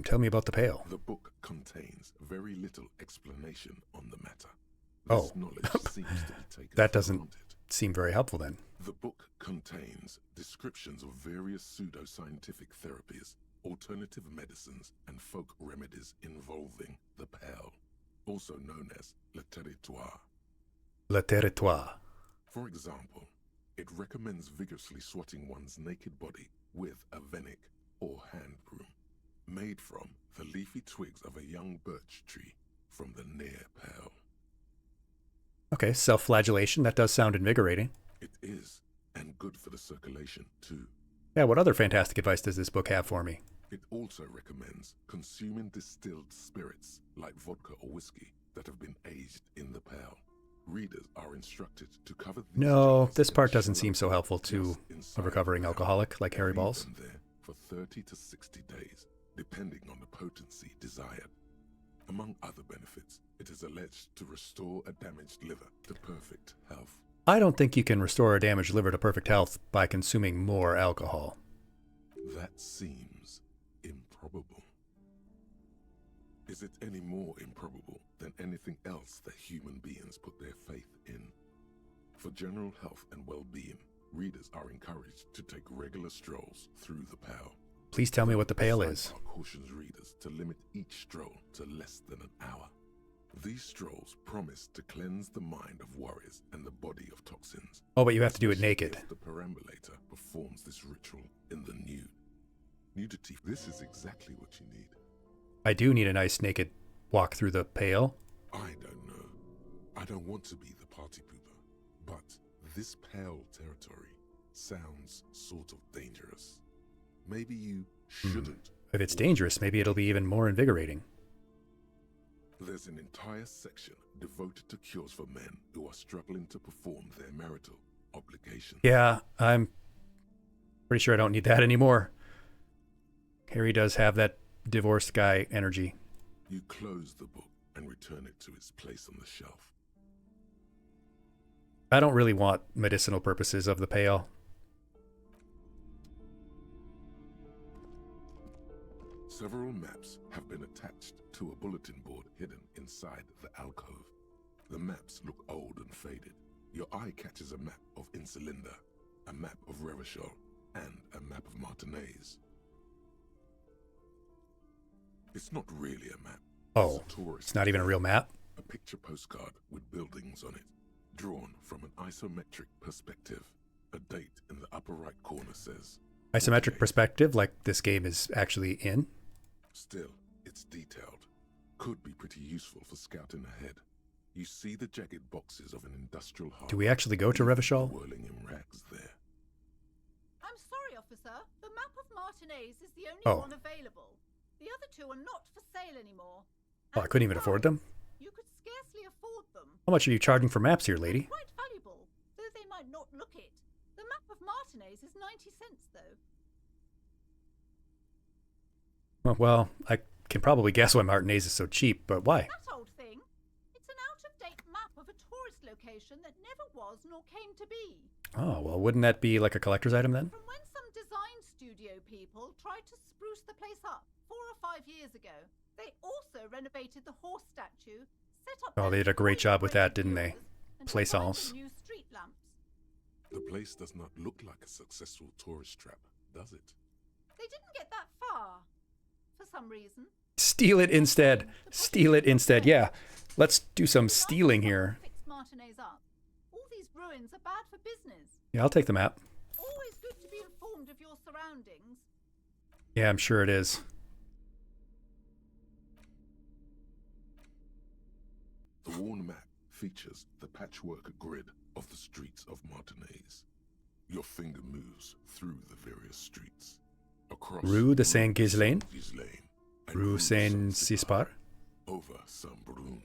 Tell me about the pale. The book contains very little explanation on the matter. Oh, This knowledge seems to be taken that for doesn't granted. seem very helpful then. The book contains descriptions of various pseudoscientific therapies, alternative medicines, and folk remedies involving the pale, also known as le territoire. Le territoire. For example, it recommends vigorously swatting one's naked body with a venic or hand broom, made from the leafy twigs of a young birch tree from the near pale. Okay, self-flagellation. That does sound invigorating. It is, and good for the circulation too. Yeah, what other fantastic advice does this book have for me? It also recommends consuming distilled spirits like vodka or whiskey that have been aged in the pale. Readers are instructed to cover these No, jars this in part a doesn't shallow seem so pit helpful to just a inside recovering the pale alcoholic like and Harry leave Balls. them there for 30 to 60 days, depending on the potency desired. Among other benefits, it is alleged to restore a damaged liver to perfect health. I don't think you can restore a damaged liver to perfect health by consuming more alcohol. That seems improbable. Is it any more improbable than anything else that human beings put their faith in? For general health and well-being, readers are encouraged to take regular strolls through the pale. Please tell me what the pale is. Sidebar cautions readers to limit each stroll to less than an hour. These strolls promise to cleanse the mind of worries and the body of toxins. Oh, but you have to do it especially naked. if the perambulator performs this ritual in the nude. Nudity, this is exactly what you need. I do need a nice naked walk through the pale. I don't know. I don't want to be the party pooper, but this pale territory sounds sort of dangerous. Maybe you shouldn't. If it's dangerous, maybe it'll be even more invigorating. There's an entire section devoted to cures for men who are struggling to perform their marital obligations. Yeah, I'm pretty sure I don't need that anymore. Harry does have that divorced guy energy. You close the book and return it to its place on the shelf. I don't really want medicinal purposes of the pale. Several maps have been attached to a bulletin board hidden inside the alcove. The maps look old and faded. Your eye catches a map of Insulinda, a map of Revachol, and a map of Martinez. It's not really a map. Oh, it's not even a real map? A picture postcard with buildings on it, drawn from an isometric perspective. A date in the upper right corner says... Isometric perspective, like this game is actually in? Still, it's detailed. Could be pretty useful for scouting ahead. You see the jagged boxes of an industrial harbor. Do we actually go to Revachol? Whirling in rags there. I'm sorry, officer. The map of Martinez is the only Oh. one available. The other two are not for sale anymore. Oh, I couldn't even afford them? You could scarcely afford them. How much are you charging for maps here, lady? Quite valuable, though they might not look it. The map of Martinez is 90 cents, though. Well, I can probably guess why Martinez is so cheap, but why? That old thing. It's an out-of-date map of a tourist location that never was nor came to be. Oh, well, wouldn't that be like a collector's item then? From when some design studio people tried to spruce the place up 4 or 5 years ago. They also renovated the horse statue, set up... Oh, they did a great job with that, didn't they? Plaisance. new street lamps. The place does not look like a successful tourist trap, does it? They didn't get that far, for some reason. Steal it instead. Steal it instead. Yeah, let's do some stealing here. Fix Martinez up. All these ruins are bad for business. Yeah, I'll take the map. Always good to be informed of your surroundings. Yeah, I'm sure it is. The worn map features the patchwork grid of the streets of Martinez. Your finger moves through the various streets. Across Rue de Saint-Ghislain, Ghislain, and Rue Saint-Cispar, over Saint-Brun,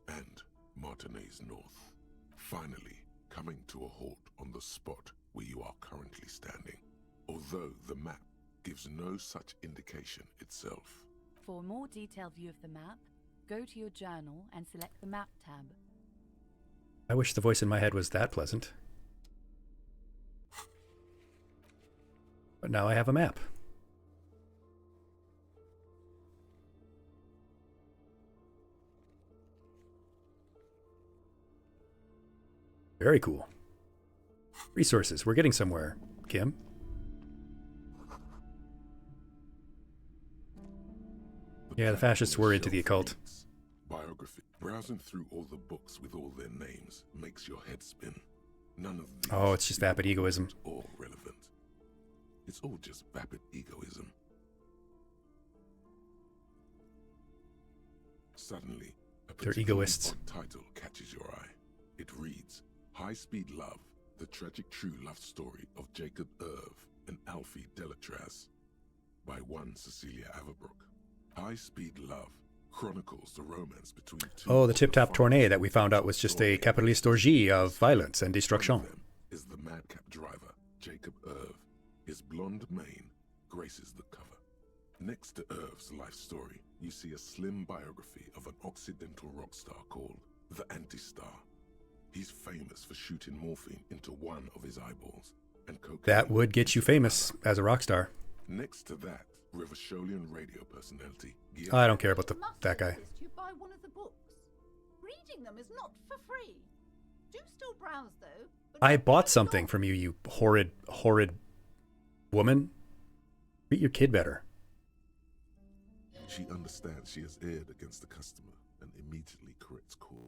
and Martinez North. Finally, coming to a halt on the spot where you are currently standing, although the map gives no such indication itself. For a more detailed view of the map, go to your journal and select the Map tab. I wish the voice in my head was that pleasant. But now I have a map. Very cool. Resources. We're getting somewhere, Kim. Yeah, the fascists were into the occult. Biography. Browsing through all the books with all their names makes your head spin. None of these. Oh, it's just vapid egoism. All relevant. It's all just vapid egoism. Suddenly, a They're particularly egoists. odd title catches your eye. It reads, High Speed Love, the tragic true love story of Jacob Irv and Alfie Delatraz, by one Cecilia Averbrook. High Speed Love. chronicles the romance between two. Oh, the tip-top tournée that we found out was just a capitalist orgie of violence and destruction. Is the madcap driver, Jacob Irv. His blonde mane graces the cover. Next to Irv's life story, you see a slim biography of an Occidental rock star called the Anti-Star. He's famous for shooting morphine into one of his eyeballs, and cocaine. That would get you famous as a rock star. Next to that, Rivasholian radio personality. I don't care about that guy. You buy one of the books. Reading them is not for free. Do still browse though. I bought something from you, you horrid woman. Treat your kid better. She understands she has erred against the customer and immediately corrects course.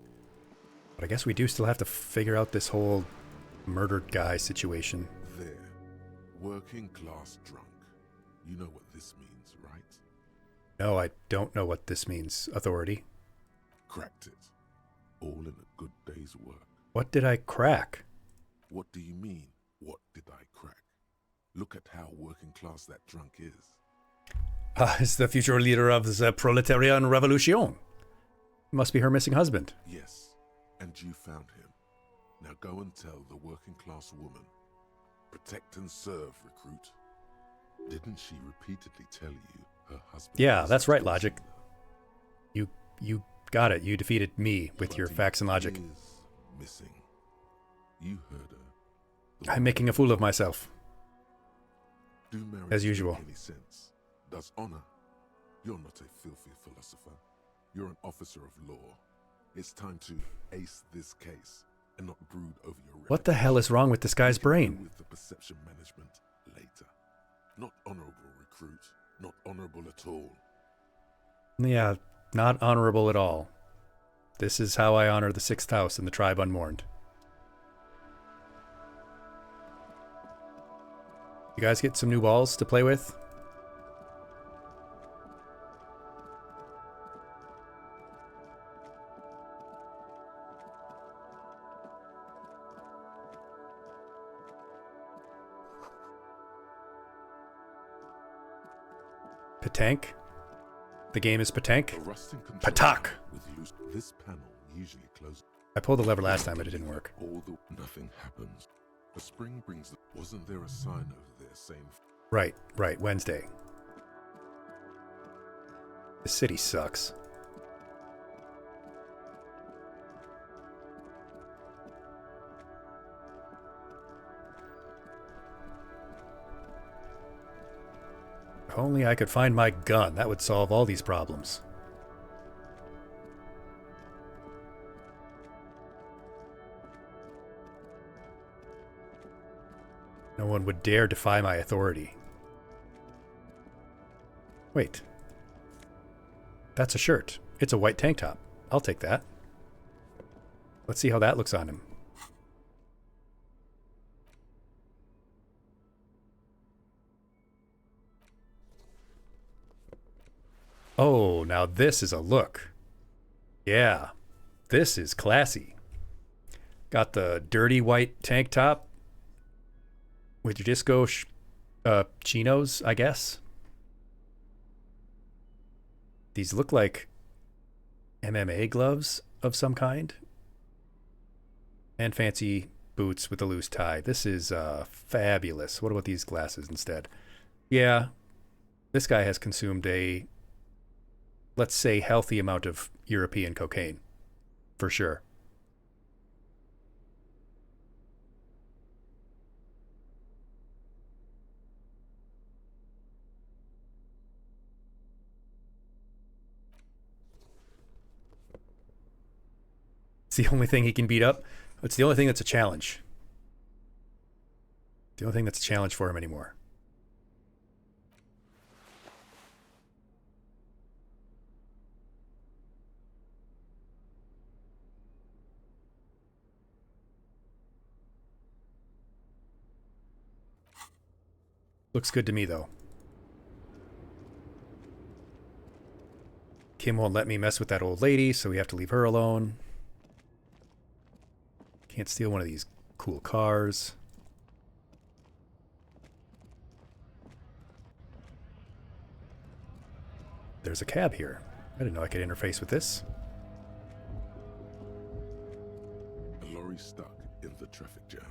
But I guess we do still have to figure out this whole murdered guy situation. There, working class drunk. You know what this means, right? No, I don't know what this means, authority. Cracked it. All in a good day's work. What did I crack? What do you mean, what did I crack? Look at how working class that drunk is. Is the future leader of the proletarian revolution. Must be her missing husband. Yes, and you found him. Now go and tell the working class woman. Protect and serve, recruit. Didn't she repeatedly tell you her husband? Yeah, that's right, Logic. You got it. You defeated me with your facts and logic. Is missing. You heard her. I'm making a fool of myself. Do marriage as usual. make any sense? Does honor? You're not a filthy philosopher. You're an officer of law. It's time to ace this case and not brood over your What the hell is wrong with this guy's brain? With the perception management later. Not honorable, recruit. Not honorable at all. Yeah, not honorable at all. This is how I honor the 6th house and the tribe unmourned. You guys get some new balls to play with? Patank? The game is Patank? Patak! This panel usually closes. I pulled the lever last time, but it didn't work. Nothing happens. The spring brings the... Wasn't there a sign over there saying... Right, Wednesday. The city sucks. If only I could find my gun. That would solve all these problems. No one would dare defy my authority. Wait. That's a shirt. It's a white tank top. I'll take that. Let's see how that looks on him. Oh, now this is a look. Yeah, this is classy. Got the dirty white tank top with your disco chinos, I guess. These look like MMA gloves of some kind. And fancy boots with a loose tie. This is fabulous. What about these glasses instead? Yeah, this guy has consumed a, let's say, healthy amount of European cocaine. For sure. It's the only thing he can beat up. It's the only thing that's a challenge. The only thing that's a challenge for him anymore. Looks good to me, though. Kim won't let me mess with that old lady, so we have to leave her alone. Can't steal one of these cool cars. There's a cab here. I didn't know I could interface with this. A lorry stuck in the traffic jam.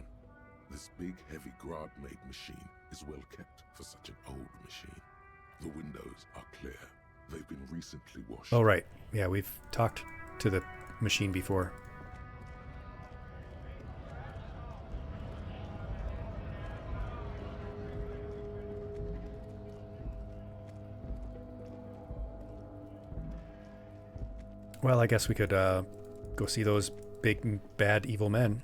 This big, heavy Grad-made machine is well kept for such an old machine. The windows are clear. They've been recently washed. Oh, right. Yeah, we've talked to the machine before. Well, I guess we could go see those big, bad, evil men.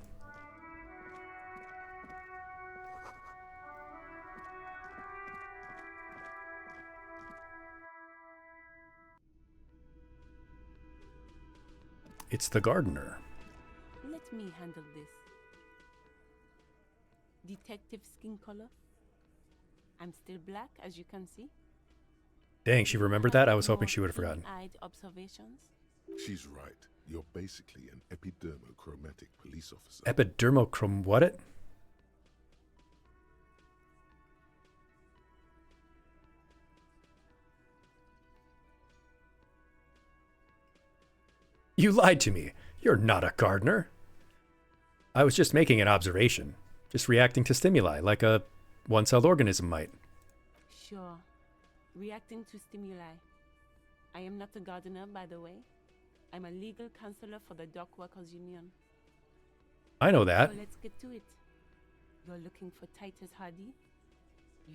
It's the gardener. Let me handle this. Detective skin color. I'm still black, as you can see. Dang, she remembered that? I was hoping she would have forgotten. Keen-eyed observations. She's right. You're basically an epidermochromatic police officer. Epidermochrom what it? You lied to me. You're not a gardener. I was just making an observation. Just reacting to stimuli, like a one-celled organism might. Sure. Reacting to stimuli. I am not a gardener, by the way. I'm a legal counselor for the Dock Workers Union. I know that. So let's get to it. You're looking for Titus Hardy?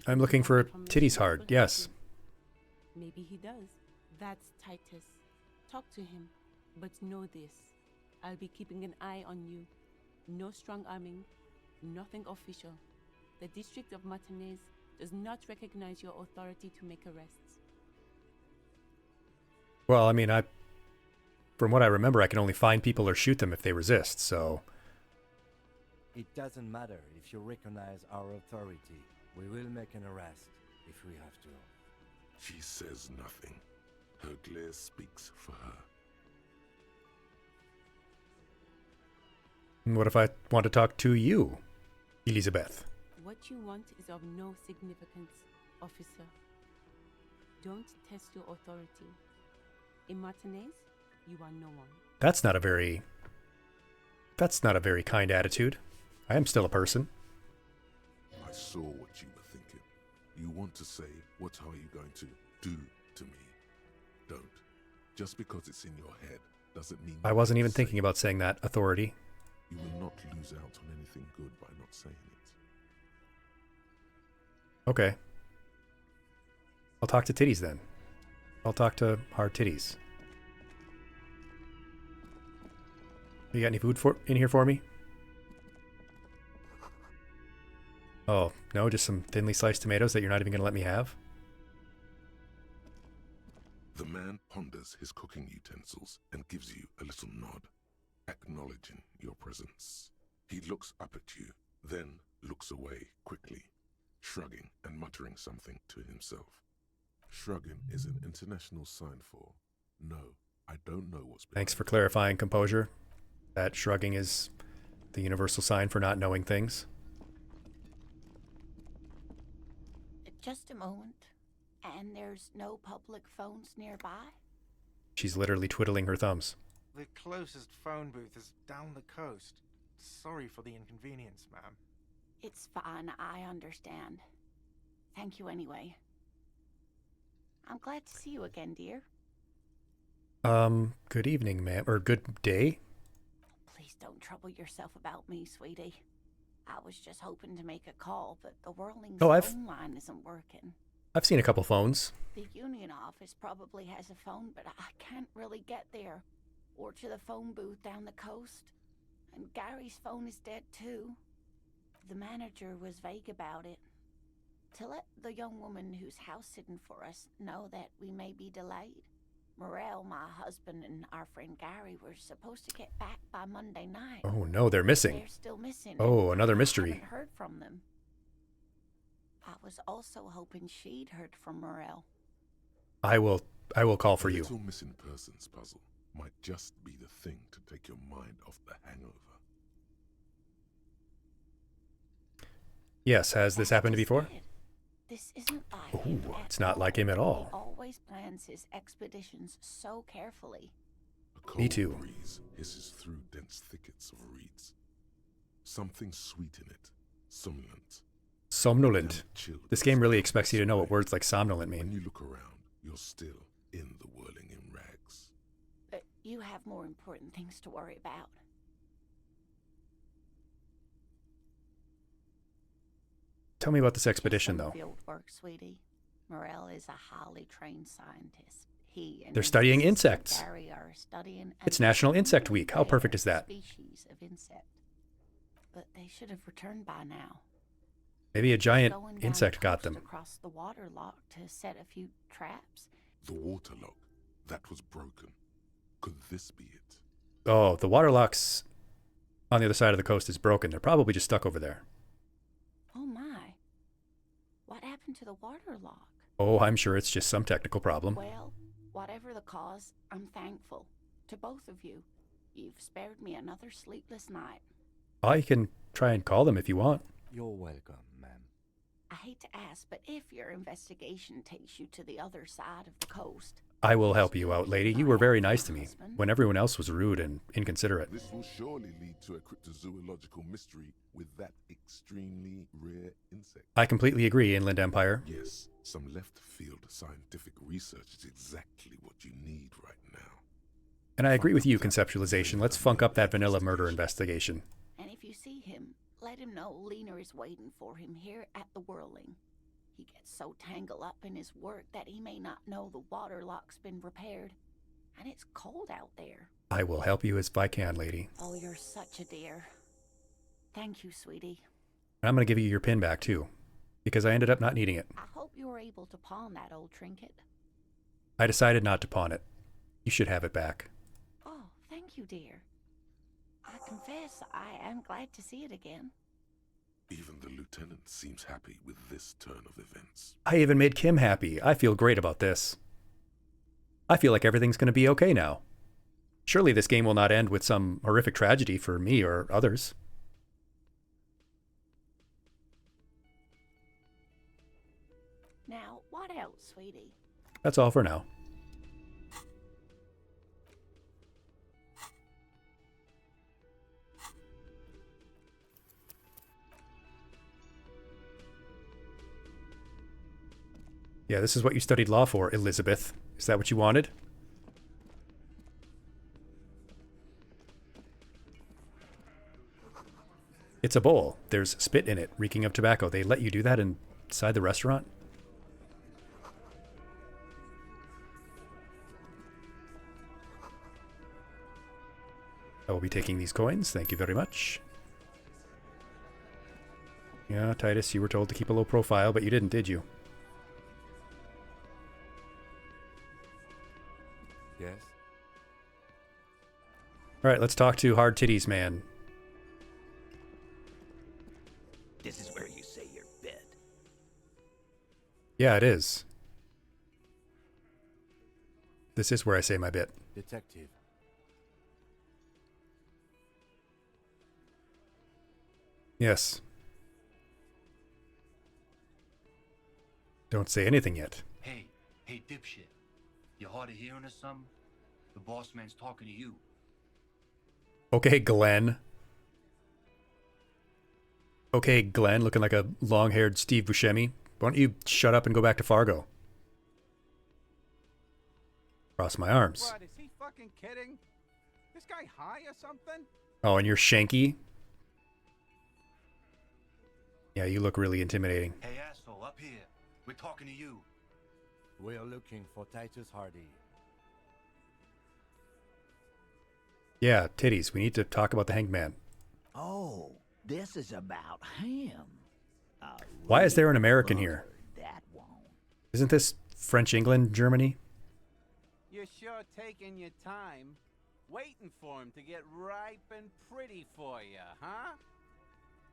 I'm looking for titties hard, yes. Maybe he does. That's Titus. Talk to him. But know this. I'll be keeping an eye on you. No strong arming. Nothing official. The District of Martinez does not recognize your authority to make arrests. Well, I mean, from what I remember, I can only find people or shoot them if they resist, so... It doesn't matter if you recognize our authority. We will make an arrest if we have to. She says nothing. Her glare speaks for her. What if I want to talk to you, Elizabeth? What you want is of no significance, officer. Don't test your authority. In Martinez, you are no one. That's not a very kind attitude. I am still a person. I saw what you were thinking. You want to say, what are you going to do to me? Don't. Just because it's in your head doesn't mean... I wasn't even thinking about saying that, authority. You will not lose out on anything good by not saying it. Okay. I'll talk to titties then. I'll talk to hard titties. You got any food in here for me? Oh, no, just some thinly sliced tomatoes that you're not even going to let me have? The man ponders his cooking utensils and gives you a little nod, acknowledging your presence. He looks up at you, then looks away quickly, shrugging and muttering something to himself. Shrugging is an international sign for, no, I don't know what's... Thanks for clarifying, composure. That shrugging is the universal sign for not knowing things. Just a moment. And there's no public phones nearby? She's literally twiddling her thumbs. The closest phone booth is down the coast. Sorry for the inconvenience, ma'am. It's fine, I understand. Thank you anyway. I'm glad to see you again, dear. Good evening, ma'am. Or good day? Please don't trouble yourself about me, sweetie. I was just hoping to make a call, but the Whirling's phone line isn't working. I've seen a couple phones. The union office probably has a phone, but I can't really get there. Or to the phone booth down the coast. And Gary's phone is dead too. The manager was vague about it. To let the young woman who's house-sitting for us know that we may be delayed. Morel, my husband, and our friend Gary were supposed to get back by Monday night. Oh no, they're missing. They're still missing. Oh, another I mystery. haven't heard from them. I was also hoping she'd heard from Morel. I will call for you. The little missing persons puzzle might just be the thing to take your mind off the hangover. Yes, has this happened before? This isn't like Ooh, him it's not like him at all. He always plans his expeditions so carefully. Me too. Breeze hisses through dense thickets of reeds. Something sweet in it, somnolent. Somnolent. This game really expects you to know what words like somnolent mean. When you look around, you're still in the whirling in rags. But you have more important things to worry about. Tell me about this expedition, though. Field work, sweetie. Morel is a highly trained scientist. He and They're studying his sister insects. Gary are studying It's National Insect Week. How perfect is that? Species of insect. But they should have returned by now. Maybe a giant Going down insect the got coast them. across the water lock to set a few traps. The water lock, that was broken. Could this be it? Oh, the water locks on the other side of the coast is broken. They're probably just stuck over there. Oh my. What happened to the water lock? Oh, I'm sure it's just some technical problem. Well, whatever the cause, I'm thankful. To both of you. You've spared me another sleepless night. I can try and call them if you want. You're welcome, ma'am. I hate to ask, but if your investigation takes you to the other side of the coast... I will help you out, lady. You were very nice to me when everyone else was rude and inconsiderate. This will surely lead to a cryptozoological mystery with that extremely rare insect. I completely agree, Inland Empire. Yes, some left-field scientific research is exactly what you need right now. And I agree with you, Conceptualization. Let's funk up that vanilla murder investigation. And if you see him, let him know Lena is waiting for him here at the Whirling. He gets so tangled up in his work that he may not know the water lock's been repaired. And it's cold out there. I will help you as I can, lady. Oh, you're such a dear. Thank you, sweetie. And I'm going to give you your pin back, too, because I ended up not needing it. I hope you were able to pawn that old trinket. I decided not to pawn it. You should have it back. Oh, thank you, dear. I confess I am glad to see it again. Even the lieutenant seems happy with this turn of events. I even made Kim happy. I feel great about this. I feel like everything's going to be okay now. Surely this game will not end with some horrific tragedy for me or others. Now, what else, sweetie? That's all for now. Yeah, this is what you studied law for, Elizabeth. Is that what you wanted? It's a bowl. There's spit in it, reeking of tobacco. They let you do that inside the restaurant? I will be taking these coins. Thank you very much. Yeah, Titus, you were told to keep a low profile, but you didn't, did you? Yes? Alright, let's talk to Hard Titties Man. This is where you say your bit. Yeah, it is. This is where I say my bit. Detective. Yes. Don't say anything yet. Hey, dipshit. You hard of hearing or something? The boss man's talking to you. Okay, Glenn. Okay, Glenn, looking like a long-haired Steve Buscemi. Why don't you shut up and go back to Fargo? Cross my arms. What, is he fucking kidding? This guy high or something? Oh, and you're Shanky? Yeah, you look really intimidating. Hey, asshole, up here. We're talking to you. We're looking for Titus Hardy. Yeah, titties. We need to talk about the Hanged Man. Oh, this is about him. Why is there an American here? That won't. Isn't this French England, Germany? You're sure taking your time, waiting for him to get ripe and pretty for you, huh?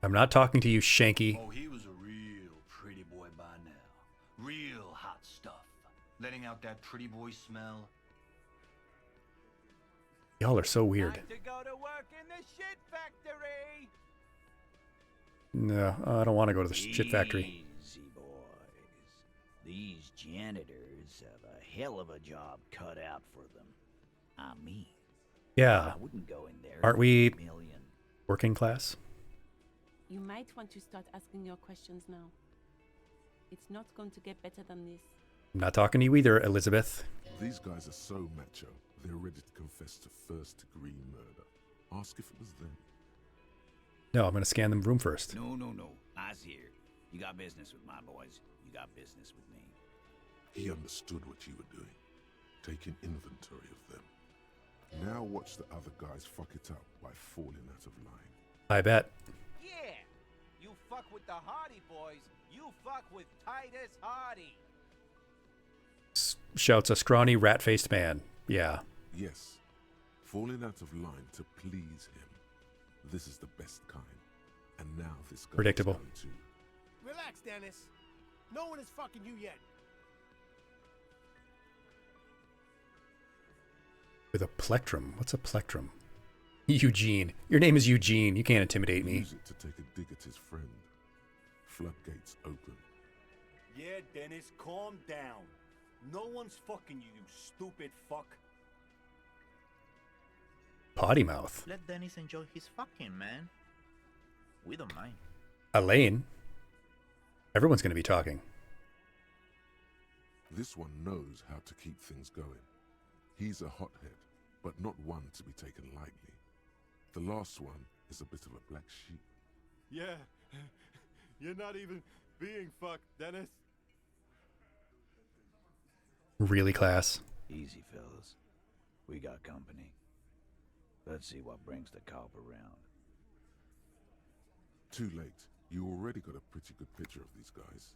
I'm not talking to you, Shanky. Oh, he was a real pretty boy by now. Real hot stuff. Letting out that pretty boy smell. Y'all are so weird. Time to go to work in the shit factory. No, I don't want to go to the shit factory. Easy, boy. These janitors have a hell of a job cut out for them. I mean, Yeah. I wouldn't go in there. Aren't for we a million. working class? You might want to start asking your questions now. It's not going to get better than this. I'm not talking to you either, Elizabeth. These guys are so macho, they're ready to confess to first-degree murder. Ask if it was them. No, I'm going to scan the room first. No. I's here. You got business with my boys. You got business with me. He understood what you were doing, taking inventory of them. Now watch the other guys fuck it up by falling out of line. I bet. Yeah! You fuck with the Hardy boys, you fuck with Titus Hardy. Shouts a scrawny, rat-faced man. Yeah. Yes, falling out of line to please him. This is the best kind. And now this guy Predictable. is going to... Relax, Dennis. No one is fucking you yet. With a plectrum. What's a plectrum? Eugene. Your name is Eugene. You can't intimidate me. Use it to take a dig at his friend. Floodgates open. Yeah, Dennis, calm down. No one's fucking you, you stupid fuck. Potty mouth. Let Dennis enjoy his fucking, man. We don't mind. Elaine. Everyone's going to be talking. This one knows how to keep things going. He's a hothead, but not one to be taken lightly. The last one is a bit of a black sheep. Yeah, you're not even being fucked, Dennis. Really class. Easy, fellas. We got company. Let's see what brings the cop around. Too late. You already got a pretty good picture of these guys.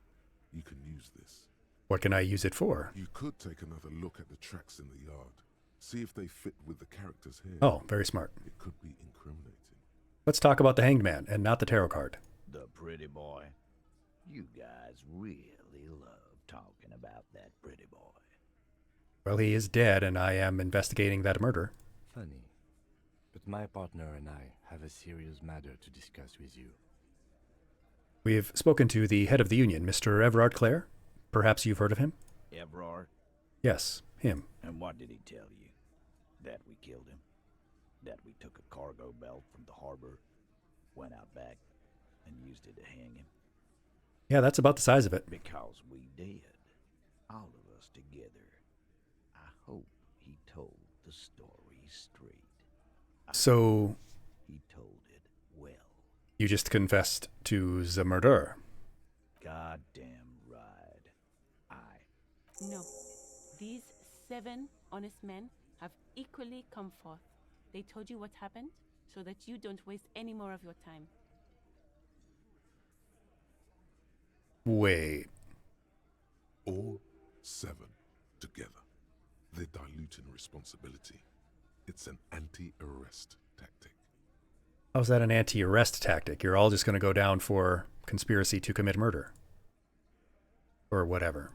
You can use this. What can I use it for? You could take another look at the tracks in the yard. See if they fit with the characters here. Oh, very smart. It could be incriminating. Let's talk about the Hanged Man and not the tarot card. The pretty boy. You guys really love talking about that pretty boy. Well, he is dead, and I am investigating that murder. Funny. But my partner and I have a serious matter to discuss with you. We've spoken to the head of the union, Mr. Everard Clare. Perhaps you've heard of him? Everard? Yes, him. And what did he tell you? That we killed him? That we took a cargo belt from the harbor, went out back, and used it to hang him? Yeah, that's about the size of it. Because we did. All of us together. I hope he told the story straight. So... He told it well. You just confessed to the murder. Goddamn right. No. These 7 honest men have equally come forth. They told you what happened so that you don't waste any more of your time. Wait. All 7 together. They're diluting responsibility. It's an anti-arrest tactic. How's that an anti-arrest tactic? You're all just going to go down for conspiracy to commit murder. Or whatever.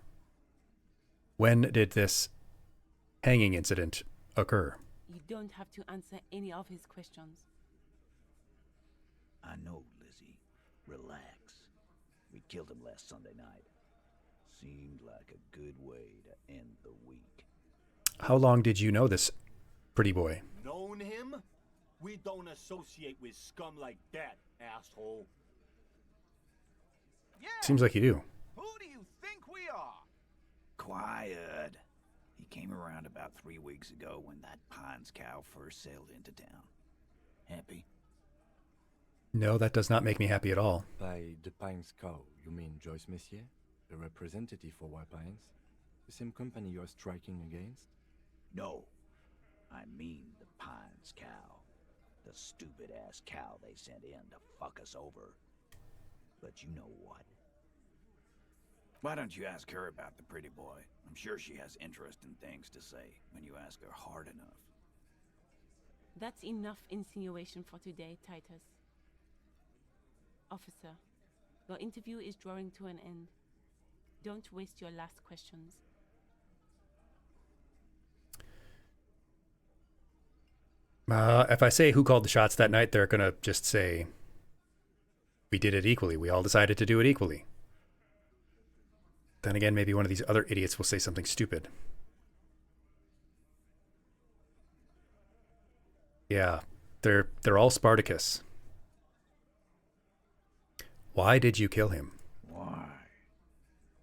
When did this hanging incident occur? You don't have to answer any of his questions. I know, Lizzie. Relax. We killed him last Sunday night. Seemed like a good way to end the week. How long did you know this pretty boy? Known him? We don't associate with scum like that, asshole. Yeah. Seems like you do. Who do you think we are? Quiet. He came around about 3 weeks ago when that Pines cow first sailed into town. Happy? No, that does not make me happy at all. By the Pines cow, you mean Joyce Messier, the representative for White Pines? The same company you're striking against? No. I mean the Pines cow. The stupid-ass cow they sent in to fuck us over. But you know what? Why don't you ask her about the pretty boy? I'm sure she has interesting things to say when you ask her hard enough. That's enough insinuation for today, Titus. Officer, your interview is drawing to an end. Don't waste your last questions. If I say who called the shots that night, they're going to just say, we did it equally. We all decided to do it equally. Then again, maybe one of these other idiots will say something stupid. Yeah, they're all Spartacus. Why did you kill him? Why?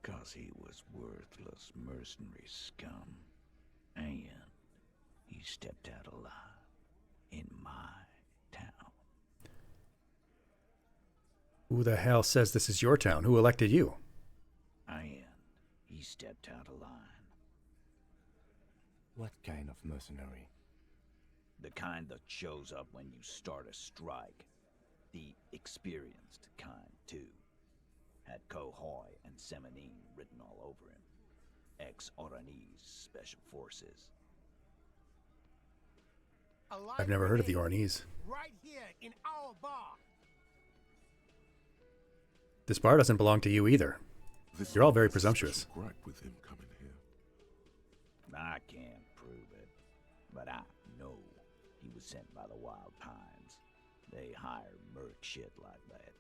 'Cause he was worthless mercenary scum. And he stepped out alive in my town. Who the hell says this is your town? Who elected you? And he stepped out of line. What kind of mercenary? The kind that shows up when you start a strike. The experienced kind, too. Had Kohoy and Semenine written all over him. Ex-Oranese Special Forces. I've never heard of the Ornese. Right here in our bar. This bar doesn't belong to you either. You're all very presumptuous. Gripe with him coming here. I can't prove it, but I know he was sent by the Wild Pines. They hire merc shit like that.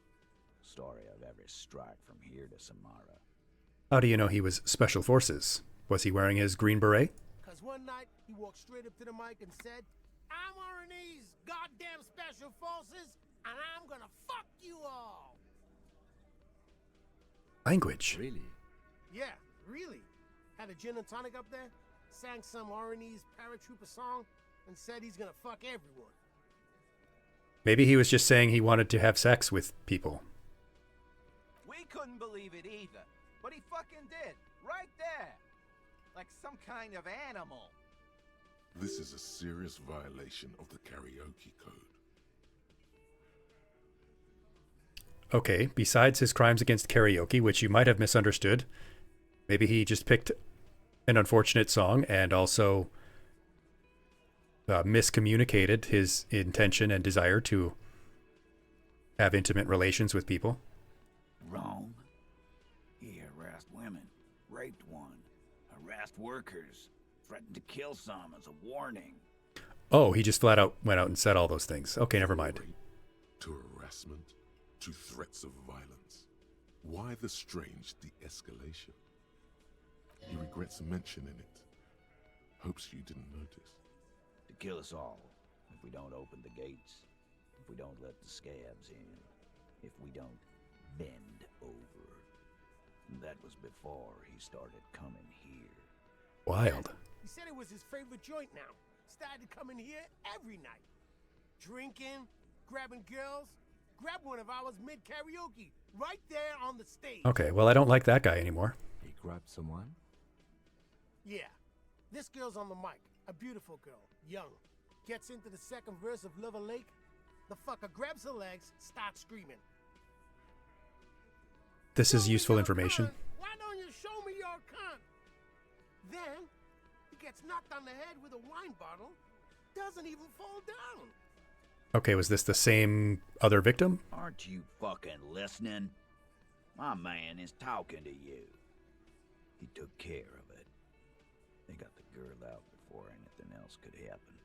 Story of every strike from here to Samara. How do you know he was Special Forces? Was he wearing his green beret? Cause one night he walked straight up to the mic and said, "I'm Oranese goddamn Special Forces, and I'm gonna fuck you all." Language. Really? Yeah, really. Had a gin and tonic up there, sang some Oranese paratrooper song, and said he's gonna fuck everyone. Maybe he was just saying he wanted to have sex with people. We couldn't believe it either, but he fucking did, right there. Like some kind of animal. This is a serious violation of the karaoke code. Okay, besides his crimes against karaoke, which you might have misunderstood, maybe he just picked an unfortunate song and also miscommunicated his intention and desire to have intimate relations with people. Wrong. He harassed women, raped one, harassed workers, threatened to kill some as a warning. Oh, he just flat out went out and said all those things. Okay, never mind. To harassment, to threats of violence. Why the strange de-escalation? He regrets mentioning it. Hopes you didn't notice. To kill us all, if we don't open the gates, if we don't let the scabs in, if we don't bend over. That was before he started coming here. Wild. He said it was his favorite joint now. Started coming here every night. Drinking, grabbing girls. Grab one of ours mid-karaoke, right there on the stage. Okay, well, I don't like that guy anymore. He grabbed someone? Yeah. This girl's on the mic. A beautiful girl. Young. Gets into the second verse of Liver Lake. The fucker grabs her legs, starts screaming. This is useful information. Why don't you show me your cunt? Then, he gets knocked on the head with a wine bottle. Doesn't even fall down. Okay, was this the same other victim? Aren't you fucking listening? My man is talking to you. He took care of it. They got the girl out before anything else could happen.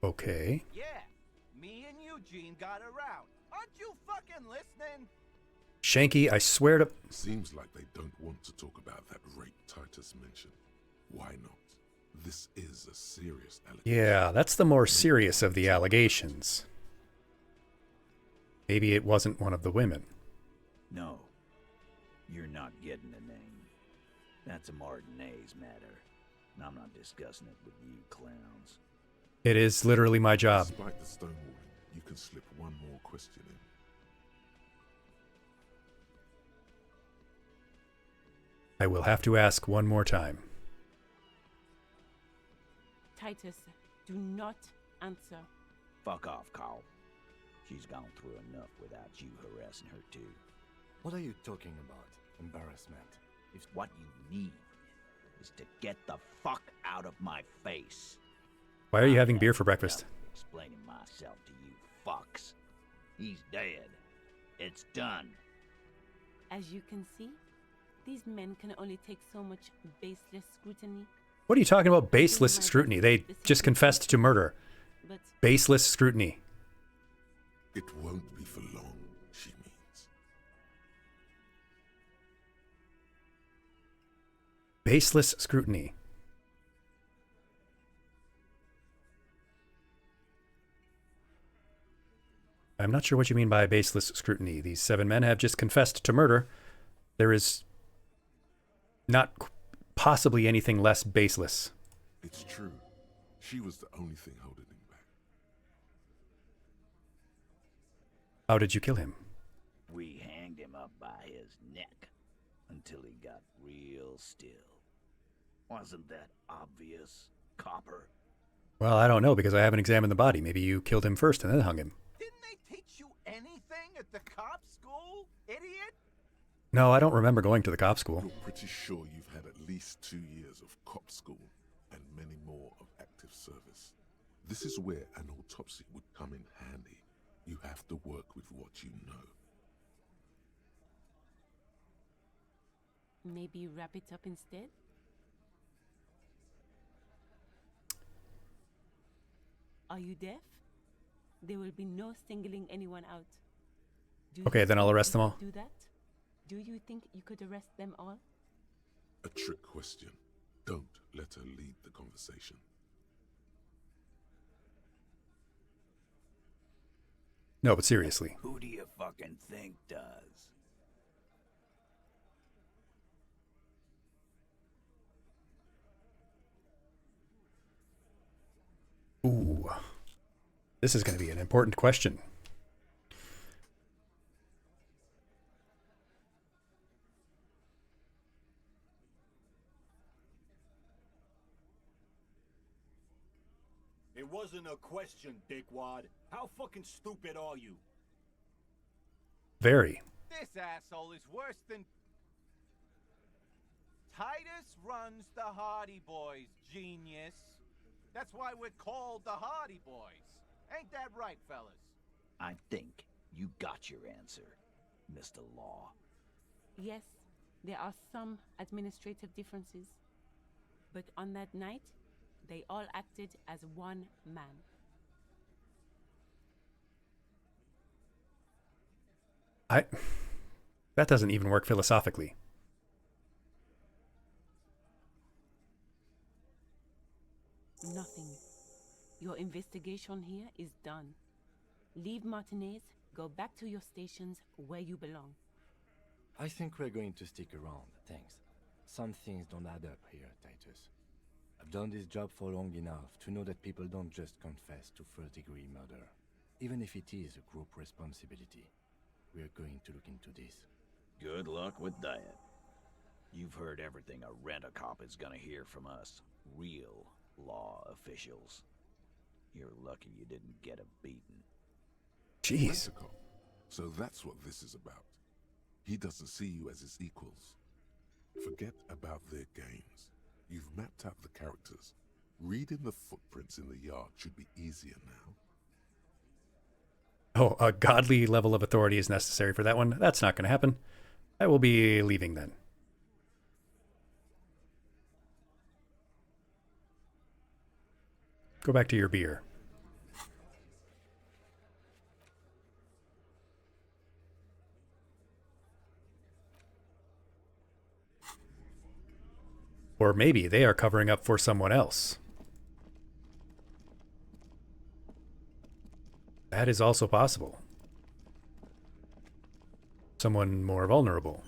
Okay. Yeah, me and Eugene got her out. Aren't you fucking listening? Shanky, I swear to... Seems like they don't want to talk about that rape Titus mentioned. Why not? This is a serious allegation. Yeah, that's the more serious of the allegations. Maybe it wasn't one of the women. No, you're not getting a name. That's a Martinez matter, and I'm not discussing it with you clowns. It is literally my job. Despite the stonewalling, you can slip one more question in. I will have to ask one more time. Titus, do not answer. Fuck off, Carl. She's gone through enough without you harassing her too. What are you talking about? Embarrassment. If what you need is to get the fuck out of my face. Why are you having beer for breakfast? Explaining myself to you fucks. He's dead. It's done. As you can see, these men can only take so much baseless scrutiny. What are you talking about, baseless scrutiny? They just confessed to murder. But Baseless scrutiny. It won't be for long, she means. Baseless scrutiny. I'm not sure what you mean by baseless scrutiny. These 7 men have just confessed to murder. There is not possibly anything less baseless. It's true. She was the only thing holding him back. How did you kill him? We hanged him up by his neck until he got real still. Wasn't that obvious, Copper? Well, I don't know because I haven't examined the body. Maybe you killed him first and then hung him. Didn't they teach you anything at the cop school, idiot? No, I don't remember going to the cop school. You're pretty sure you've had at least 2 years of cop school and many more of active service. This is where an autopsy would come in handy. You have to work with what you know. Maybe wrap it up instead? Are you deaf? There will be no singling anyone out. Okay, then I'll arrest them all. Do that? Do you think you could arrest them all? A trick question. Don't let her lead the conversation. No, but seriously. Who do you fucking think does? Ooh. This is going to be an important question. It wasn't a question, dickwad. How fucking stupid are you? Very. This asshole is worse than... Titus runs the Hardy Boys, genius. That's why we're called the Hardy Boys. Ain't that right, fellas? I think you got your answer, Mr. Law. Yes, there are some administrative differences. But on that night, they all acted as one man. That doesn't even work philosophically. Nothing. Your investigation here is done. Leave Martinez, go back to your stations where you belong. I think we're going to stick around, thanks. Some things don't add up here, Titus. I've done this job for long enough to know that people don't just confess to first-degree murder. Even if it is a group responsibility, we're going to look into this. Good luck with that. You've heard everything a rent-a-cop is gonna hear from us. Real law officials. You're lucky you didn't get a beating. Jeez. So that's what this is about. He doesn't see you as his equals. Forget about their games. You've mapped out the characters. Reading the footprints in the yard should be easier now. Oh, a godly level of authority is necessary for that one. That's not going to happen. I will be leaving then. Go back to your beer. Or maybe they are covering up for someone else. That is also possible. Someone more vulnerable,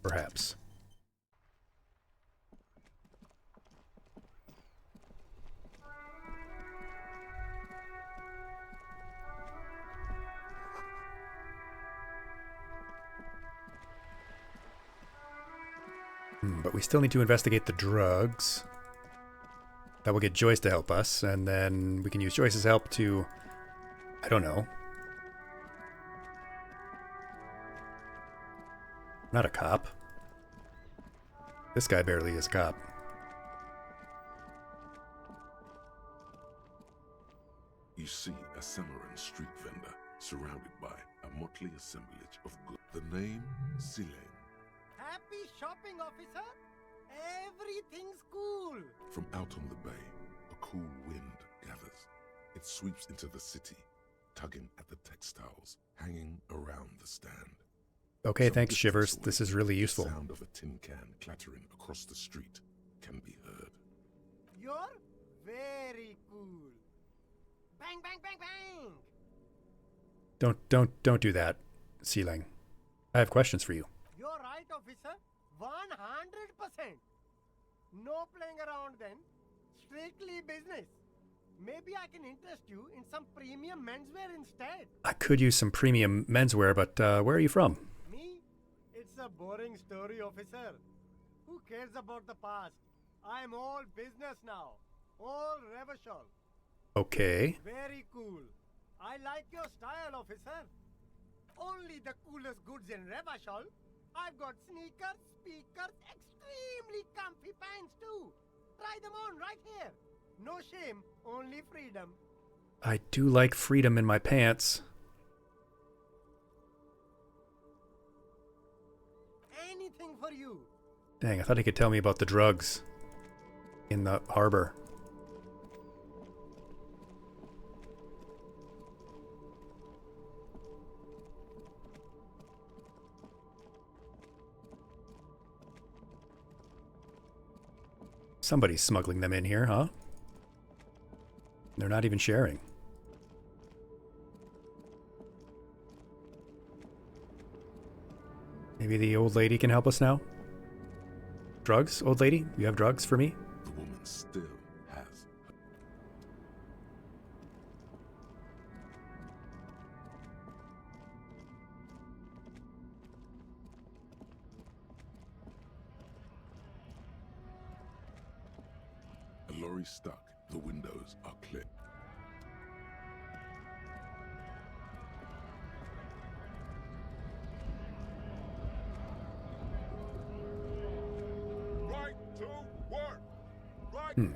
perhaps. But we still need to investigate the drugs. That will get Joyce to help us, and then we can use Joyce's help to... I don't know. Not a cop. This guy barely is a cop. You see a Samaran street vendor surrounded by a motley assemblage of goods. The name, Silene. Happy shopping, officer. Everything's cool. From out on the bay, a cool wind gathers. It sweeps into the city, tugging at the textiles hanging around the stand. Okay, Some thanks, distance Shivers. away, This is really useful. The sound of a tin can clattering across the street can be heard. You're very cool. Bang, bang, bang, bang! Don't do that, Sealing. I have questions for you. You're right, officer. 100%. No playing around then. Strictly business. Maybe I can interest you in some premium menswear instead. I could use some premium menswear, but where are you from? Me? It's a boring story, officer. Who cares about the past? I'm all business now. All Revachol. Okay. Very cool. I like your style, officer. Only the coolest goods in Revachol. I've got sneakers, speakers, extremely comfy pants too. Try them on right here. No shame, only freedom. I do like freedom in my pants. Anything for you. Dang, I thought he could tell me about the drugs in the harbor. Somebody's smuggling them in here, huh? They're not even sharing. Maybe the old lady can help us now? Drugs, old lady? You have drugs for me? The woman still has. A lorry stuck. The windows are clipped. Right to work. Right.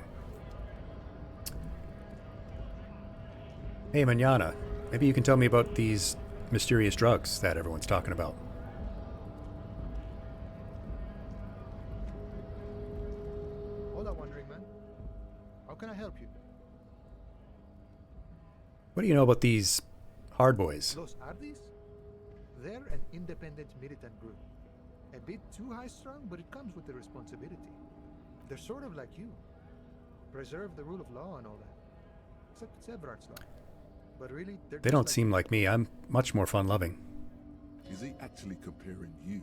Hey, Manana. Maybe you can tell me about these mysterious drugs that everyone's talking about. Hola, Wandering Man. How can I help you? What do you know about these hard boys? Los Ardis? They're an independent militant group. A bit too high-strung, but it comes with the responsibility. They're sort of like you. Preserve the rule of law and all that. Except it's Everard's law. But really, They just don't seem like me. I'm much more fun-loving. Is he actually comparing you,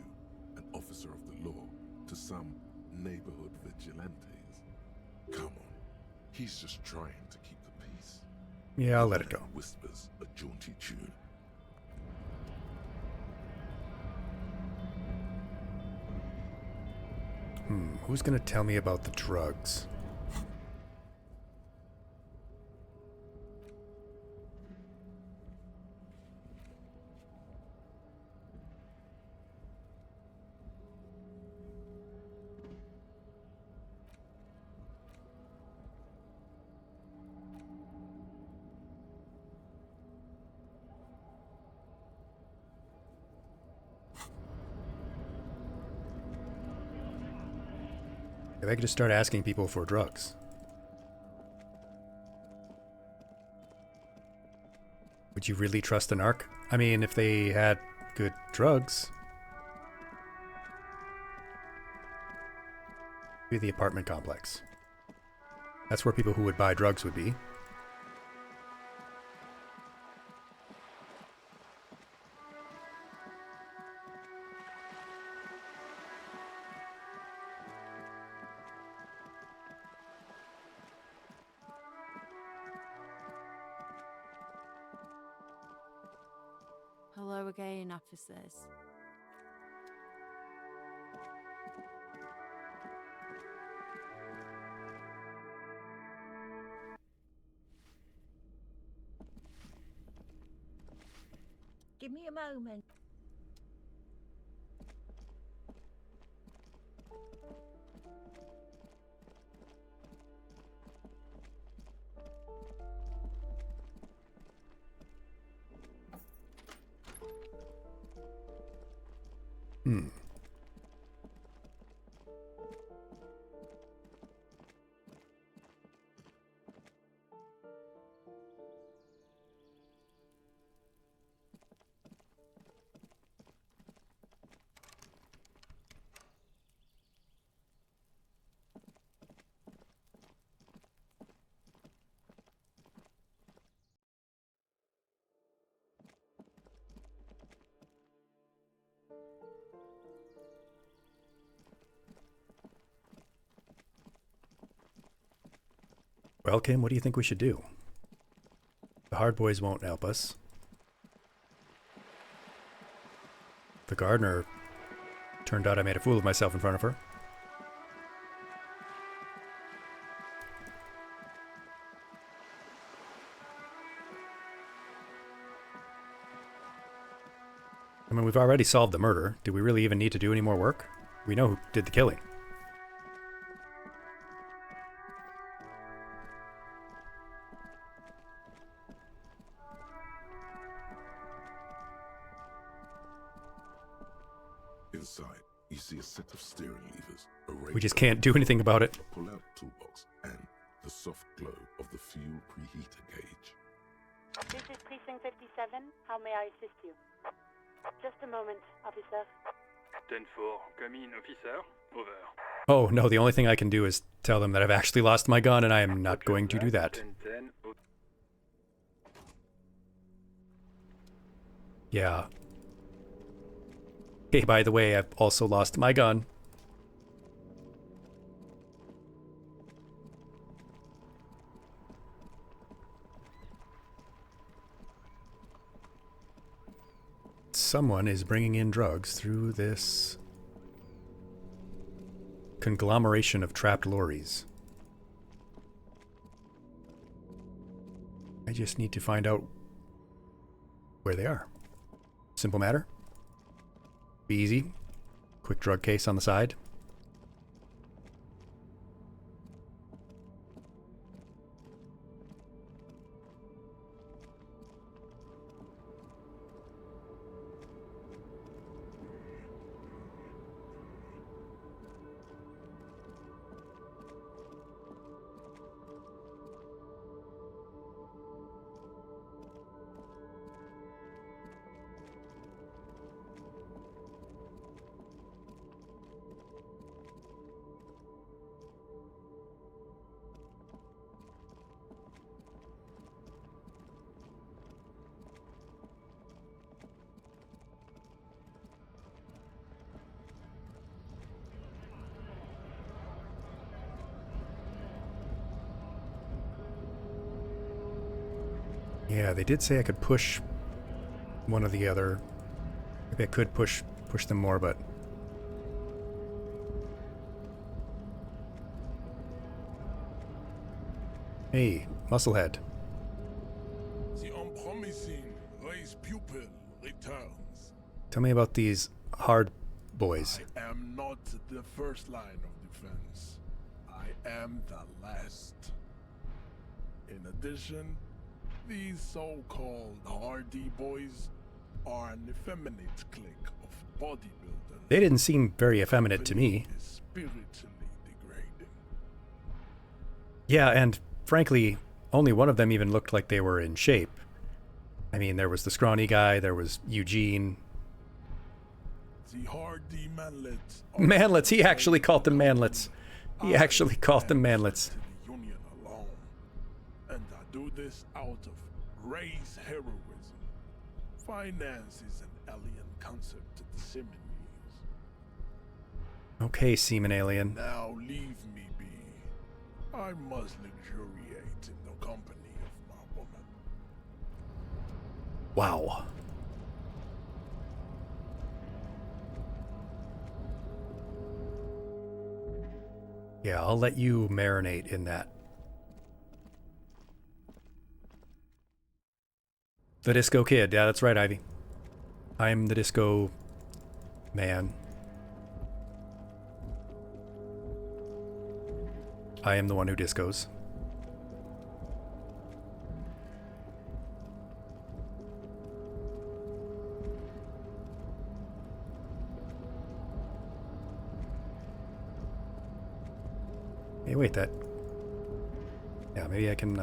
an officer of the law, to some neighborhood vigilantes? Come on. He's just trying to keep the peace. Yeah, I'll let it go. Whispers a jaunty tune. Who's gonna tell me about the drugs? If I could just start asking people for drugs. Would you really trust a narc? I mean, if they had good drugs. Maybe the apartment complex. That's where people who would buy drugs would be. Hello again, officers. Give me a moment. Well, Kim, what do you think we should do? The hard boys won't help us. The gardener turned out I made a fool of myself in front of her. I mean, we've already solved the murder. Do we really even need to do any more work? We know who did the killing. Inside, you see a set of steering levers. We just can't do anything about it. A pull-out toolbox and the soft glow of the fuel preheater gauge. This is Precinct 57. How may I assist you? Just a moment, officer. 10-4, come in, officer. Over. Oh, no, the only thing I can do is tell them that I've actually lost my gun, and I am not going to do that. 10-10. Yeah. Hey, by the way, I've also lost my gun. Someone is bringing in drugs through this conglomeration of trapped lorries. I just need to find out where they are. Simple matter. Be easy. Quick drug case on the side. Yeah, they did say I could push one or the other. Maybe I could push them more, but... Hey, Musclehead. The unpromising race pupil returns. Tell me about these hard boys. I am not the first line of defense. I am the last. In addition, these so-called hardy boys are an effeminate clique of bodybuilders. They didn't seem very effeminate to me. Spiritually degrading. Yeah, and frankly, only one of them even looked like they were in shape. I mean, there was the scrawny guy, there was Eugene. The hardy manlets. Manlets, he actually called them manlets. He actually called them manlets. Union alone. And I do this out of race heroism. Finance is an alien concept to the Simon. Okay, semen alien. Now leave me be. I must luxuriate in the company of my woman. Wow. Yeah, I'll let you marinate in that. The Disco Kid. Yeah, that's right, Ivy. I'm the Disco Man. I am the one who discos. Hey, wait, that... Yeah, maybe I can,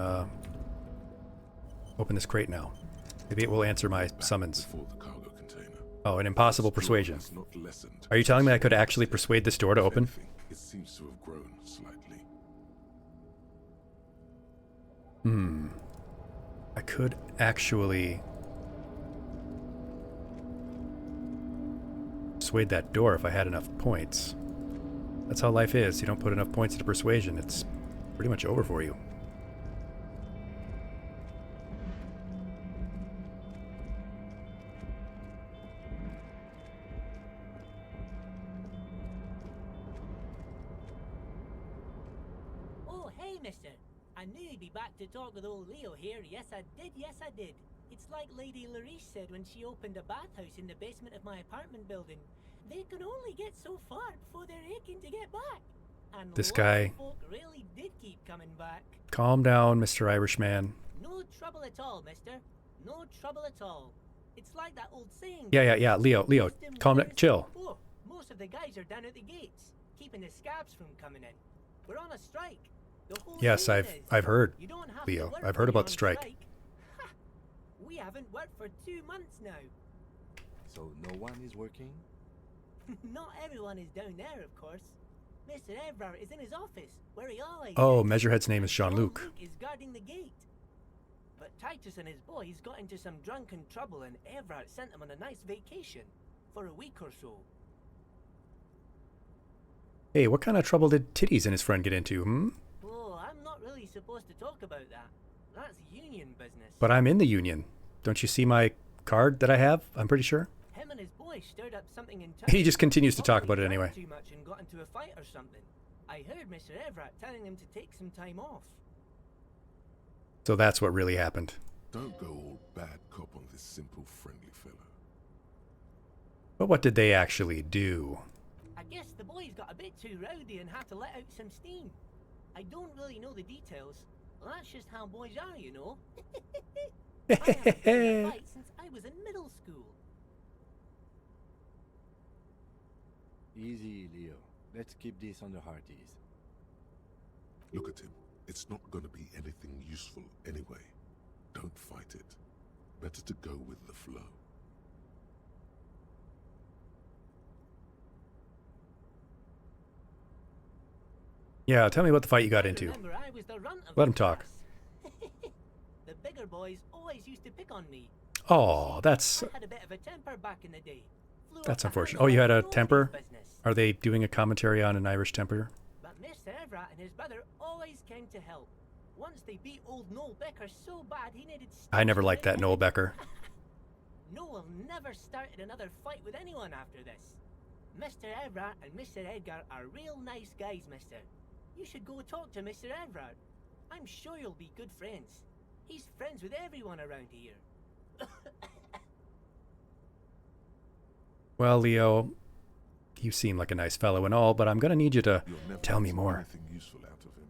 open this crate now. Maybe it will answer my summons. Oh, an impossible persuasion. Are you telling me I could actually persuade this door to open? It seems to have grown slightly. I could actually persuade that door if I had enough points. That's how life is. You don't put enough points into persuasion, it's pretty much over for you. Hey, mister. I knew you'd be back to talk with old Leo here. Yes, I did. It's like Lady Larice said when she opened a bathhouse in the basement of my apartment building. They can only get so far before they're aching to get back. And This lots guy. of folk really did keep coming back. Calm down, Mr. Irishman. No trouble at all, mister. No trouble at all. It's like that old saying. Yeah. Leo, calm down. Chill. Oh, most of the guys are down at the gates, keeping the scabs from coming in. We're on a strike. The whole Yes, thing I've heard, you don't have to Leo. work I've when heard you're about the on strike. Ha! We haven't worked for 2 months now. So no one is working? Not everyone is down there, of course. Mr. Everard is in his office, where he always Oh, is. Measurehead's name is Jean-Luc. Jean-Luc is guarding the gate. But Titus and his boys got into some drunken trouble and Everard sent them on a nice vacation for a week or so. Hey, what kind of trouble did Titties and his friend get into, hmm? Oh, I'm not really supposed to talk about that. That's union business. But I'm in the union. Don't you see my card that I have? I'm pretty sure. Him and his boys stirred up something in town. He just continues to talk about it anyway. Too much and got into a fight or something. I heard Mr. Everett telling them to take some time off. So that's what really happened. Don't go all bad cop on this simple, friendly fella. But what did they actually do? I guess the boys got a bit too rowdy and had to let out some steam. I don't really know the details. Well, that's just how boys are, you know. I haven't been in a fight since I was in middle school. Easy, Leo. Let's keep this on the hearties. Look at him. It's not going to be anything useful anyway. Don't fight it. Better to go with the flow. Yeah, tell me about the fight you got into. Let him talk. The bigger boys always used to pick on me. Oh, that's... I had a bit of a temper back in the day. That's unfortunate. Oh, you had a temper? Are they doing a commentary on an Irish temper? But Mr. Everett and his brother always came to help. Once they beat old Noel Becker so bad he needed... I never liked that Noel Becker. Noel never started another fight with anyone after this. Mr. Everett and Mr. Edgar are real nice guys, mister. You should go talk to Mr. Everett. I'm sure you'll be good friends. He's friends with everyone around here. Well, Leo, you seem like a nice fellow and all, but I'm going to need you to tell me more. Anything useful out of him.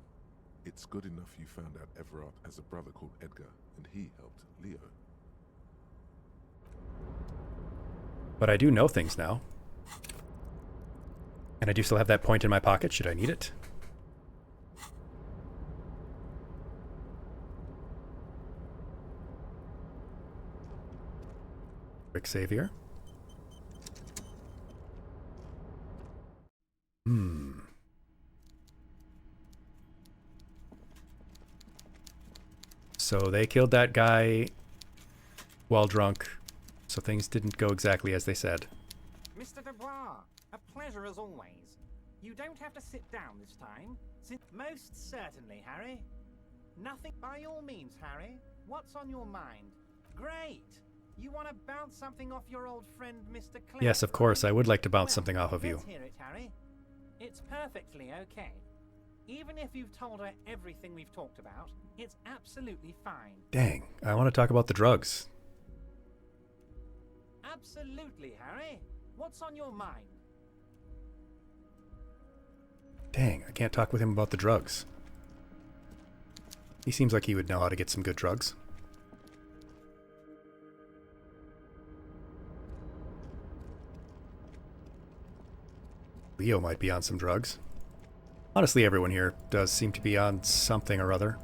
It's good enough you found out Everard has a brother called Edgar, and he helped Leo. But I do know things now. And I do still have that point in my pocket, should I need it. Quick save here. So they killed that guy while drunk, so things didn't go exactly as they said. Mr. Dubois, a pleasure as always. You don't have to sit down this time. Most certainly, Harry. Nothing by all means, Harry. What's on your mind? Great! You want to bounce something off your old friend, Mr. Clay? Yes, of course, I would like to bounce something off of you. Let's hear it, Harry. It's perfectly okay. Even if you've told her everything we've talked about, it's absolutely fine. Dang, I want to talk about the drugs. Absolutely, Harry. What's on your mind? Dang, I can't talk with him about the drugs. He seems like he would know how to get some good drugs. Leo might be on some drugs. Honestly, everyone here does seem to be on something or other.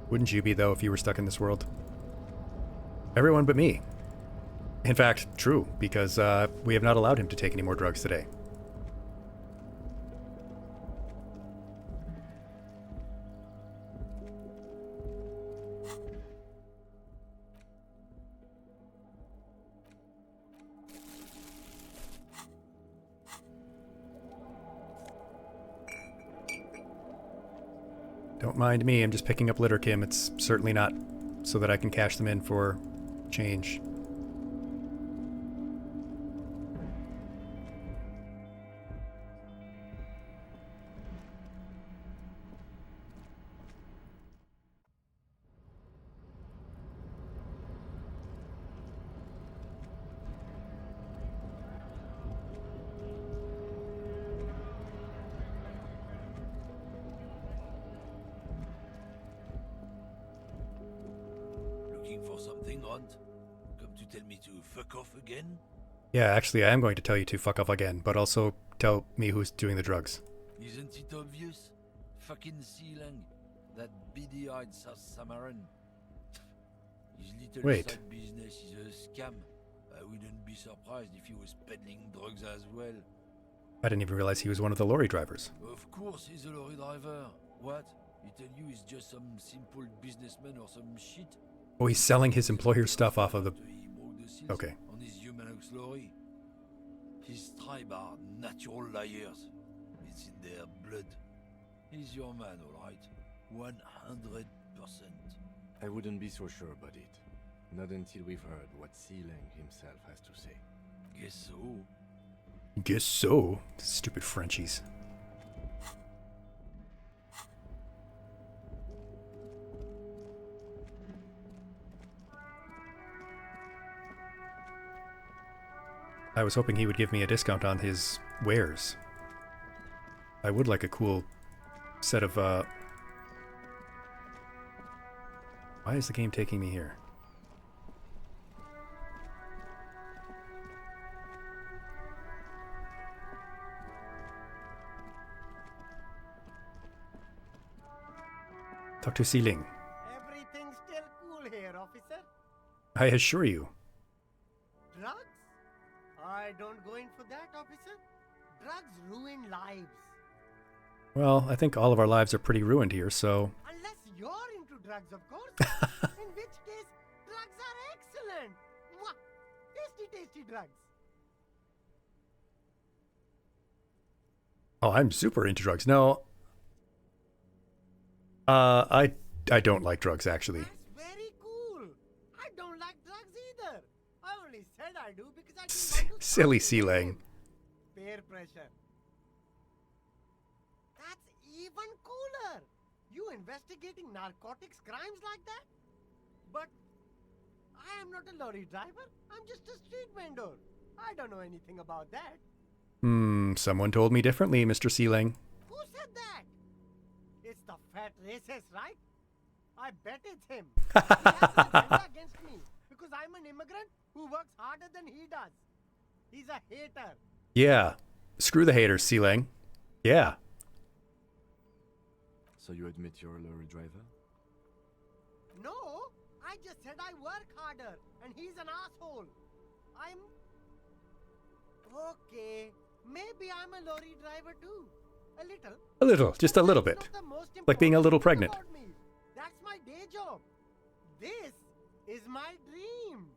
Wouldn't you be, though, if you were stuck in this world? Everyone but me. In fact, true, because we have not allowed him to take any more drugs today. Don't mind me, I'm just picking up litter, Kim. It's certainly not so that I can cash them in for change. Looking for something, Runt? Come to tell me to fuck off again? Yeah, actually, I am going to tell you to fuck off again, but also tell me who's doing the drugs. Isn't it obvious? Fucking Sealang, that beady-eyed South Samaran. His little Wait. side business is a scam. I wouldn't be surprised if he was peddling drugs as well. I didn't even realize he was one of the lorry drivers. Of course he's a lorry driver. What? He tell you he's just some simple businessman or some shit? Oh, he's selling his employer's stuff off of the... Okay. On his human ox lorry. His tribe are natural liars. It's in their blood. He's your man, alright? 100%. I wouldn't be so sure about it. Not until we've heard what Sealang himself has to say. Guess so. Guess so. Stupid Frenchies. I was hoping he would give me a discount on his wares. I would like a cool set of, Why is the game taking me here? Talk to Sealing. Everything's still cool here, officer. I assure you. Drugs? I don't go in for that, officer. Drugs ruin lives. Well, I think all of our lives are pretty ruined here, so... Unless you're into drugs, of course. In which case, drugs are excellent. Mwah! Tasty, tasty drugs. Oh, I'm super into drugs. No. I don't like drugs, actually. That's very cool. I don't like drugs either. I only said I do because I didn't want to... Silly Sealang. Peer pressure. That's even cooler. You investigating narcotics crimes like that? But I am not a lorry driver. I'm just a street vendor. I don't know anything about that. Someone told me differently, Mr. Sealang. Who said that? It's the fat racist, right? I bet it's him. He has an agenda against me because I'm an immigrant who works harder than he does. He's a hater. Yeah. Screw the haters, Sealang. Yeah. So you admit you're a lorry driver? No, I just said I work harder and he's an asshole. I'm... Okay, maybe I'm a lorry driver too. A little. A little. Just a little bit. Like being a little pregnant. That's my day job. This is my dream.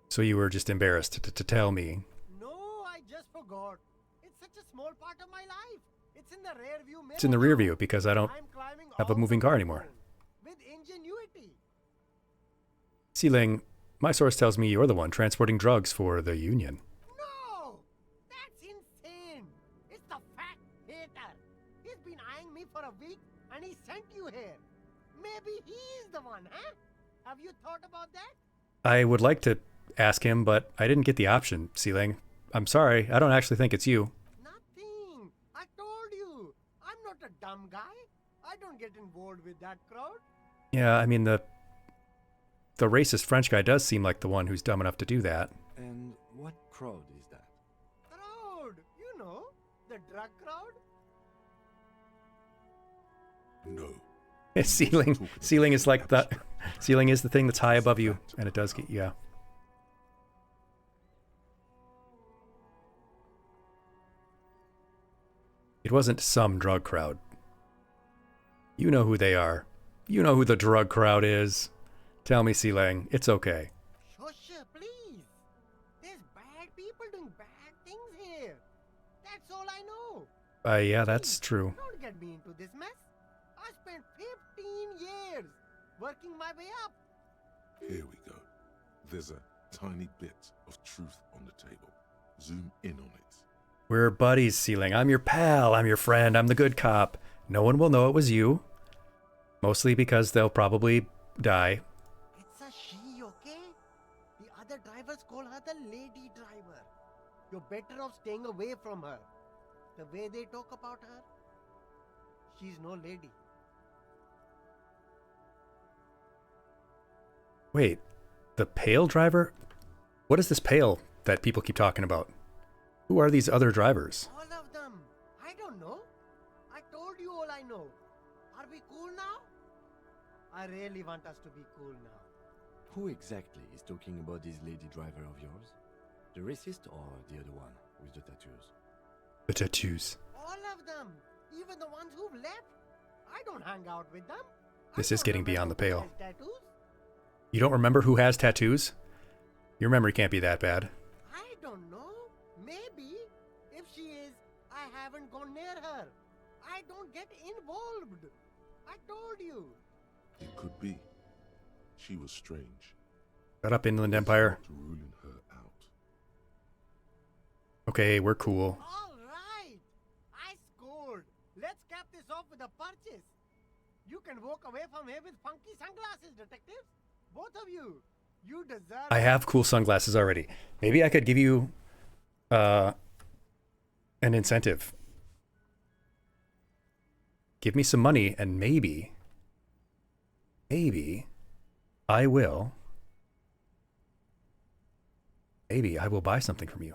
So you were just embarrassed to tell me. No, I just forgot. It's such a small part of my life. It's in the rear view mirror. It's in the rear view because I don't have a moving car anymore. With ingenuity. Sealang, my source tells me you're the one transporting drugs for the Union. No! That's insane! It's the fat hater. He's been eyeing me for a week and he sent you here. Maybe he's the one, huh? Have you thought about that? I would like to ask him, but I didn't get the option, Sealang. I'm sorry, I don't actually think it's you. Nothing. I told you. I'm not a dumb guy. I don't get involved with that crowd. Yeah, I mean, the racist French guy does seem like the one who's dumb enough to do that. And what crowd is that? Crowd. You know, the drug crowd. No. Sealing is like the... Sealing is the thing that's high above you, and it does get... Yeah. It wasn't some drug crowd. You know who they are. You know who the drug crowd is. Tell me, Sealang, it's okay. Shush, please. There's bad people doing bad things here. That's all I know. Yeah, that's true. Don't get me into this mess. I spent 15 years working my way up. Here we go. There's a tiny bit of truth on the table. Zoom in on it. We're buddies, Sealing. I'm your pal. I'm your friend. I'm the good cop. No one will know it was you. Mostly because they'll probably die. It's a she, okay? The other drivers call her the lady driver. You're better off staying away from her. The way they talk about her, she's no lady. Wait, the pale driver? What is this pale that people keep talking about? Who are these other drivers? All of them. I don't know. I told you all I know. Are we cool now? I really want us to be cool now. Who exactly is talking about this lady driver of yours? The racist or the other one with the tattoos? The tattoos. All of them. Even the ones who've left. I don't hang out with them. This is getting beyond the pale. Tattoos? You don't remember who has tattoos? Your memory can't be that bad. I don't know. Maybe. If she is, I haven't gone near her. I don't get involved. I told you. It could be. She was strange. Shut up, Inland Empire. Ruling her out. Okay, we're cool. All right. I scored. Let's cap this off with a purchase. You can walk away from here with funky sunglasses, detectives. Both of you. You deserve... I have cool sunglasses already. Maybe I could give you an incentive. Give me some money and maybe I will buy something from you.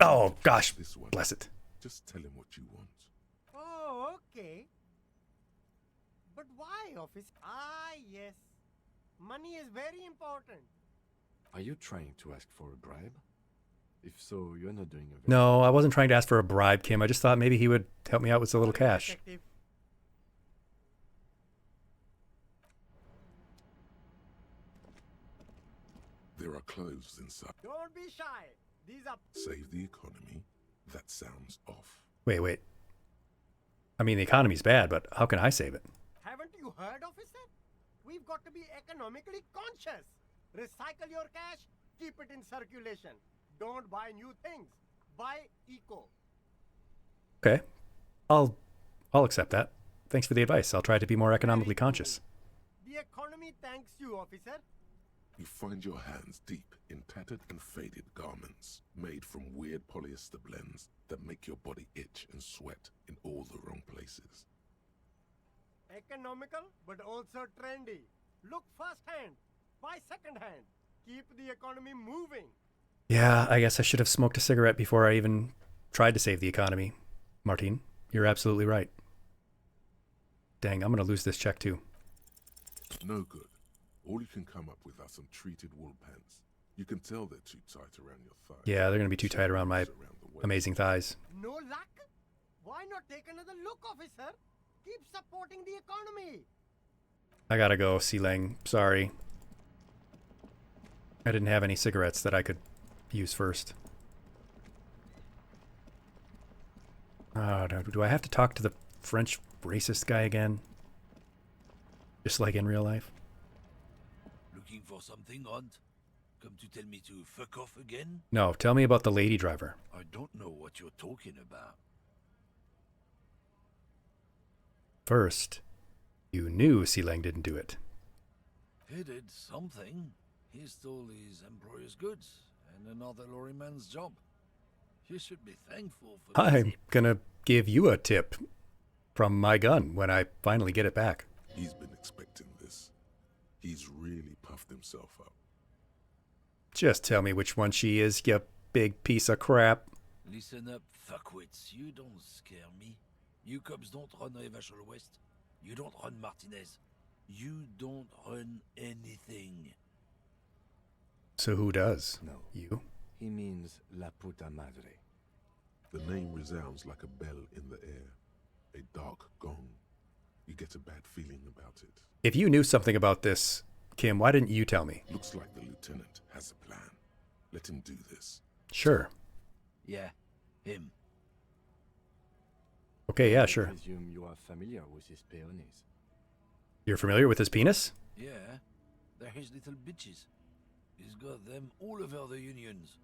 Oh gosh, bless it. Just tell him what you want. Oh, okay. But why, officer? Ah, yes. Money is very important. Are you trying to ask for a bribe? If so, you're not doing a very No, I wasn't trying to ask for a bribe, Kim. I just thought maybe he would help me out with a little cash. Detective. There are clothes inside. Don't be shy. These are... Save the economy. That sounds off. Wait. I mean, the economy's bad, but how can I save it? Haven't you heard, officer? We've got to be economically conscious. Recycle your cash, keep it in circulation. Don't buy new things. Buy eco. Okay. I'll accept that. Thanks for the advice. I'll try to be more economically conscious. The economy thanks you, officer. You find your hands deep in tattered and faded garments made from weird polyester blends that make your body itch and sweat in all the wrong places. Economical, but also trendy. Look first-hand, buy second-hand. Keep the economy moving. Yeah, I guess I should have smoked a cigarette before I even tried to save the economy. Martin, you're absolutely right. Dang, I'm going to lose this check too. No good. All you can come up with are some treated wool pants. You can tell they're too tight around your thighs. Yeah, they're going to be too tight around my amazing thighs. No luck? Why not take another look, officer? Keep supporting the economy. I gotta go, Sealing. Sorry. I didn't have any cigarettes that I could use first. Do I have to talk to the French racist guy again? Just like in real life? Looking for something, Hunt? Come to tell me to fuck off again? No, tell me about the lady driver. I don't know what you're talking about. First, you knew Sealing didn't do it. He did something. He stole his employer's goods and another lorryman's job. You should be thankful for that. I'm gonna give you a tip from my gun when I finally get it back. He's been expecting this. He's really puffed himself up. Just tell me which one she is, you big piece of crap. Listen up, fuckwits. You don't scare me. You cops don't run Evashal West. You don't run Martinez. You don't run anything. So who does? No. You? He means La Puta Madre. The name resounds like a bell in the air. A dark gong. You get a bad feeling about it. If you knew something about this, Kim, why didn't you tell me? Looks like the lieutenant has a plan. Let him do this. Sure. Yeah, him. Okay, yeah, sure. I presume you are familiar with his peonies. You're familiar with his penis? Yeah, they're his little bitches. He's got them all over the unions.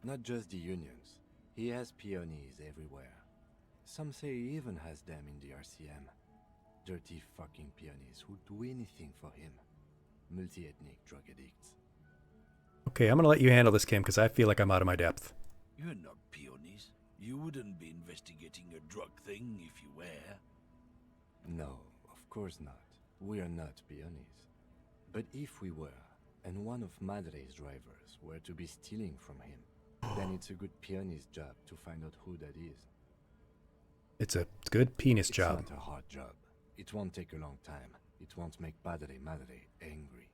Not just the unions. He has peonies everywhere. Some say he even has them in the RCM. Dirty fucking peonies who'd do anything for him. Multi-ethnic drug addicts. Okay, I'm gonna let you handle this, Kim, because I feel like I'm out of my depth. You're not peonies. You wouldn't be investigating a drug thing if you were. No, of course not. We are not peonies. But if we were, and one of Madre's drivers were to be stealing from him, then it's a good peony's job to find out who that is. It's a good penis job. It's not a hard job. It won't take a long time. It won't make Padre Madre angry.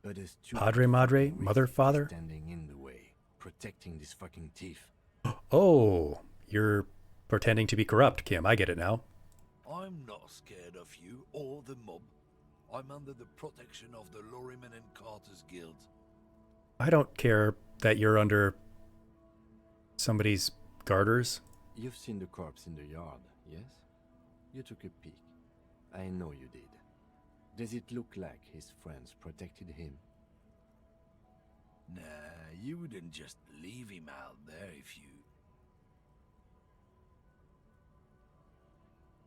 But as Padre Madre? Mother, father? Standing in the way, protecting this fucking thief. Oh, you're pretending to be corrupt, Kim. I get it now. I'm not scared of you or the mob. I'm under the protection of the Lorrymen and Carters Guild. I don't care that you're under somebody's garters. You've seen the corpse in the yard, yes? You took a peek. I know you did. Does it look like his friends protected him? Nah, you wouldn't just leave him out there if you...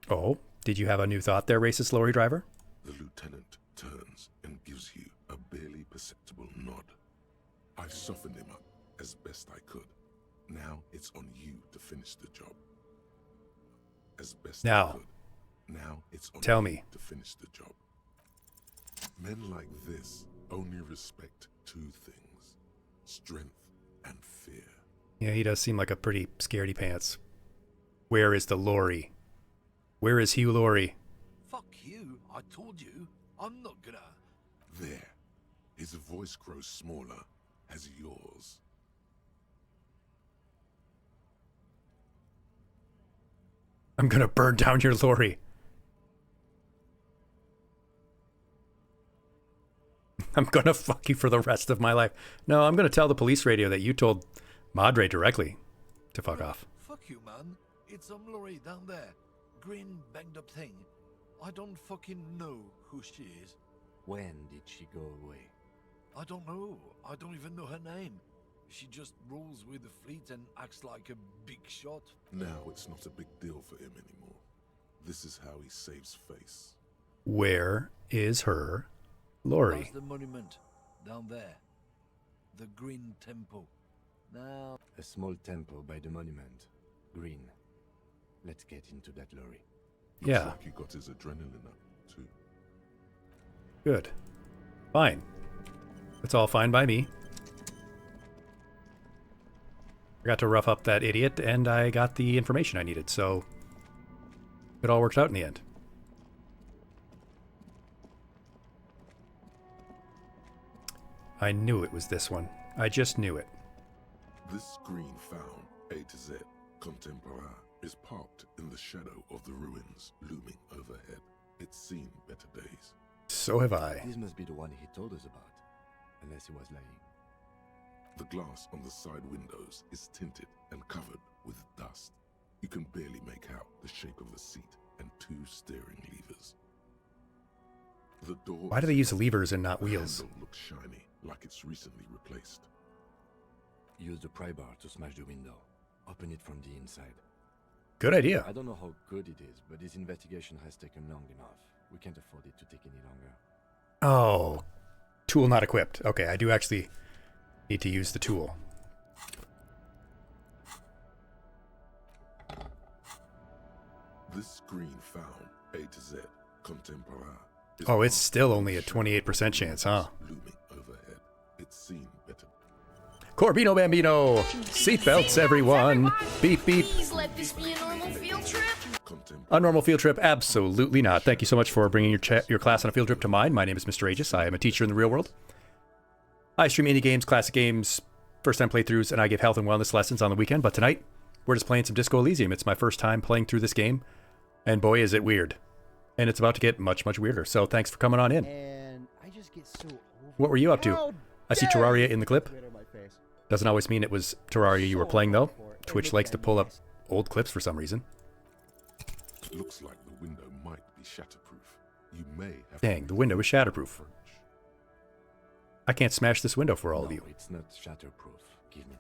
Oh, did you have a new thought there, racist lorry driver? The lieutenant turns and gives you a barely perceptible nod. I've softened him up as best I could. Now it's on you to finish the job. As best I could. Now it's on you to finish the job. Men like this only respect two things: strength and fear. Yeah, he does seem like a pretty scaredy pants. Where is the lorry? Where is Hugh Laurie? Fuck you, I told you. I'm not gonna... There. His voice grows smaller as yours. I'm gonna burn down your lorry. I'm gonna fuck you for the rest of my life. No, I'm gonna tell the police radio that you told Madre directly to fuck off. Fuck you, man. It's some lorry down there. Green banged up thing. I don't fucking know who she is. When did she go away? I don't know. I don't even know her name. She just rolls with the fleet and acts like a big shot. Now it's not a big deal for him anymore. This is how he saves face. Where is her lorry? That's the monument down there. The Green Temple. Now... A small temple by the monument. Green. Let's get into that lorry. Yeah. Looks like he got his adrenaline up, too. Good. Fine. It's all fine by me. I got to rough up that idiot, and I got the information I needed, so it all worked out in the end. I knew it was this one. I just knew it. This green found, A to Z, contemporary, is parked in the shadow of the ruins looming overhead. It's seen better days. So have I. This must be the one he told us about, unless he was lying. The glass on the side windows is tinted and covered with dust. You can barely make out the shape of a seat and two steering levers. The door. Why do they use levers and not wheels? The handle looks shiny, like it's recently replaced. Use the pry bar to smash the window. Open it from the inside. Good idea. I don't know how good it is, but this investigation has taken long enough. We can't afford it to take any longer. Oh. Tool not equipped. Okay, I do actually need to use the tool. This screen found, A to Z, contemporary. Oh, it's still only a 28% chance, huh? Looming overhead. It's seen better. Corbino Bambino! Seatbelts, everyone! Beep, beep. Please let this be a normal field trip. A normal field trip? Absolutely not. Thank you so much for bringing your class on a field trip to mine. My name is Mr. Aegis. I am a teacher in the real world. I stream indie games, classic games, first-time playthroughs, and I give health and wellness lessons on the weekend. But tonight, we're just playing some Disco Elysium. It's my first time playing through this game, and boy, is it weird. And it's about to get much, much weirder. So thanks for coming on in. And I just get so What were you up to? I see Terraria in the clip. face. Doesn't always mean it was Terraria you were playing, though. Twitch likes to pull up old clips for some reason. Looks like the window might be shatterproof. You may have Dang, the window is shatterproof. I can't smash this window for all of you. It's not shatterproof. Give me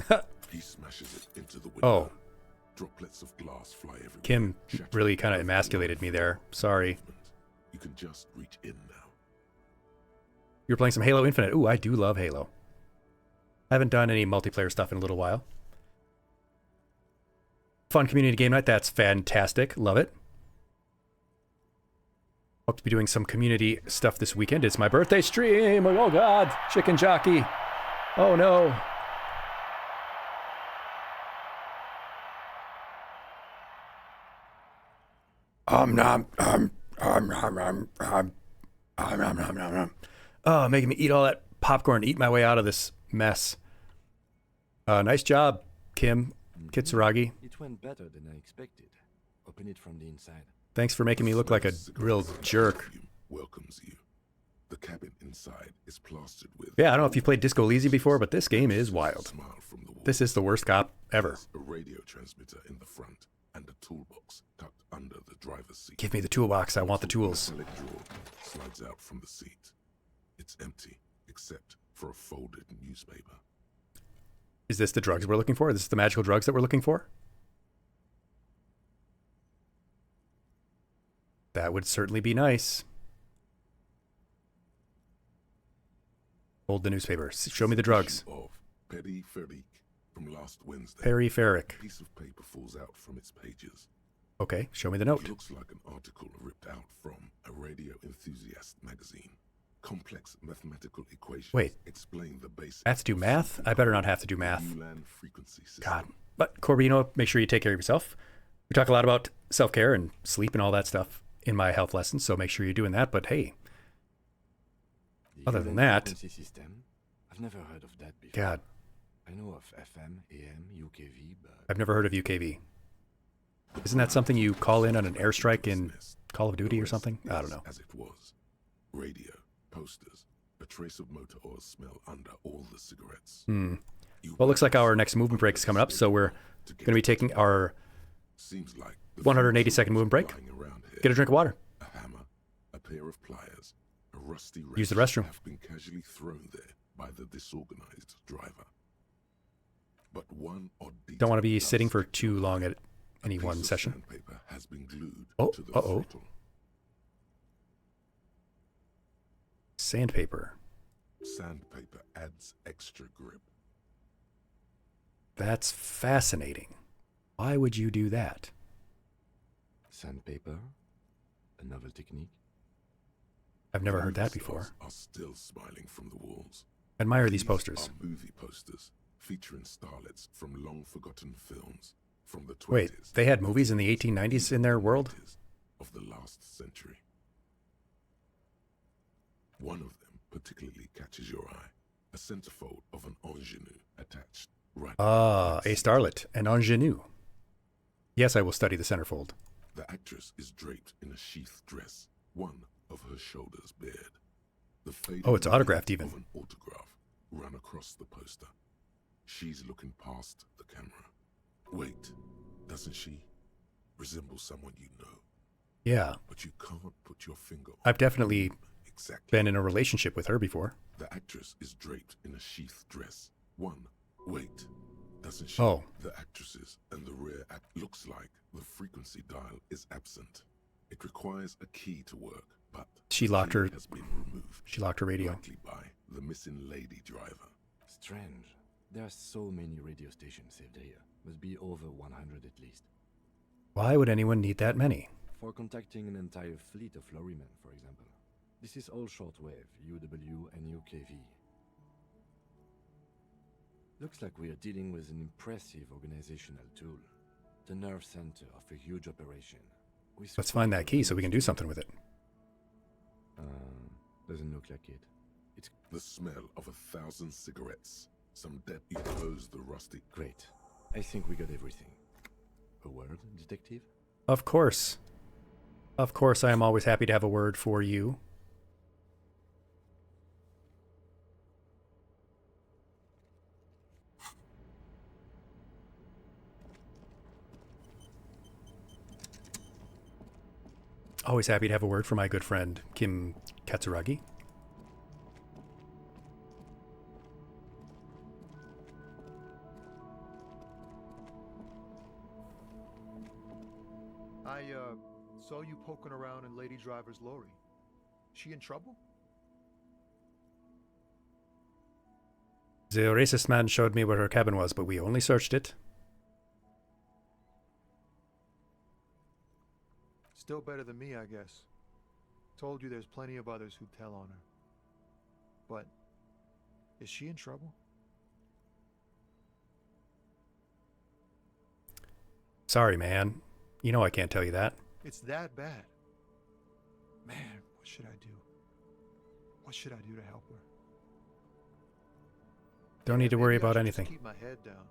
that. He smashes it into the window. Oh. Droplets of glass fly everywhere. Kim really kind of emasculated me there. Sorry. You can just reach in now. You're playing some Halo Infinite. Ooh, I do love Halo. I haven't done any multiplayer stuff in a little while. Fun community game night. That's fantastic. Love it. Hope to be doing some community stuff this weekend. It's my birthday stream. Oh, God. Chicken jockey. Oh, no. Oh, making me eat all that popcorn, eat my way out of this mess. Nice job, Kim Kitsuragi. It went better than I expected. Open it from the inside. Thanks for making me look like a real jerk. Welcomes you. The cabin inside is plastered with. Yeah, I don't know if you've played Disco Elysium before, but this game is wild. This is the worst cop ever. A radio transmitter in the front and a toolbox tucked under the driver's seat. Give me the toolbox. I want the tools. A metallic drawer slides out from the seat. It's empty, except for a folded newspaper. Is this the drugs we're looking for? Is this the magical drugs that we're looking for? That would certainly be nice. Hold the newspaper. Show me the drugs. Of Peripheric from last Wednesday. Peripheric. A piece of paper falls out from its pages. Okay, show me the note. It looks like an article ripped out from a radio enthusiast magazine. Complex mathematical equations explain the basics. I have to do math? I better not have to do math. God. But, Corbino, make sure you take care of yourself. We talk a lot about self-care and sleep and all that stuff in my health lessons, so make sure you're doing that. But, hey, other than that... System? I've never heard of that before. God. I know of FM, AM, UKV, but... I've never heard of UKV. Isn't that something you call in on an airstrike in Call of Duty or something? I don't know. As it was. Radio. Posters, a trace of motor oil smell under all the cigarettes. Well, it looks like our next movement break is coming up, so we're going to be taking our 180-second movement break. Get a drink of water. A hammer, a pair of pliers, a rusty wrench Use the restroom. have been casually thrown there by the disorganized driver. But one odd detail Don't want to be sitting for too long at any one session. Sandpaper has been glued to the uh-oh. throttle. Sandpaper. Sandpaper adds extra grip. That's fascinating. Why would you do that? Sandpaper? A novel technique? I've never heard that before. Are still smiling from the walls. Admire these posters. Are movie posters featuring starlets from long-forgotten films from the 20s. Wait, they had movies in the 1890s in their world? Of the last century. One of them particularly catches your eye. A centerfold of an ingenue attached right. Ah, a starlet, an ingenue. Yes, I will study the centerfold. The actress is draped in a sheath dress, one of her shoulders bared. The faded Oh, it's autographed even. of an autograph run across the poster. She's looking past the camera. Wait, doesn't she resemble someone you know? Yeah. But you can't put your finger on I've definitely exactly. been in a relationship with her before. The actress is draped in a sheath dress. Wait, doesn't she? Oh. The actresses and the rear act looks like the frequency dial is absent. It requires a key to work, but She locked the her. key has been removed. She locked her radio. Likely by the missing lady driver. Strange. There are so many radio stations saved here. Must be over 100 at least. Why would anyone need that many? For contacting an entire fleet of lorrymen, for example. This is all shortwave, UW and UKV. Looks like we are dealing with an impressive organizational tool. The nerve center of a huge operation. Let's find that key so we can do something with it. Doesn't look like it. It's the smell of 1,000 cigarettes. Some debt you close the rusty. Great. I think we got everything. A word, detective? Of course. Of course, I am always happy to have a word for you. Always happy to have a word for my good friend, Kim Katsuragi. I saw you poking around in Lady Driver's lorry. She in trouble? The racist man showed me where her cabin was, but we only searched it. Still better than me, I guess. Told you there's plenty of others who'd tell on her. But is she in trouble? Sorry, man. You know I can't tell you that. It's that bad. Man, what should I do? What should I do to help her? Don't need to worry Maybe I about should anything. Just keep my head down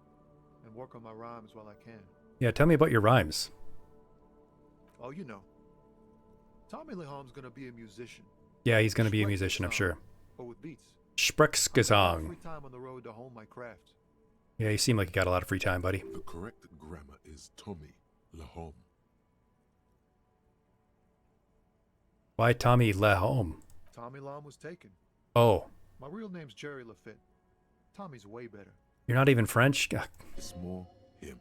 and work on my rhymes while I can. Yeah, tell me about your rhymes. Oh, you know. Tommy Leholm's gonna be a musician. Yeah, he's going to be a musician, I'm sure. But with beats. Sprechgesang. Free time on the road to hone my craft. Yeah, you seem like you got a lot of free time, buddy. The correct grammar is Tommy Lehom. Why Tommy Lehom? Tommy Lom was taken. Oh, My real name's Jerry Lafitte. Tommy's way better. you're not even French? Ugh. It's more him.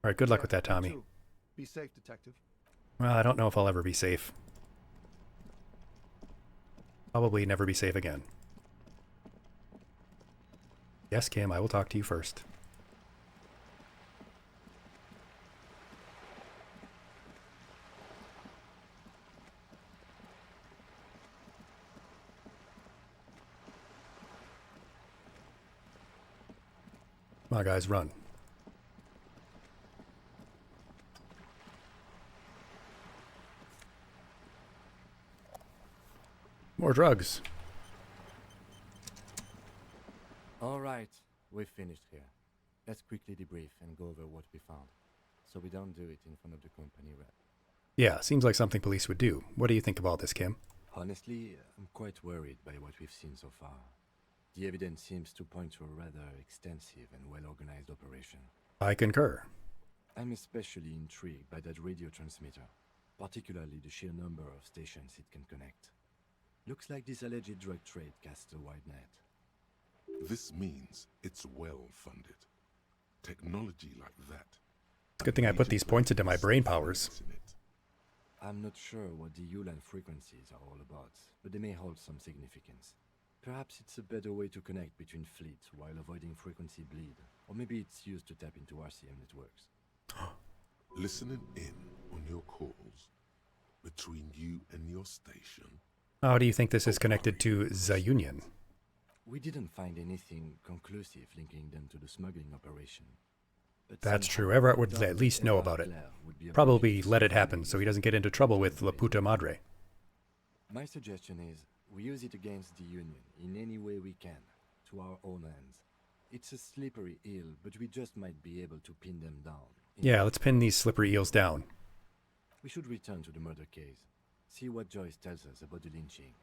All right, good luck with that, Tommy. Too. Be safe, detective. Well, I don't know if I'll ever be safe. Probably never be safe again. Yes, Kim, I will talk to you first. Come on, guys, run. More drugs. All right, we've finished here. Let's quickly debrief and go over what we found, so we don't do it in front of the company rep. Yeah, seems like something police would do. What do you think of all this, Kim? Honestly, I'm quite worried by what we've seen so far. The evidence seems to point to a rather extensive and well-organized operation. I concur. I'm especially intrigued by that radio transmitter, particularly the sheer number of stations it can connect. Looks like this alleged drug trade casts a wide net. This means it's well funded. Technology like that. It's a good thing I put these points into my brain powers. I'm not sure what the Ulan frequencies are all about, but they may hold some significance. Perhaps it's a better way to connect between fleets while avoiding frequency bleed, or maybe it's used to tap into RCM networks. Listening in on your calls between you and your station. How do you think this is connected to the Union? We didn't find anything conclusive linking them to the smuggling operation. But That's true. Everett would at least know about it. Probably let it happen so he doesn't get into trouble with La Puta Madre. My suggestion is we use it against the Union in any way we can, to our own ends. It's a slippery eel, but we just might be able to pin them down. Yeah, let's pin these slippery eels down. We should return to the murder case. See what Joyce tells us about the lynching.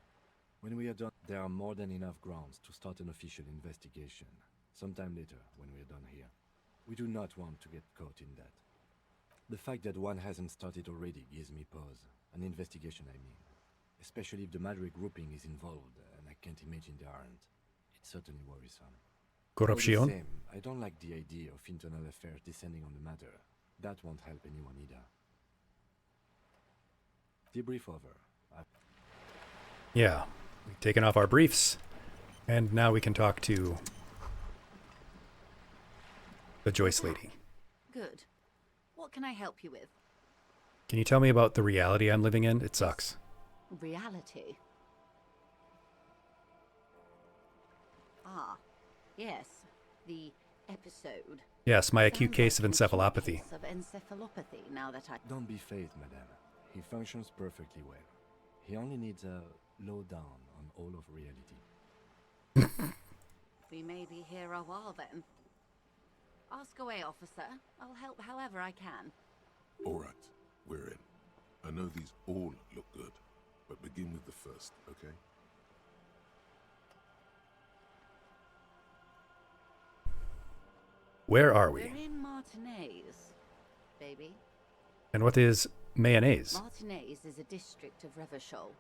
When we are done, there are more than enough grounds to start an official investigation. Sometime later, when we are done here. We do not want to get caught in that. The fact that one hasn't started already gives me pause. An investigation, I mean. Especially if the Madre grouping is involved, and I can't imagine they aren't. It's certainly worrisome. Corruption? All the same, I don't like the idea of internal affairs descending on the matter. That won't help anyone either. Debrief over. Yeah, we've taken off our briefs, and now we can talk to the Joyce lady. Good. What can I help you with? Can you tell me about the reality I'm living in? It sucks. Reality. Ah, yes. The episode. Yes, my acute Sounds case of like an acute encephalopathy. case of encephalopathy, now that I... Don't be phased, madame. He functions perfectly well. He only needs a lowdown on all of reality. We may be here a while then. Ask away, officer. I'll help however I can. All right, we're in. I know these all look good, but begin with the first, okay? Where are we? We're in Martinez, baby. And what is mayonnaise? Martinez is a district of Revachol.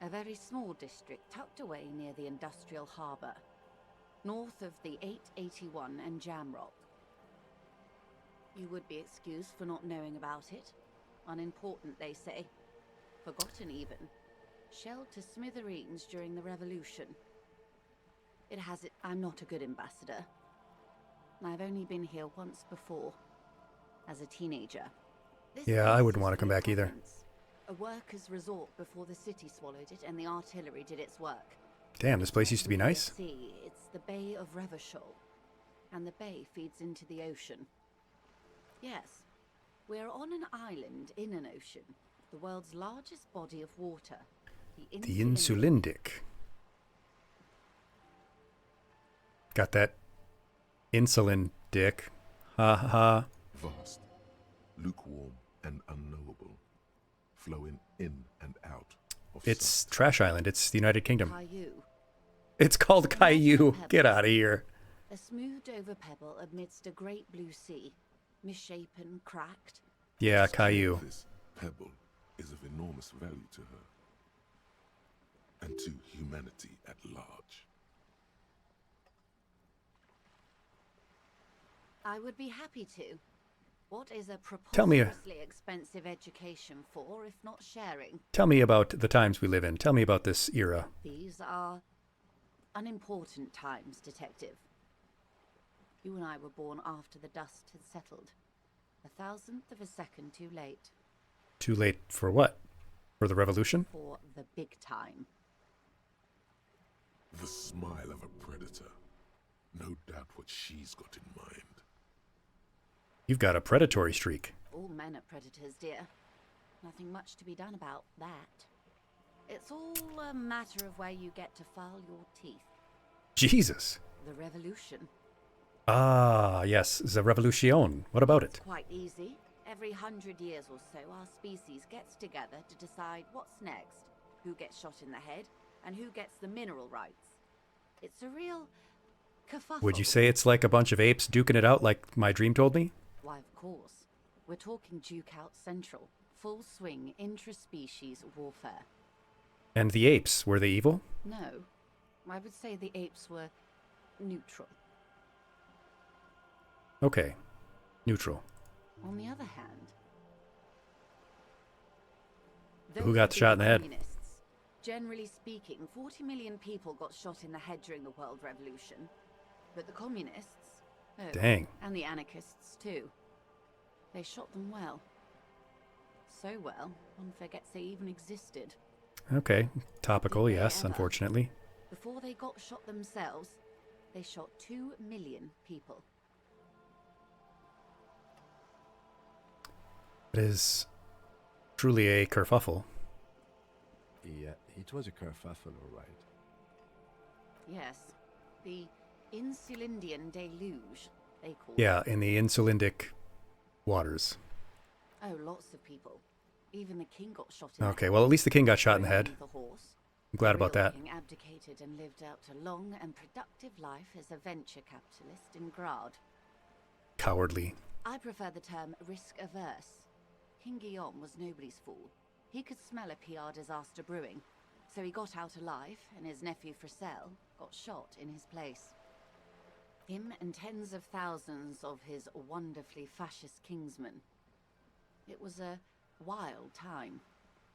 A very small district tucked away near the industrial harbour, north of the 881 and Jamrock. You would be excused for not knowing about it. Unimportant, they say. Forgotten, even. Shelled to smithereens during the Revolution. It has it. I'm not a good ambassador. I've only been here once before, as a teenager. Yeah, I wouldn't want to come back either. A workers' resort before the city swallowed it and the artillery did its work. Damn, this place used to be nice. See, it's the Bay of Revachol, and the bay feeds into the ocean. Yes, we're on an island in an ocean, the world's largest body of water. The Insulindic. Got that insulin dick. Ha ha. Vast, lukewarm, and unknowable, flowing in and out of It's sight. Trash Island. It's the United Kingdom. Caillou. It's called Caillou. Get out of here. A smoothed over pebble amidst a great blue sea, misshapen, cracked. Yeah, Caillou. This pebble is of enormous value to her, and to humanity at large. I would be happy to. What is a Tell me- preposterously expensive education for, if not sharing? Tell me about the times we live in. Tell me about this era. These are unimportant times, Detective. You and I were born after the dust had settled. 1,000th of a second too late. Too late for what? For the revolution? For the big time. The smile of a predator. No doubt what she's got in mind. You've got a predatory streak. All men are predators, dear. Nothing much to be done about that. It's all a matter of where you get to file your teeth. Jesus. The revolution. Ah, yes, the revolution. What about it? Quite easy. Every 100 years or so, our species gets together to decide what's next, who gets shot in the head, and who gets the mineral rights. It's a real kerfuffle. Would you say it's like a bunch of apes duking it out like my dream told me? Why, of course. We're talking Duke Out Central. Full swing intraspecies warfare. And the apes, were they evil? No. I would say the apes were neutral. Okay. Neutral. On the other hand, Who got shot in the head? communists. Generally speaking, 40 million people got shot in the head during the World Revolution. But the communists, oh, Dang. and the anarchists too, they shot them well. So well, one forgets they even existed. Okay. Topical, Did they yes, ever? unfortunately. Before they got shot themselves, they shot 2 million people. It is truly a kerfuffle. Yeah, it was a kerfuffle, all right. Yes, the Insulindian deluge, they call Yeah, it. in the Insulindic waters. Oh, lots of people. Even the king got shot in Okay, well, at least the king got shot in the head. The horse. I'm glad about The real that. king abdicated and lived out a long and productive life as a venture capitalist in Grad. Cowardly. I prefer the term risk-averse. King Guillaume was nobody's fool. He could smell a PR disaster brewing, so he got out alive, and his nephew Fricelle got shot in his place. Him and tens of thousands of his wonderfully fascist kingsmen. It was a wild time.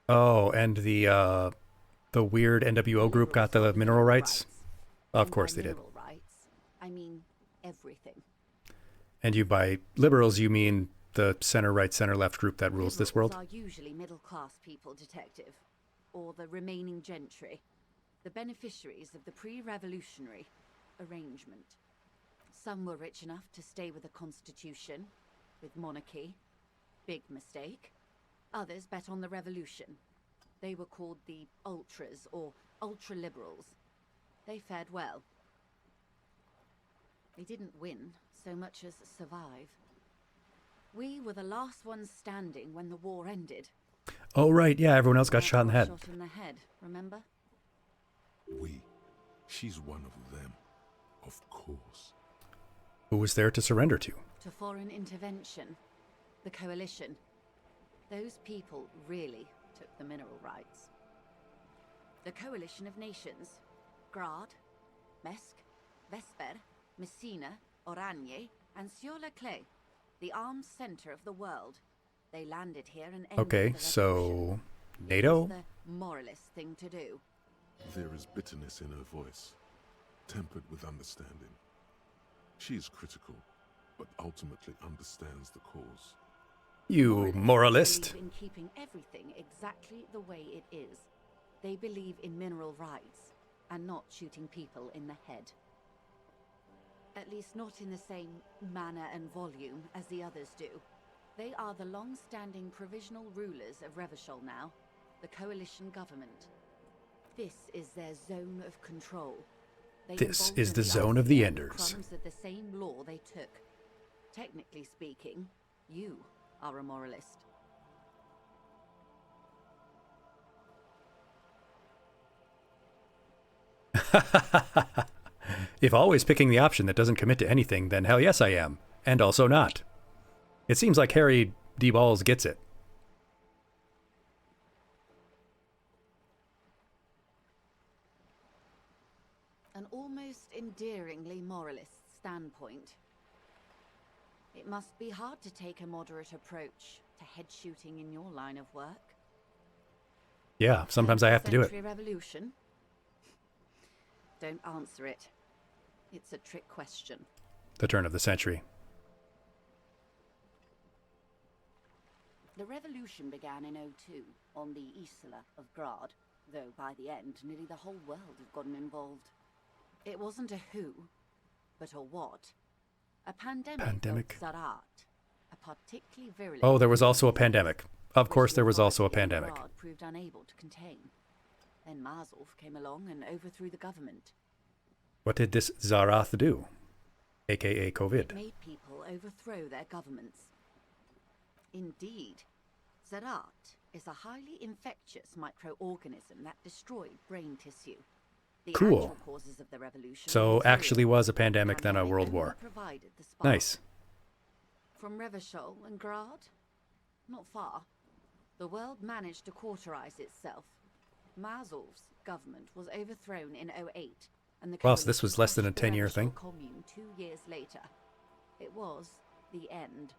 Oh, and the weird NWO group got the mineral rights? Of And course by they did. mineral rights, I mean everything. And you by liberals, you mean the center-right, center-left group that rules this world? Liberals are usually middle-class people, Detective, or the remaining gentry, the beneficiaries of the pre-revolutionary arrangement. Some were rich enough to stay with the Constitution, with monarchy. Big mistake. Others bet on the revolution. They were called the ultras, or ultra-liberals. They fared well. They didn't win so much as survive. We were the last ones standing when the war ended. Oh, right, yeah, everyone else got shot in the head. Shot in the head, remember? She's one of them, of course. Who was there to surrender to? To foreign intervention. The coalition. Those people really took the mineral rights. The Coalition of Nations, Grad, Mesk, Vesper, Messina, Oranje, and Sur-le-Clay, the armed center of the world. They landed here and ended Okay, the so revolution. NATO? It was the moralist thing to do. There is bitterness in her voice, tempered with understanding. She is critical, but ultimately understands the cause. You moralist. Believe in keeping everything exactly the way it is. They believe in mineral rights and not shooting people in the head. At least not in the same manner and volume as the others do. They are the long-standing provisional rulers of Revachol now, the coalition government. This is their zone of control. They This involved is in the zone of the RCM Enders. crumbs of the same law they took. Technically speaking, you are a moralist. If always picking the option that doesn't commit to anything, then hell yes I am. And also not. It seems like Harry D. Balls gets it. An almost endearingly moralist standpoint. It must be hard to take a moderate approach to head shooting in your line of work. Yeah, sometimes I have to do it. Century Revolution? Don't answer it. It's a trick question. The turn of the century. The revolution began in '02 on the Isla of Grad, though by the end nearly the whole world had gotten involved. It wasn't a who, but a what. A pandemic. Of Zarat, a particularly virulent... Oh, there was also a pandemic. Of course there was also a pandemic. Grad proved unable to contain. Then Marzolf came along and overthrew the government. What did this Zarath do? AKA COVID. It made people overthrow their governments. Indeed, Zarat is a highly infectious microorganism that destroyed brain tissue. The Cool. actual causes of the revolution So actually was a pandemic, then a world war. provided the spark. Nice. From Revachol and Grad? Not far. The world managed to cauterize itself. Marzolf's government was overthrown in '08, and the Wow, so this was coalition less than a crushed the 10-year Revachol thing? Commune 2 years later. It was the end.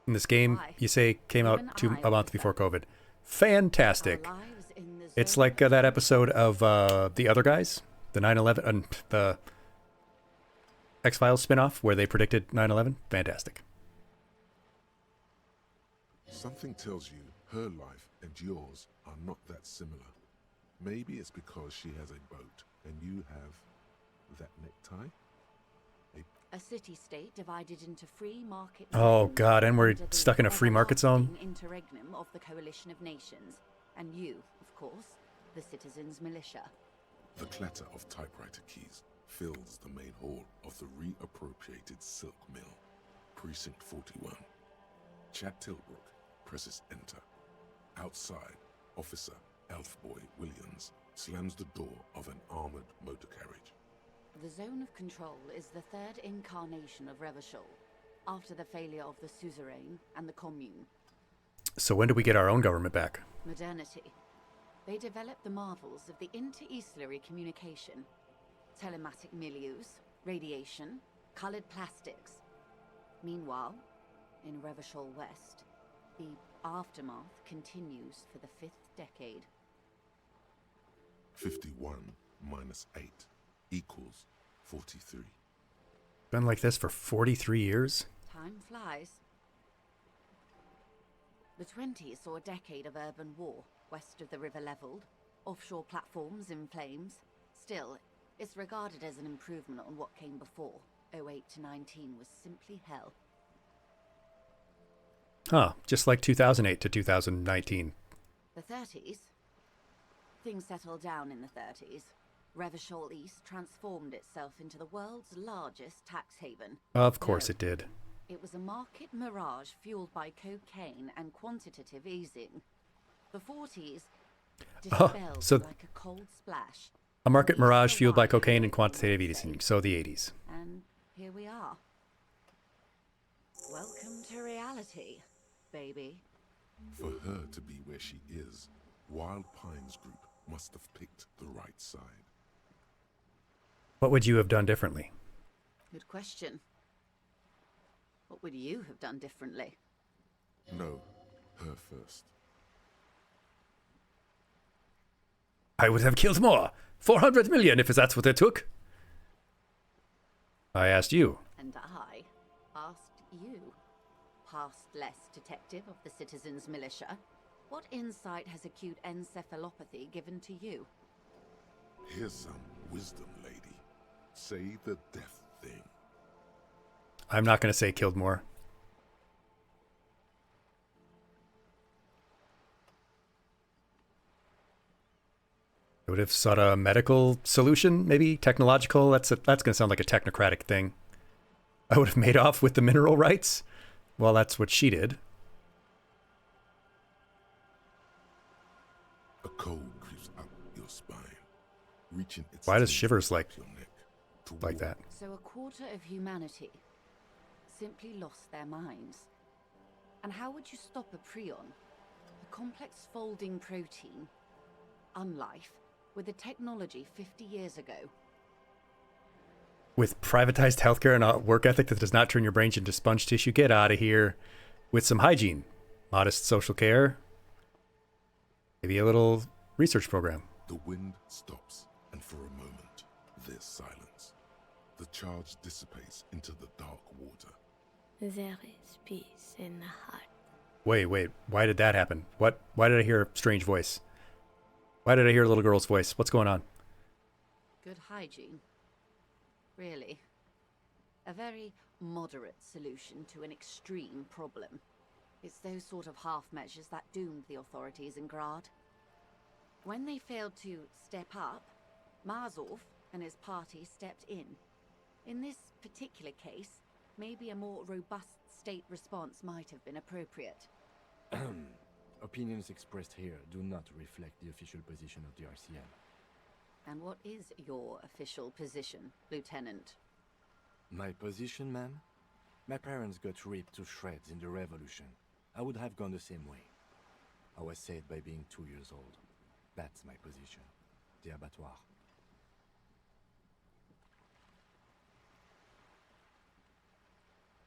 And this game, you say, came out a month before COVID. Fantastic. It's like that episode of The Other Guys, the 9/11, the X-Files spinoff where they predicted 9/11. Fantastic. Something tells you her life and yours are not that similar. Maybe it's because she has a boat and you have that necktie? A city-state divided into free market... Oh, zones God, and we're under the stuck in a free market zone? everlasting interregnum of the Coalition of Nations. And you, of course, the citizens' militia. The clatter of typewriter keys fills the main hall of the reappropriated silk mill. Precinct 41. Chad Tilbrook presses enter. Outside, Officer Elfboy Williams slams the door of an armored motor carriage. The zone of control is the third incarnation of Revachol, after the failure of the suzerain and the commune. So when do we get our own government back? Modernity. They developed the marvels of the inter-eastlery communication, telematic milieus, radiation, colored plastics. Meanwhile, in Revachol West, the aftermath continues for the 5th decade. 51 minus 8 equals 43. Been like this for 43 years? Time flies. The 20s saw a decade of urban war, west of the river leveled, offshore platforms in flames. Still, it's regarded as an improvement on what came before. 08 to 19 was simply hell. Huh, just like 2008 to 2019. The 30s? Things settled down in the 30s. Revachol East transformed itself into the world's largest tax haven. Of course it did. It was a market mirage fueled by cocaine and quantitative easing. The 40s dispelled so like a cold splash. A market mirage fueled by cocaine and quantitative easing. So the 80s. And here we are. Welcome to reality, baby. For her to be where she is, Wild Pines Group must have picked the right side. What would you have done differently? Good question. What would you have done differently? No, her first. I would have killed more. 400 million if that's what it took. I asked you. And I asked you, past-less detective of the Citizens Militia, what insight has acute encephalopathy given to you? Here's some wisdom, lady. Say the death thing. I'm not going to say killed more. I would have sought a medical solution, maybe technological. That's going to sound like a technocratic thing. I would have made off with the mineral rights. Well, that's what she did. A cold creeps up your spine, reaching its Why does teeth shivers like up your neck like that? So a quarter of humanity simply lost their minds. And how would you stop a prion, a complex folding protein, unlife, with a technology 50 years ago? With privatized healthcare and a work ethic that does not turn your brains into sponge tissue, get out of here. With some hygiene, modest social care, maybe a little research program. The wind stops, and for a moment, there's silence. The charge dissipates into the dark water. There is peace in the heart. Wait. Why did that happen? Why did I hear a strange voice? Why did I hear a little girl's voice? What's going on? Good hygiene. Really. A very moderate solution to an extreme problem. It's those sort of half measures that doomed the authorities in Grad. When they failed to step up, Marzov and his party stepped in. In this particular case, maybe a more robust state response might have been appropriate. Opinions expressed here do not reflect the official position of the RCM. And what is your official position, Lieutenant? My position, ma'am? My parents got ripped to shreds in the revolution. I would have gone the same way. I was saved by being 2 years old. That's my position. The abattoir.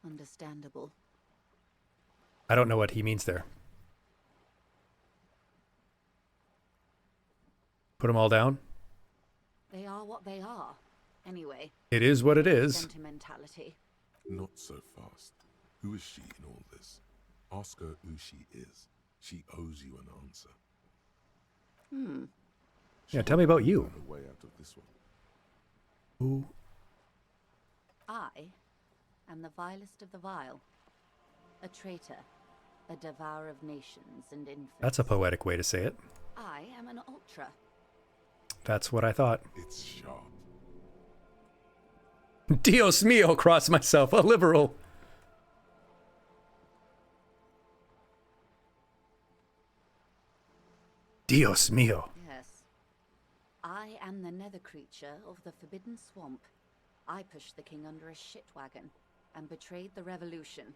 Understandable. I don't know what he means there. Put them all down? They are what they are. Anyway. It is what it is. Sentimentality. Not so fast. Who is she in all this? Ask her who she is. She owes you an answer. Yeah, tell me about you. Find a way out of this one. Who? I am the vilest of the vile. A traitor. A devourer of nations and infants. That's a poetic way to say it. I am an ultra. That's what I thought. It's sharp. Dios mio, cross myself, a liberal. Dios mio. Yes. I am the nether creature of the Forbidden Swamp. I pushed the king under a shit wagon and betrayed the revolution.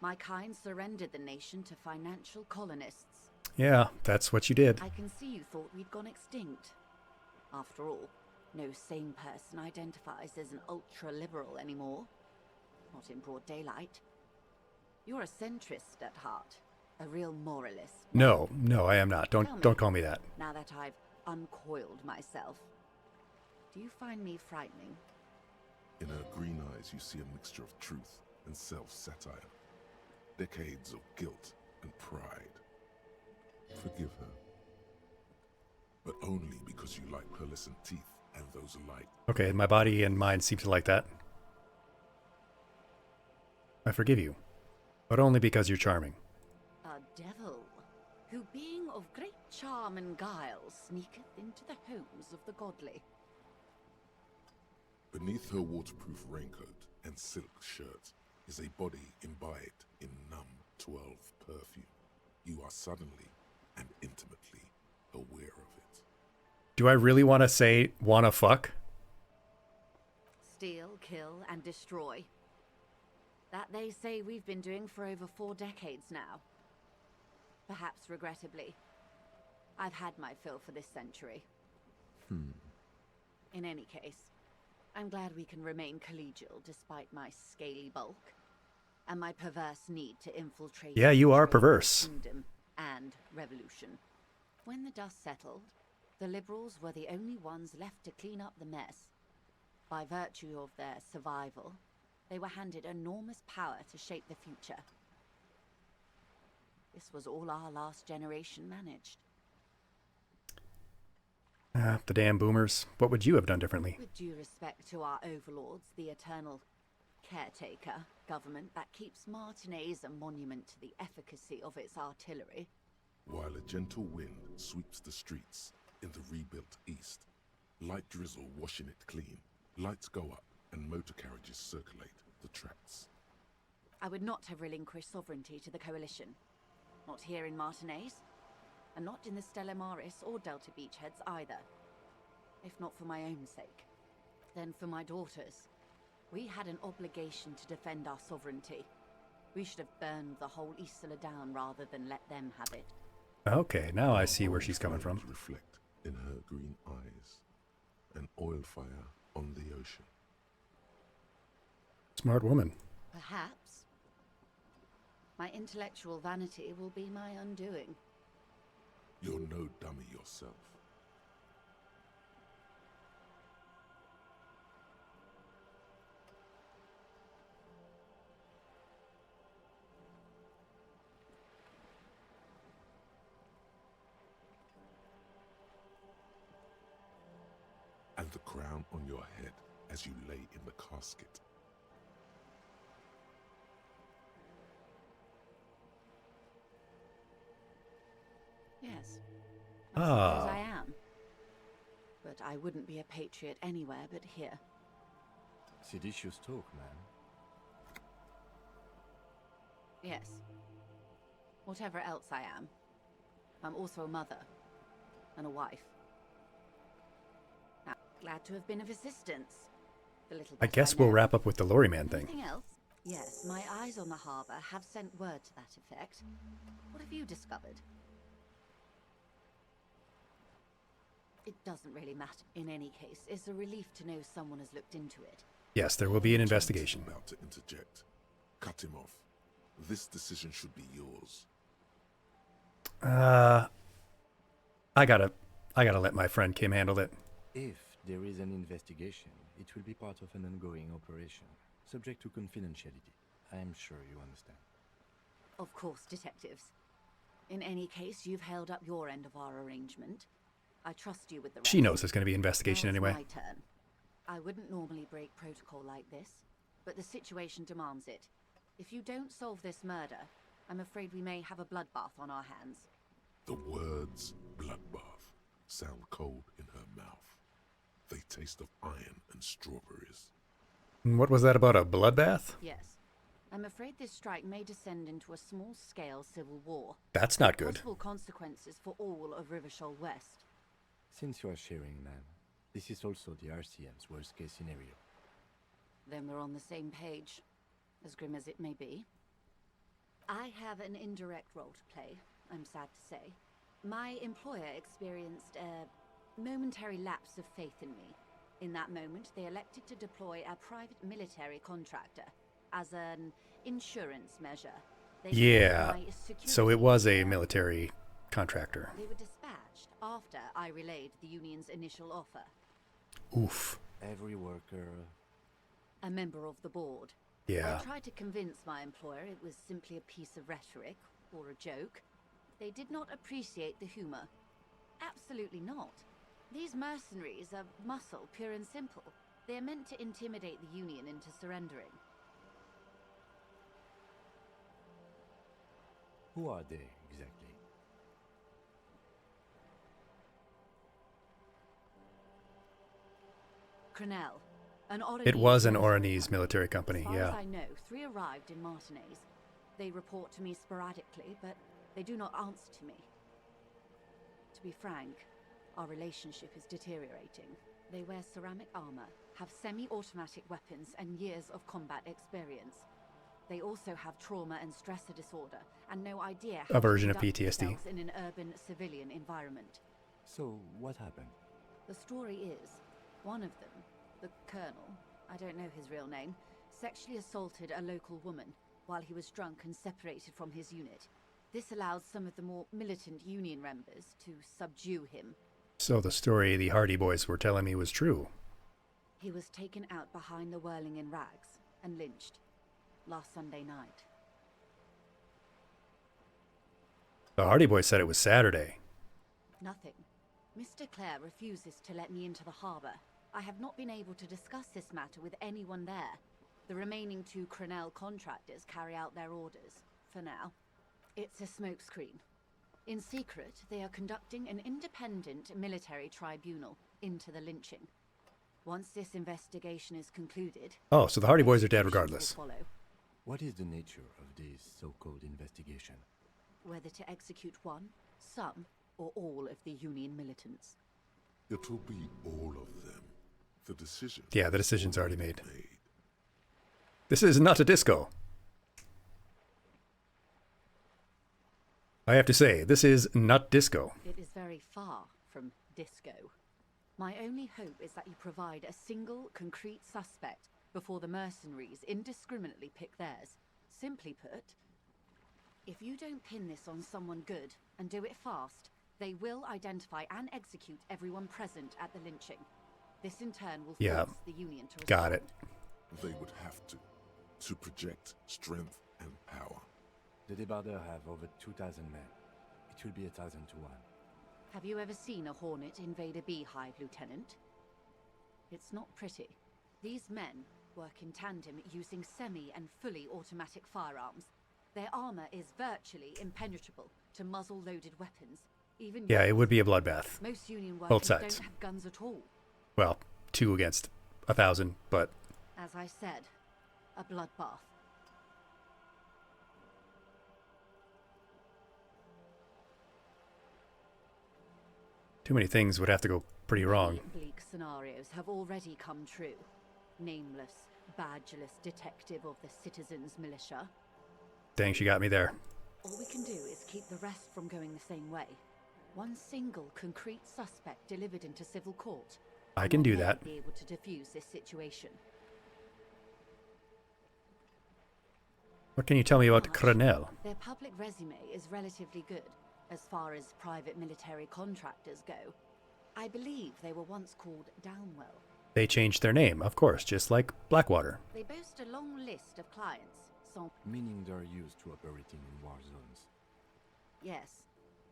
My kind surrendered the nation to financial colonists. Yeah, that's what you did. I can see you thought we'd gone extinct. After all, no sane person identifies as an ultra-liberal anymore. Not in broad daylight. You're a centrist at heart. A real moralist. No, I am not. Don't call me that. Now that I've uncoiled myself, do you find me frightening? In her green eyes, you see a mixture of truth and self-satire. Decades of guilt and pride. Forgive her. But only because you like pearlescent teeth and those alike. Okay, my body and mind seem to like that. I forgive you. But only because you're charming. A devil, who being of great charm and guile, sneaketh into the homes of the godly. Beneath her waterproof raincoat and silk shirt is a body imbibed in numb 12 perfume. You are suddenly and intimately aware of it. Do I really want to say wanna fuck? Steal, kill, and destroy. That they say we've been doing for over 4 decades now. perhaps regrettably. I've had my fill for this century. In any case, I'm glad we can remain collegial despite my scaly bulk and my perverse need to infiltrate. Yeah, you are the perverse. kingdom and revolution. When the dust settled, the liberals were the only ones left to clean up the mess. By virtue of their survival, they were handed enormous power to shape the future. This was all our last generation managed. The damn boomers. What would you have done differently? With due respect to our overlords, the eternal caretaker government that keeps Martinaise a monument to the efficacy of its artillery. While a gentle wind sweeps the streets in the rebuilt east, light drizzle washing it clean, lights go up and motor carriages circulate the tracks. I would not have relinquished sovereignty to the Coalition. Not here in Martinaise, and not in the Stella Maris or Delta Beachheads either. If not for my own sake, then for my daughters. We had an obligation to defend our sovereignty. We should have burned the whole Isla down rather than let them have it. Okay, now I see where she's coming from. Reflect in her green eyes, an oil fire on the ocean. Smart woman. Perhaps. My intellectual vanity will be my undoing. You're no dummy yourself. And the crown on your head as you lay in the casket. Yes. I suppose I am. But I wouldn't be a patriot anywhere but here. Seditious talk, man. Yes. Whatever else I am, I'm also a mother and a wife. Now, glad to have been of assistance. The little I bit guess I we'll know. wrap up with the Lorry Man thing. Anything else? Yes, my eyes on the harbor have sent word to that effect. What have you discovered? It doesn't really matter. In any case, it's a relief to know someone has looked into it. Yes, there will be an investigation. About to interject. Cut him off. This decision should be yours. I gotta let my friend Kim handle it. If there is an investigation, it will be part of an ongoing operation, subject to confidentiality. I'm sure you understand. Of course, detectives. In any case, you've held up your end of our arrangement. I trust you with the rest. She knows there's going to be investigation Now it's anyway. my turn. I wouldn't normally break protocol like this, but the situation demands it. If you don't solve this murder, I'm afraid we may have a bloodbath on our hands. The words bloodbath sound cold in her mouth. They taste of iron and strawberries. What was that about, a bloodbath? Yes. I'm afraid this strike may descend into a small-scale civil war. That's not good. Possible consequences for all of Rivershoal West. Since you are sharing, man, this is also the RCM's worst-case scenario. Then we're on the same page, as grim as it may be. I have an indirect role to play, I'm sad to say. My employer experienced a momentary lapse of faith in me. In that moment, they elected to deploy a private military contractor as an insurance measure. They Yeah, my so it was a military contractor. They were dispatched after I relayed the union's initial offer. Oof. Every worker... A member of the board. Yeah. I tried to convince my employer it was simply a piece of rhetoric, or a joke. They did not appreciate the humor. Absolutely not. These mercenaries are muscle, pure and simple. They are meant to intimidate the Union into surrendering. Who are they, exactly? Crenell, an Oranese It was an military Oranese military company, As far yeah. as I know, 3 arrived in Martinaise. They report to me sporadically, but they do not answer to me. To be frank, our relationship is deteriorating. They wear ceramic armor, have semi-automatic weapons, and years of combat experience. They also have trauma and stressor disorder, and no idea A how version to of conduct PTSD. themselves in an urban civilian environment. So, what happened? The story is, one of them, the Colonel, I don't know his real name, sexually assaulted a local woman while he was drunk and separated from his unit. This allowed some of the more militant Union members to subdue him. So the story the Hardy Boys were telling me was true. He was taken out behind the whirling in rags and lynched last Sunday night. The Hardy Boys said it was Saturday. Nothing. Mr. Clare refuses to let me into the harbour. I have not been able to discuss this matter with anyone there. The remaining 2 Crenell contractors carry out their orders, for now. It's a smokescreen. In secret, they are conducting an independent military tribunal into the lynching. Once this investigation is concluded... Oh, so the Hardy Boys are dead regardless. What is the nature of this so-called investigation? Whether to execute one, some, or all of the Union militants. It'll be all of them. The decision. Yeah, the decision's already made. This is not a disco. I have to say, this is not disco. It is very far from disco. My only hope is that you provide a single, concrete suspect before the mercenaries indiscriminately pick theirs. Simply put, if you don't pin this on someone good and do it fast, they will identify and execute everyone present at the lynching. This in turn will force the Union to respond. Got it. They would have to project strength and power. The Debardeurs have over 2,000 men. It will be 1,000 to 1. Have you ever seen a Hornet invade a beehive, Lieutenant? It's not pretty. These men work in tandem using semi and fully automatic firearms. Their armor is virtually impenetrable to muzzle-loaded weapons. Even Yeah, it would be a bloodbath. most Union Both workers sides. don't have guns at all. Well, 2 against 1,000, but As I said, a bloodbath. too many things would have to go pretty wrong. Bleak scenarios have already come true. Nameless, badgeless detective of the citizens' militia. Dang, she got me there. All we can do is keep the rest from going the same way. One single concrete suspect delivered into civil court. I can do One may that. be able to defuse this situation. What can you tell me about Crenell? Their public resume is relatively good, as far as private military contractors go. I believe they were once called Downwell. They changed their name, of course, just like Blackwater. They boast a long list of clients, so... Meaning they're used to operating in war zones. Yes.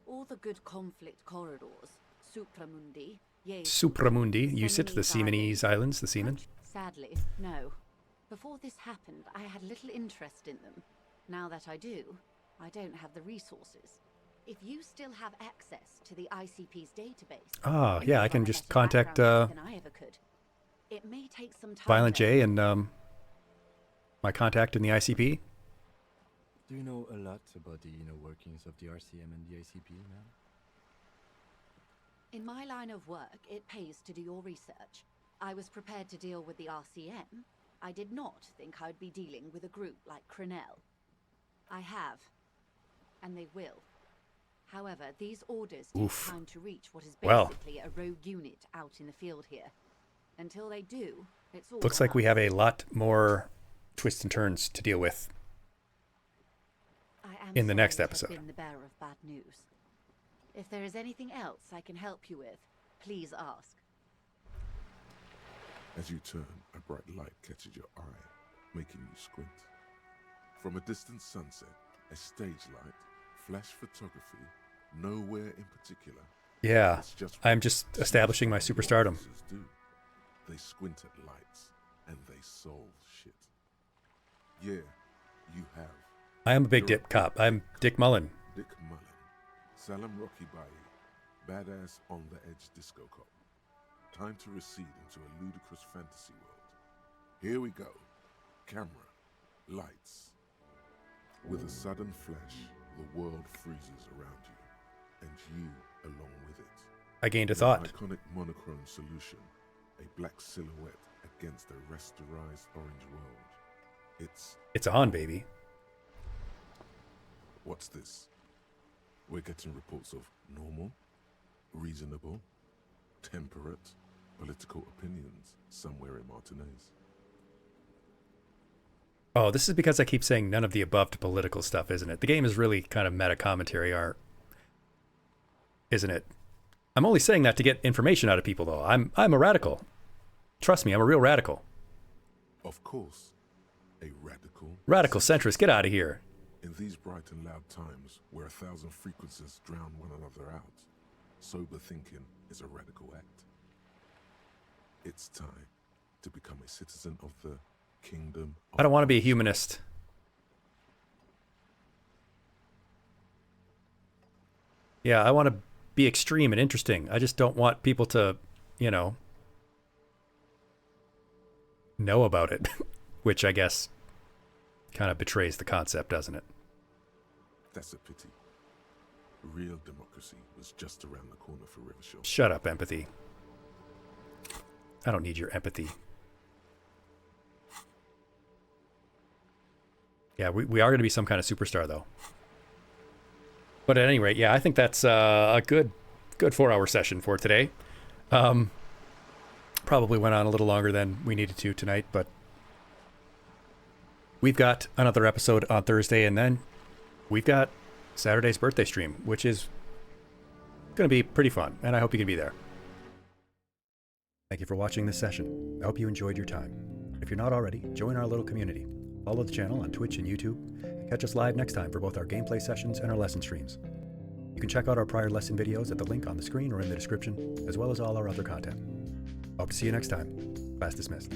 All the good conflict corridors. Supramundi, Supramundi, you sit the Seamanese Islands, the Seamen? Sadly, no. Before this happened, I had little interest in them. Now that I do, I don't have the resources. If you still have access to the ICP's database... Ah, yeah, I can just contact than I ever could. It may take some time... Violent J and my contact in the ICP. Do you know a lot about the inner workings of the RCM and the ICP, ma'am? In my line of work, it pays to do your research. I was prepared to deal with the RCM. I did not think I'd be dealing with a group like Crenell. I have, and they will. However, these orders take time to reach what is basically a rogue unit out in the field here. Until they do, it's all Looks like we have a lot more twists and turns to deal with in the next episode. Been the bearer of bad news. If there is anything else I can help you with, please ask. As you turn, a bright light catches your eye, making you squint. From a distant sunset, a stage light, flash photography, nowhere in particular. Yeah, I'm just establishing my superstardom. They squint at lights, and they solve shit. Yeah, you have. I am a big dip cop. I'm Dick Mullen. Dick Mullen. Salam Rocky Bai. Badass on the edge disco cop. Time to recede into a ludicrous fantasy world. Here we go. Camera. Lights. With a sudden flash, the world freezes around you. And you along with it. I gained a thought. An iconic monochrome solution. A black silhouette against a rasterized orange world. It's on, baby. What's this? We're getting reports of normal, reasonable, temperate, political opinions somewhere in Martinez. Oh, this is because I keep saying none of the above to political stuff, isn't it? The game is really kind of meta commentary art, isn't it? I'm only saying that to get information out of people, though. I'm a radical. Trust me, I'm a real radical. Of course, a radical. Radical centrist, get out of here. In these bright and loud times, where 1,000 frequencies drown one another out, sober thinking is a radical act. It's time to become a citizen of the kingdom. I don't want to be a humanist. Yeah, I want to be extreme and interesting. I just don't want people to, know about it, which I guess kind of betrays the concept, doesn't it? That's a pity. Real democracy was just around the corner for Rivershore. Shut up, empathy. I don't need your empathy. Yeah, we are going to be some kind of superstar, though. But at any rate, yeah, I think that's a good 4-hour session for today. Probably went on a little longer than we needed to tonight, but we've got another episode on Thursday, and then we've got Saturday's birthday stream, which is going to be pretty fun, and I hope you can be there. Thank you for watching this session. I hope you enjoyed your time. If you're not already, join our little community. Follow the channel on Twitch and YouTube, and catch us live next time for both our gameplay sessions and our lesson streams. You can check out our prior lesson videos at the link on the screen or in the description, as well as all our other content. Hope to see you next time. Class dismissed.